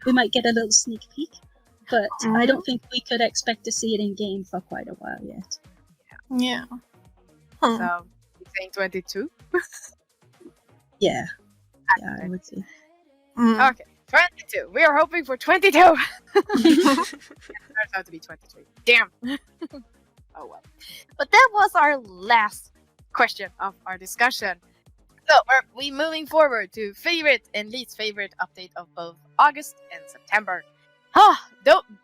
S5: We might get a little sneak peek, but I don't think we could expect to see it in game for quite a while yet.
S2: Yeah.
S3: So, you saying 22?
S5: Yeah, I would say.
S3: Okay, 22. We are hoping for 22. It turns out to be 23. Damn. Oh well. But that was our last question of our discussion. So we're moving forward to favorite and least favorite update of both August and September.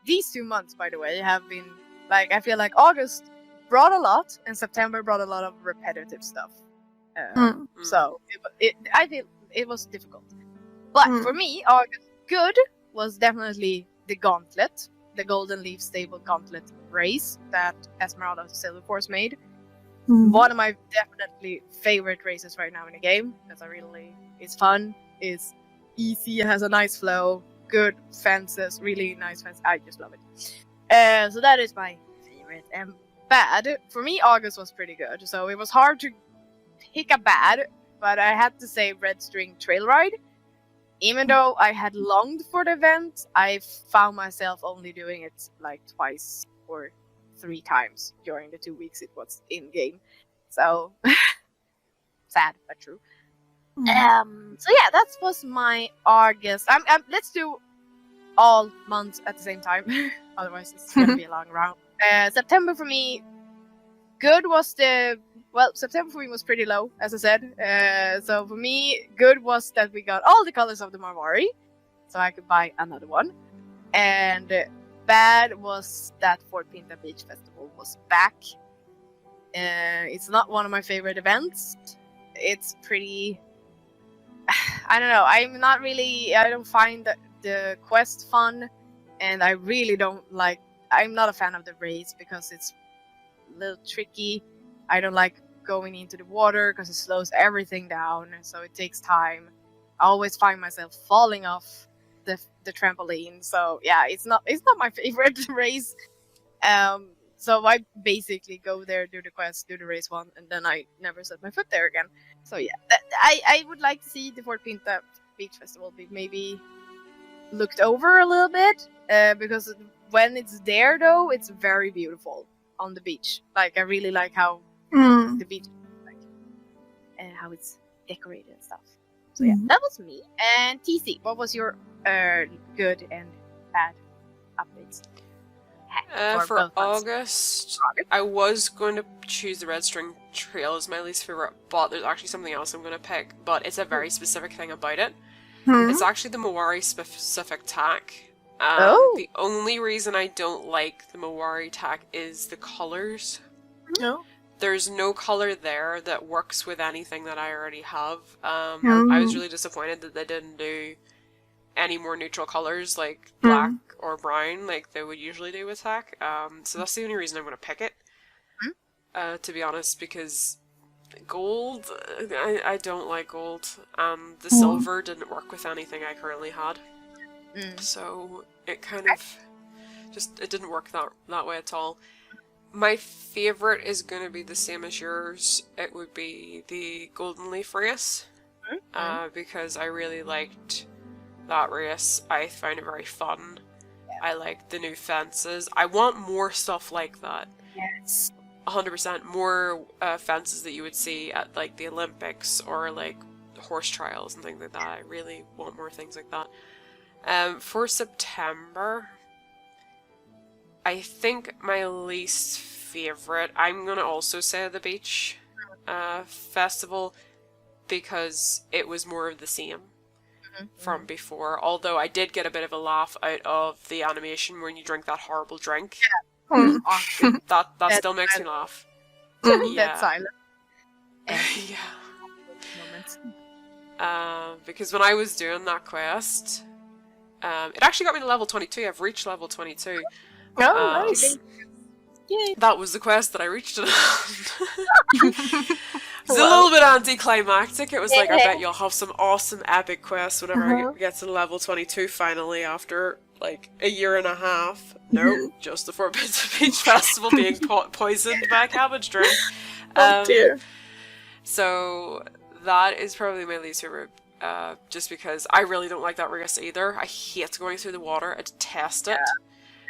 S3: These 2 months, by the way, have been like, I feel like August brought a lot and September brought a lot of repetitive stuff. So I feel it was difficult. But for me, August good was definitely the Gauntlet. The Golden Leaf Stable Gauntlet race that Esmeralda Silver Force made. One of my definitely favorite races right now in the game, because it's fun, it's easy, it has a nice flow, good fences, really nice fences. I just love it. So that is my favorite. And bad, for me, August was pretty good. So it was hard to pick a bad, but I had to say Red String Trail Ride. even though I had longed for the event, I found myself only doing it like twice or 3 times during the 2 weeks it was in game. So sad but true. So yeah, that was my August. Let's do all months at the same time. Otherwise, it's gonna be a long round. September for me, good was September for me was pretty low, as I said. So for me, good was that we got all the colors of the Marwari, so I could buy another one. And bad was that Fort Pinta Beach Festival was back. It's not one of my favorite events. It's pretty. I don't know. I don't find the quest fun, and I really don't like. I'm not a fan of the race because it's a little tricky. I don't like going into the water because it slows everything down, so it takes time. I always find myself falling off the trampoline. So yeah, it's not my favorite race. So I basically go there, do the quest, do the race one, and then I never set my foot there again. So yeah, I would like to see the Fort Pinta Beach Festival be maybe looked over a little bit, because when it's there though, it's very beautiful on the beach. Like I really like how the beach, like, and how it's decorated and stuff. So yeah, that was me. And TC, what was your good and bad updates?
S6: For August, I was going to choose the Red String Trail as my least favorite, but there's actually something else I'm going to pick, but it's a very specific thing about it. It's actually the Mawari specific tack. The only reason I don't like the Mawari tack is the colors.
S2: No.
S6: There's no color there that works with anything that I already have. I was really disappointed that they didn't do any more neutral colors like black or brown like they would usually do with tack. So that's the only reason I'm going to pick it. To be honest, because gold, I don't like gold. The silver didn't work with anything I currently had. So it kind of it didn't work that way at all. My favorite is going to be the same as yours. It would be the Golden Leaf race, because I really liked that race. I found it very fun. I like the new fences. I want more stuff like that.
S3: Yes.
S6: 100% more fences that you would see at like the Olympics or like horse trials and things like that. I really want more things like that. For September, I think my least favorite, I'm gonna also say the beach festival, because it was more of the same from before. Although I did get a bit of a laugh out of the animation when you drink that horrible drink. That still makes me laugh.
S3: That silent.
S6: Because when I was doing that quest, it actually got me to level 22. I've reached level 22.
S2: Oh, nice.
S3: Yay.
S6: That was the quest that I reached it on. It was a little bit anticlimactic. It was like, I bet you'll have some awesome epic quests whenever I get to level 22 finally after like a year and a half. No, just the Fort Pinta Beach Festival being poisoned by a cabbage drink.
S2: Oh dear.
S6: So that is probably my least favorite, just because I really don't like that race either. I hate going through the water. I detest it.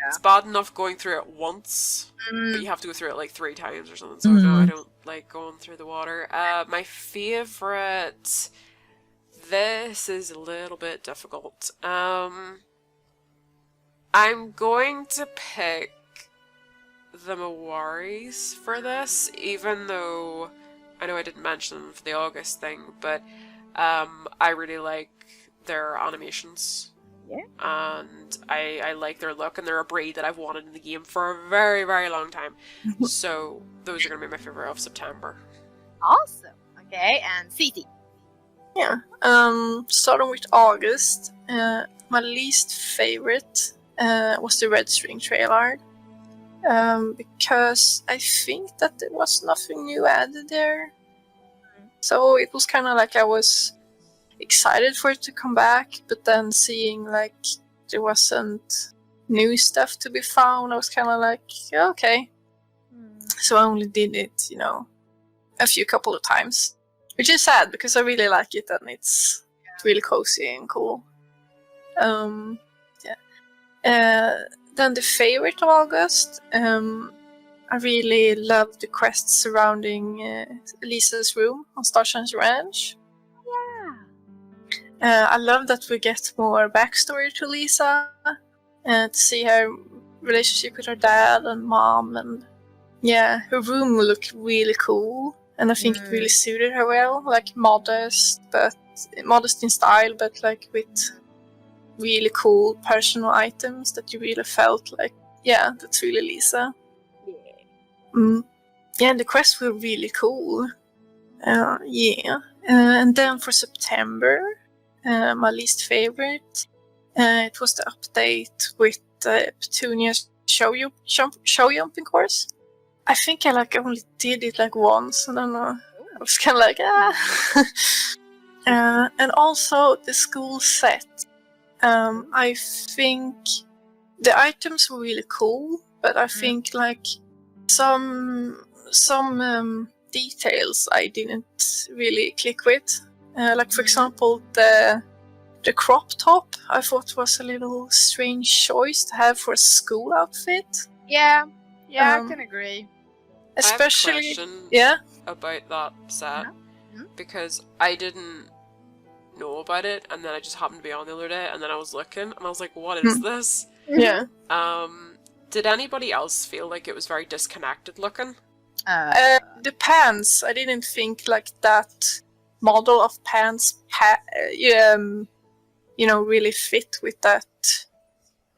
S6: It's bad enough going through it once, but you have to go through it like 3 times or something, so no, I don't like going through the water. My favourite... This is a little bit difficult. I'm going to pick the Mawaris for this, even though I know I didn't mention them for the August thing, but I really like their animations.
S3: Yeah.
S6: And I like their look, and they're a breed that I've wanted in the game for a very, very long time. So those are going to be my favorite of September.
S3: Awesome. Okay, and Cece.
S2: Yeah. Starting with August, my least favorite was the Red String Trail art. Because I think that there was nothing new added there. So it was kind of like I was excited for it to come back, but then seeing like there wasn't new stuff to be found, I was kind of like, yeah, okay. So I only did it, a couple of times, which is sad because I really like it and it's really cozy and cool. Then the favorite of August, I really love the quests surrounding Lisa's room on Starshine's Ranch. I love that we get more backstory to Lisa, to see her relationship with her dad and mom, and her room looked really cool, and I think it really suited her well, like modest in style, but like with really cool personal items that you really felt like, that's really Lisa. And the quests were really cool. And then for September, my least favorite, it was the update with Petunia's show jumping course. I think I only did it once, and then I was kind of and also the school set. I think the items were really cool, but I think some details I didn't really click with. For example, the crop top I thought was a little strange choice to have for a school outfit.
S3: Yeah, I can agree.
S2: Especially,
S6: I have a question about that set, because I didn't know about it, and then I just happened to be on the other day, and then I was looking, and I was like, what is this?
S2: Yeah.
S6: Did anybody else feel like it was very disconnected looking?
S2: The pants, I didn't think that model of pants really fit with that,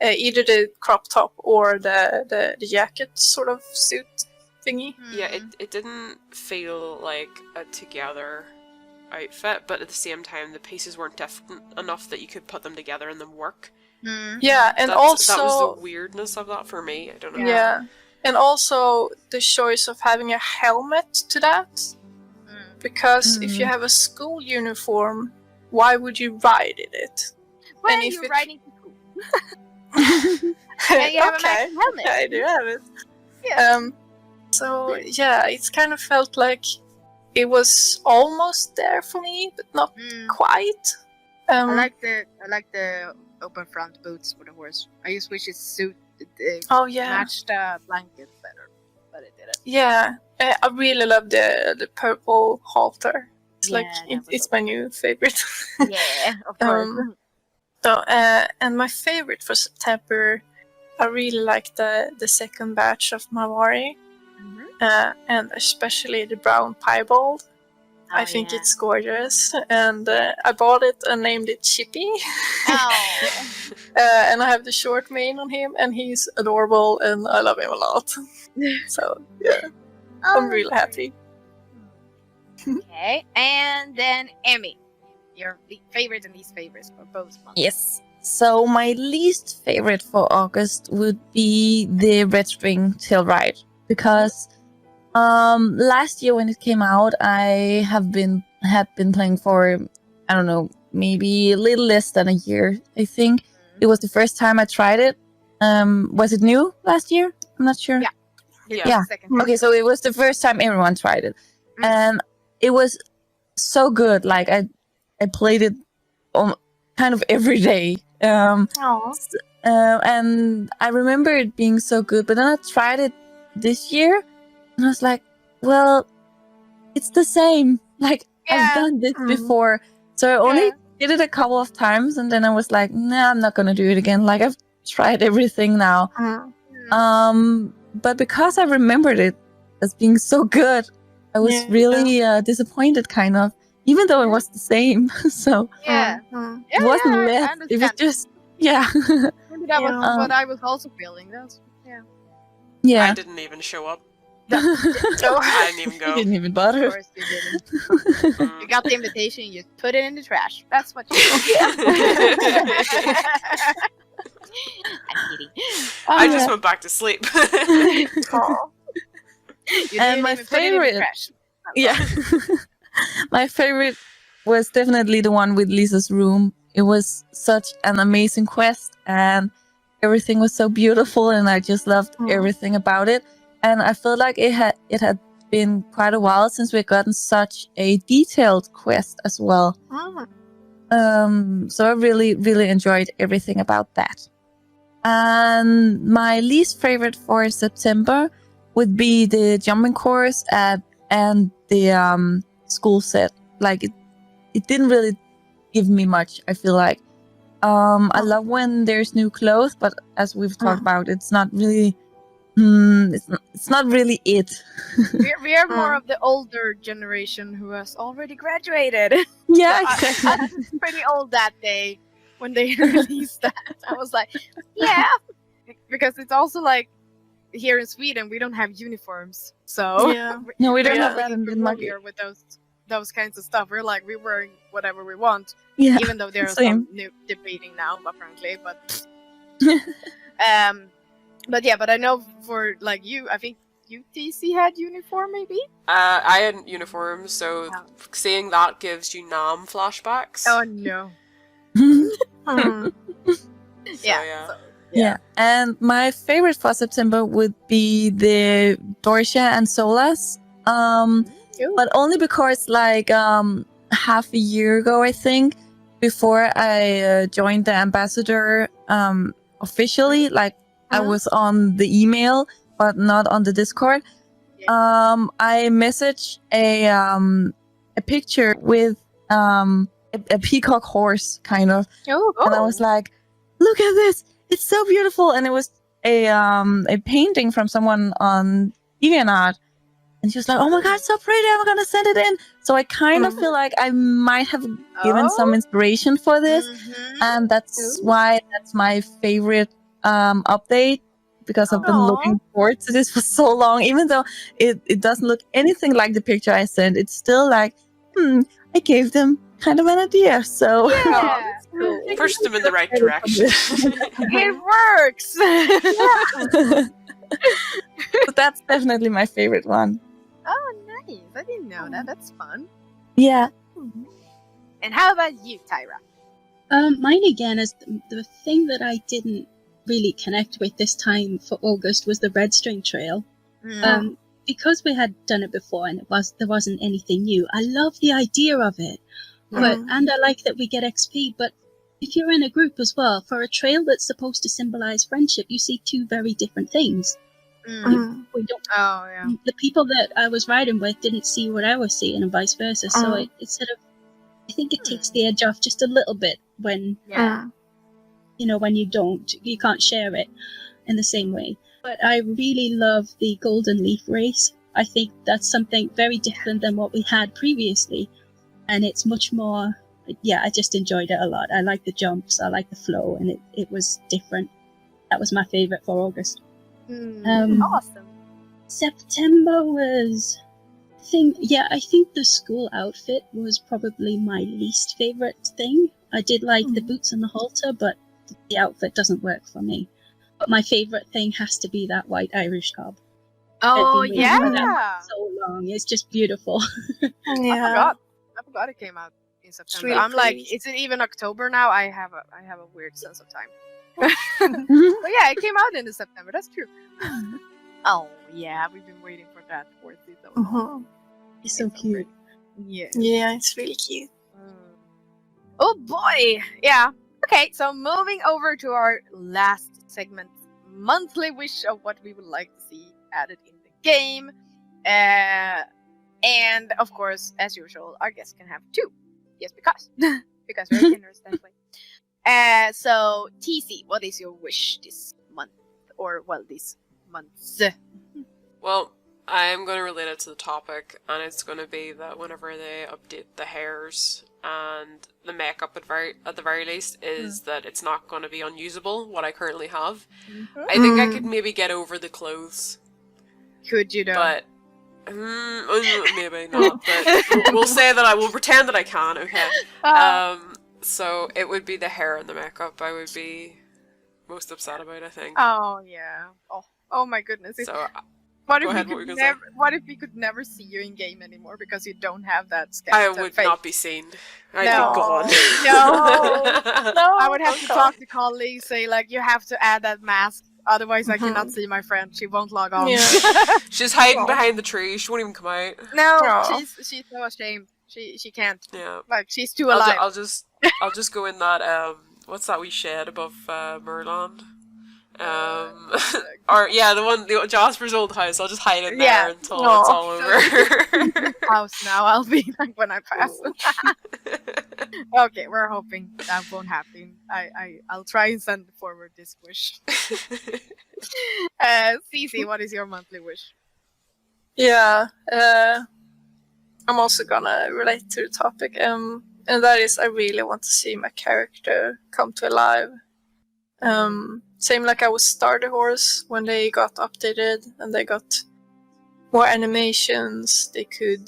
S2: either the crop top or the jacket sort of suit thingy.
S6: Yeah, it didn't feel like a together outfit, but at the same time the pieces weren't different enough that you could put them together and them work.
S2: Yeah, and also
S6: that was the weirdness of that for me. I don't know.
S2: Yeah, and also the choice of having a helmet to that, because if you have a school uniform, why would you ride in it?
S3: Well,
S2: and if
S3: you're riding to school. And you have a matching helmet.
S2: I do have it.
S3: Yeah.
S2: So yeah, it's kind of felt like it was almost there for me, but not quite.
S3: I like the open front boots for the horse. I just wish it matched the blankets better, but it didn't.
S2: Yeah, I really love the purple halter. It's it's my new favorite.
S3: Yeah, of course.
S2: And my favorite for September, I really like the second batch of Mawari, and especially the brown piebald. I think it's gorgeous, and I bought it and named it Chippy. And I have the short mane on him, and he's adorable, and I love him a lot. So yeah, I'm really happy.
S3: Okay, and then Emmy, your favorite and least favorites for both months.
S4: Yes. So my least favorite for August would be the Red String Tail Ride, because last year when it came out, I had been playing for, I don't know, maybe a little less than a year. I think it was the first time I tried it. Was it new last year? I'm not sure.
S3: Yeah.
S4: Okay, so it was the first time everyone tried it, and it was so good. Like I played it kind of every day. And I remember it being so good. But then I tried it this year, and I was like, well, it's the same. Like I've done this before, so I only did it a couple of times, and then I was like, nah, I'm not gonna do it again. Like I've tried everything now. But because I remembered it as being so good, I was really disappointed, kind of, even though it was the same. So it wasn't less. It was just
S3: Maybe that was what I was also feeling.
S6: I didn't even show up. I didn't even go.
S4: You didn't even bother.
S3: Of course you didn't. You got the invitation, you put it in the trash. That's what you did. I'm kidding.
S6: I just went back to sleep.
S4: And my favorite, my favorite was definitely the one with Lisa's room. It was such an amazing quest, and everything was so beautiful, and I just loved everything about it. And I felt like it had been quite a while since we'd gotten such a detailed quest as well. So I really, really enjoyed everything about that. And my least favorite for September would be the jumping course and the school set. Like it didn't really give me much, I feel like. I love when there's new clothes, but as we've talked about, it's not really it's not really it.
S3: We're more of the older generation who has already graduated.
S4: Yeah,
S3: I
S4: exactly.
S3: was pretty old that day when they released that. I was like, yeah, because it's also like here in Sweden we don't have uniforms, so
S2: Yeah.
S4: No, we don't
S3: we're
S4: have
S3: not
S4: that in
S3: really
S4: Denmark.
S3: familiar with those kinds of stuff. We're like we're wearing whatever we want,
S4: Yeah,
S3: even though there are
S4: same.
S3: some new debating now apparently. But but I know for like you, I think UTC had uniform maybe.
S6: I had uniforms, so
S3: Oh.
S6: seeing that gives you Nam flashbacks.
S3: Oh no.
S2: Mm.
S6: So,
S3: Yeah. So,
S4: Yeah, and my favorite for September would be the Dorsia and Solas. But only because like half a year ago, I think, before I joined the ambassador officially, like I was on the email but not on the Discord. I messaged a picture with a peacock horse kind of, and I was like, "Look at this! It's so beautiful!" And it was a painting from someone on DeviantArt. And she was like, "Oh my god, so pretty, I'm gonna send it in." So I kind of feel like I might have given some inspiration for this. And that's why that's my favorite update, because I've been looking forward to this for so long. Even though it doesn't look anything like the picture I sent, it's still like, I gave them kind of an idea. So
S3: yeah.
S6: pushed them in the right direction.
S3: It works.
S4: But that's definitely my favorite one.
S3: Oh, nice. I didn't know that. That's fun.
S4: Yeah.
S3: And how about you, Tyra?
S5: Mine again is the thing that I didn't really connect with this time for August was the Red String Trail. Because we had done it before and there wasn't anything new. I love the idea of it, and I like that we get XP. But if you're in a group as well, for a trail that's supposed to symbolize friendship, you see two very different things. We don't.
S3: Oh yeah.
S5: The people that I was riding with didn't see what I was seeing, and vice versa. So it's sort of, I think it takes the edge off just a little bit when when you can't share it in the same way. But I really love the Golden Leaf Race. I think that's something very different than what we had previously, and it's much more. Yeah, I just enjoyed it a lot. I like the jumps, I like the flow, and it was different. That was my favorite for August.
S3: Awesome.
S5: September was, I think the school outfit was probably my least favorite thing. I did like the boots and the halter, but the outfit doesn't work for me. But my favorite thing has to be that white Irish cob.
S3: Oh
S5: I've been waiting for that
S3: yeah.
S5: for so long. It's just beautiful.
S2: Yeah.
S3: I forgot it came out in September.
S2: really
S3: I'm like,
S2: pretty.
S3: is it even October now? I have a weird sense of time. But yeah, it came out in September. That's true. Oh yeah, we've been waiting for that for so long.
S5: It's so cute.
S3: Yeah.
S2: Yeah, it's really cute.
S3: Oh boy! Yeah. Okay, so moving over to our last segment, monthly wish of what we would like to see added in the game. And of course, as usual, our guests can have two. Yes, because we're generous that way. So TC, what is your wish this month? Or well, these months?
S6: Well, I'm going to relate it to the topic, and it's going to be that whenever they update the hairs and the makeup at the very least, is that it's not going to be unusable, what I currently have. I think I could maybe get over the clothes,
S3: Could you know?
S6: but maybe not. But we'll say that I will pretend that I can. Okay. So it would be the hair and the makeup I would be most upset about, I think.
S3: Oh yeah. Oh my goodness.
S6: So
S3: What
S6: Go
S3: if
S6: ahead,
S3: we
S6: what were
S3: could
S6: you gonna say?
S3: what if we could never see you in game anymore because you don't have that
S6: I
S3: skeleton
S6: would
S3: face?
S6: not be seen. I'd
S3: No.
S6: be gone.
S3: No. I would have to talk to colleagues, say like, you have to add that mask, otherwise I cannot see my friend. She won't log on.
S2: Yeah.
S6: She's hiding behind the tree. She won't even come out.
S3: No,
S2: Aw.
S3: she's so ashamed. She can't.
S6: Yeah.
S3: Like she's too alive.
S6: I'll just go in that what's that wee shed above Merland? Or yeah, the Jasper's old house. I'll just hide in there until it's all over.
S3: House now. I'll be like when I pass. Okay, we're hoping that won't happen. I'll try and send forward this wish. Cece, what is your monthly wish?
S2: Yeah, I'm also gonna relate to the topic, and that is I really want to see my character come to life. Same like I was Starter Horse when they got updated and they got more animations. They could,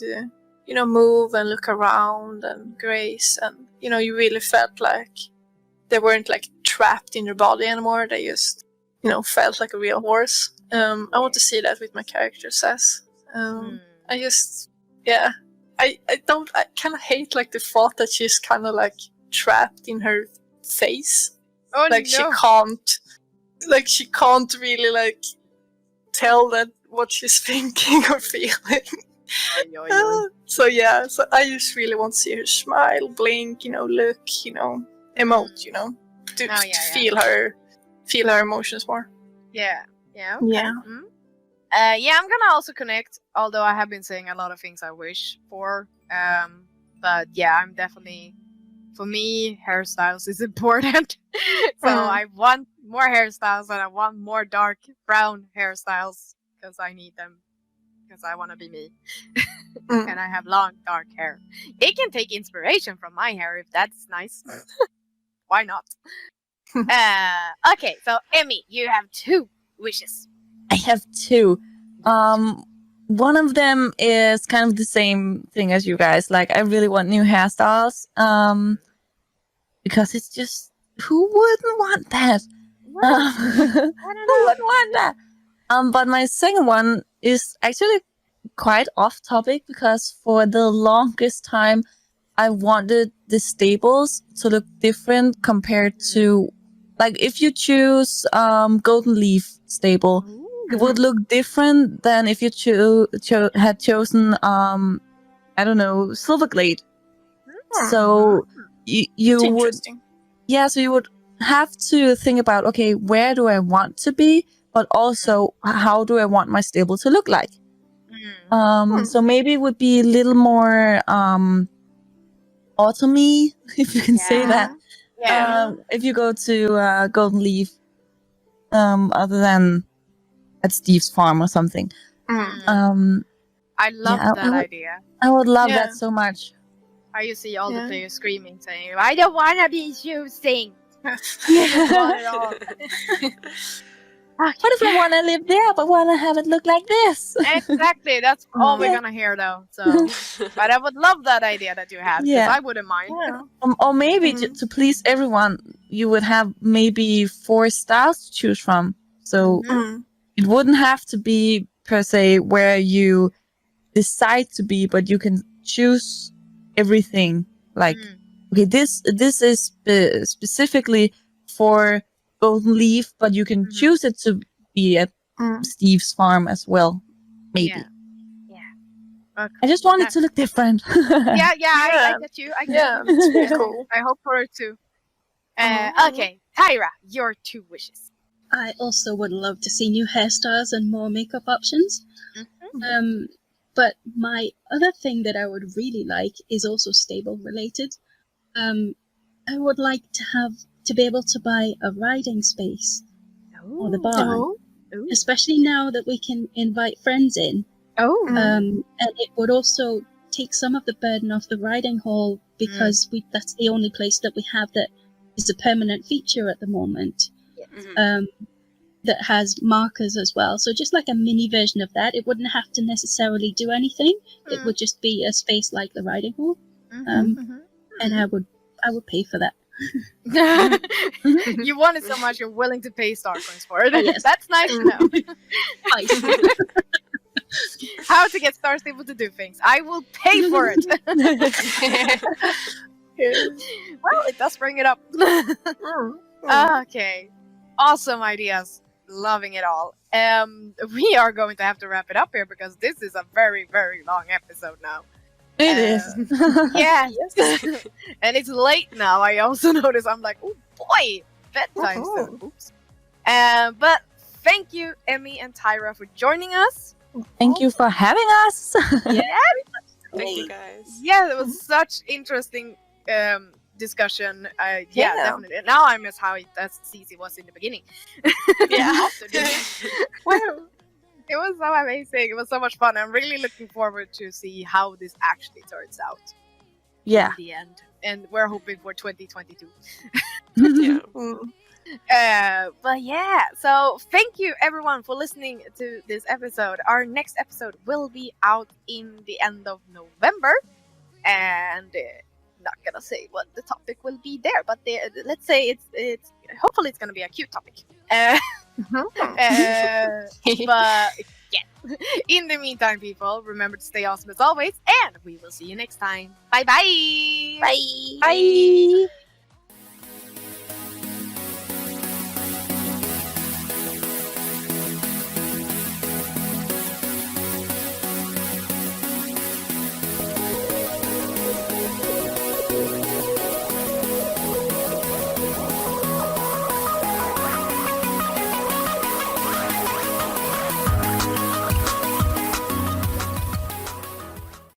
S2: move and look around and grace, and you really felt like they weren't like trapped in their body anymore. They just, felt like a real horse. I want to see that with my character, Sass. I just, I kind of hate like the thought that she's kind of like trapped in her face.
S3: Oh,
S2: like
S3: no.
S2: she can't really like tell that what she's thinking or feeling. So I just really want to see her smile, blink, look, emote, to feel her emotions more.
S3: Yeah. Okay.
S2: Yeah.
S3: I'm gonna also connect, although I have been saying a lot of things I wish for. But yeah, I'm definitely, for me, hairstyles is important. So I want more hairstyles and I want more dark brown hairstyles because I need them. Because I want to be me. And I have long dark hair. It can take inspiration from my hair if that's nice. Why not? Okay, so Emmy, you have 2 wishes.
S4: I have 2. One of them is kind of the same thing as you guys. Like, I really want new hairstyles. Because it's just, who wouldn't want that? Who wouldn't want that? But my second one is actually quite off topic because for the longest time, I wanted the stables to look different compared to, like, if you choose Golden Leaf stable, it would look different than if you had chosen, I don't know, Silverglade. So you would, so you would have to think about, okay, where do I want to be, but also how do I want my stable to look like? So maybe it would be a little more autumny, if you can say that. If you go to Golden Leaf, other than at Steve's farm or something.
S3: I love that idea.
S4: I would love that so much.
S3: You see all the players screaming, saying, I don't want to be choosing.
S4: What if I want to live there but want to have it look like this?
S3: Exactly, that's all we're gonna hear though. So, but I would love that idea that you have, because I wouldn't mind.
S4: Or maybe to please everyone, you would have maybe 4 styles to choose from. So it wouldn't have to be per se where you decide to be, but you can choose everything. Like, okay, this is specifically for Golden Leaf, but you can choose it to be at Steve's farm as well. Maybe.
S3: Okay.
S4: I just want it to look different.
S3: I get you.
S2: It's pretty cool.
S3: I hope for it too. Okay, Tyra, your 2 wishes.
S5: I also would love to see new hairstyles and more makeup options. But my other thing that I would really like is also stable related. I would like to be able to buy a riding space or the barn, especially now that we can invite friends in. And it would also take some of the burden off the riding hall because that's the only place that we have that is a permanent feature at the moment. That has markers as well. So just like a mini version of that, it wouldn't have to necessarily do anything. It would just be a space like the riding hall. And I would pay for that.
S3: You want it so much, you're willing to pay Starcoins for it. Yes. That's nice to know. How to get Star Stable to do things. I will pay for it. Well, it does bring it up. Okay. Awesome ideas. Loving it all. We are going to have to wrap it up here because this is a very, very long episode now.
S4: It is.
S3: Yeah. And it's late now. I also notice. I'm like, oh boy, bedtime soon. Oops. But thank you, Emmy and Tyra, for joining us.
S4: Thank you for having us.
S6: Thank you guys.
S3: Yeah, it was such interesting discussion. Yeah, definitely. Now I miss how Cici was in the beginning.
S2: Yeah.
S3: Well, it was so amazing. It was so much fun. I'm really looking forward to see how this actually turns out.
S4: Yeah.
S3: In the end, and we're hoping for 2022.
S6: Yeah.
S3: But yeah, so thank you everyone for listening to this episode. Our next episode will be out in the end of November, and not gonna say what the topic will be there, but let's say it's hopefully it's gonna be a cute topic. But yeah, in the meantime, people, remember to stay awesome as always, and we will see you next time. Bye bye.
S2: Bye.
S4: Bye.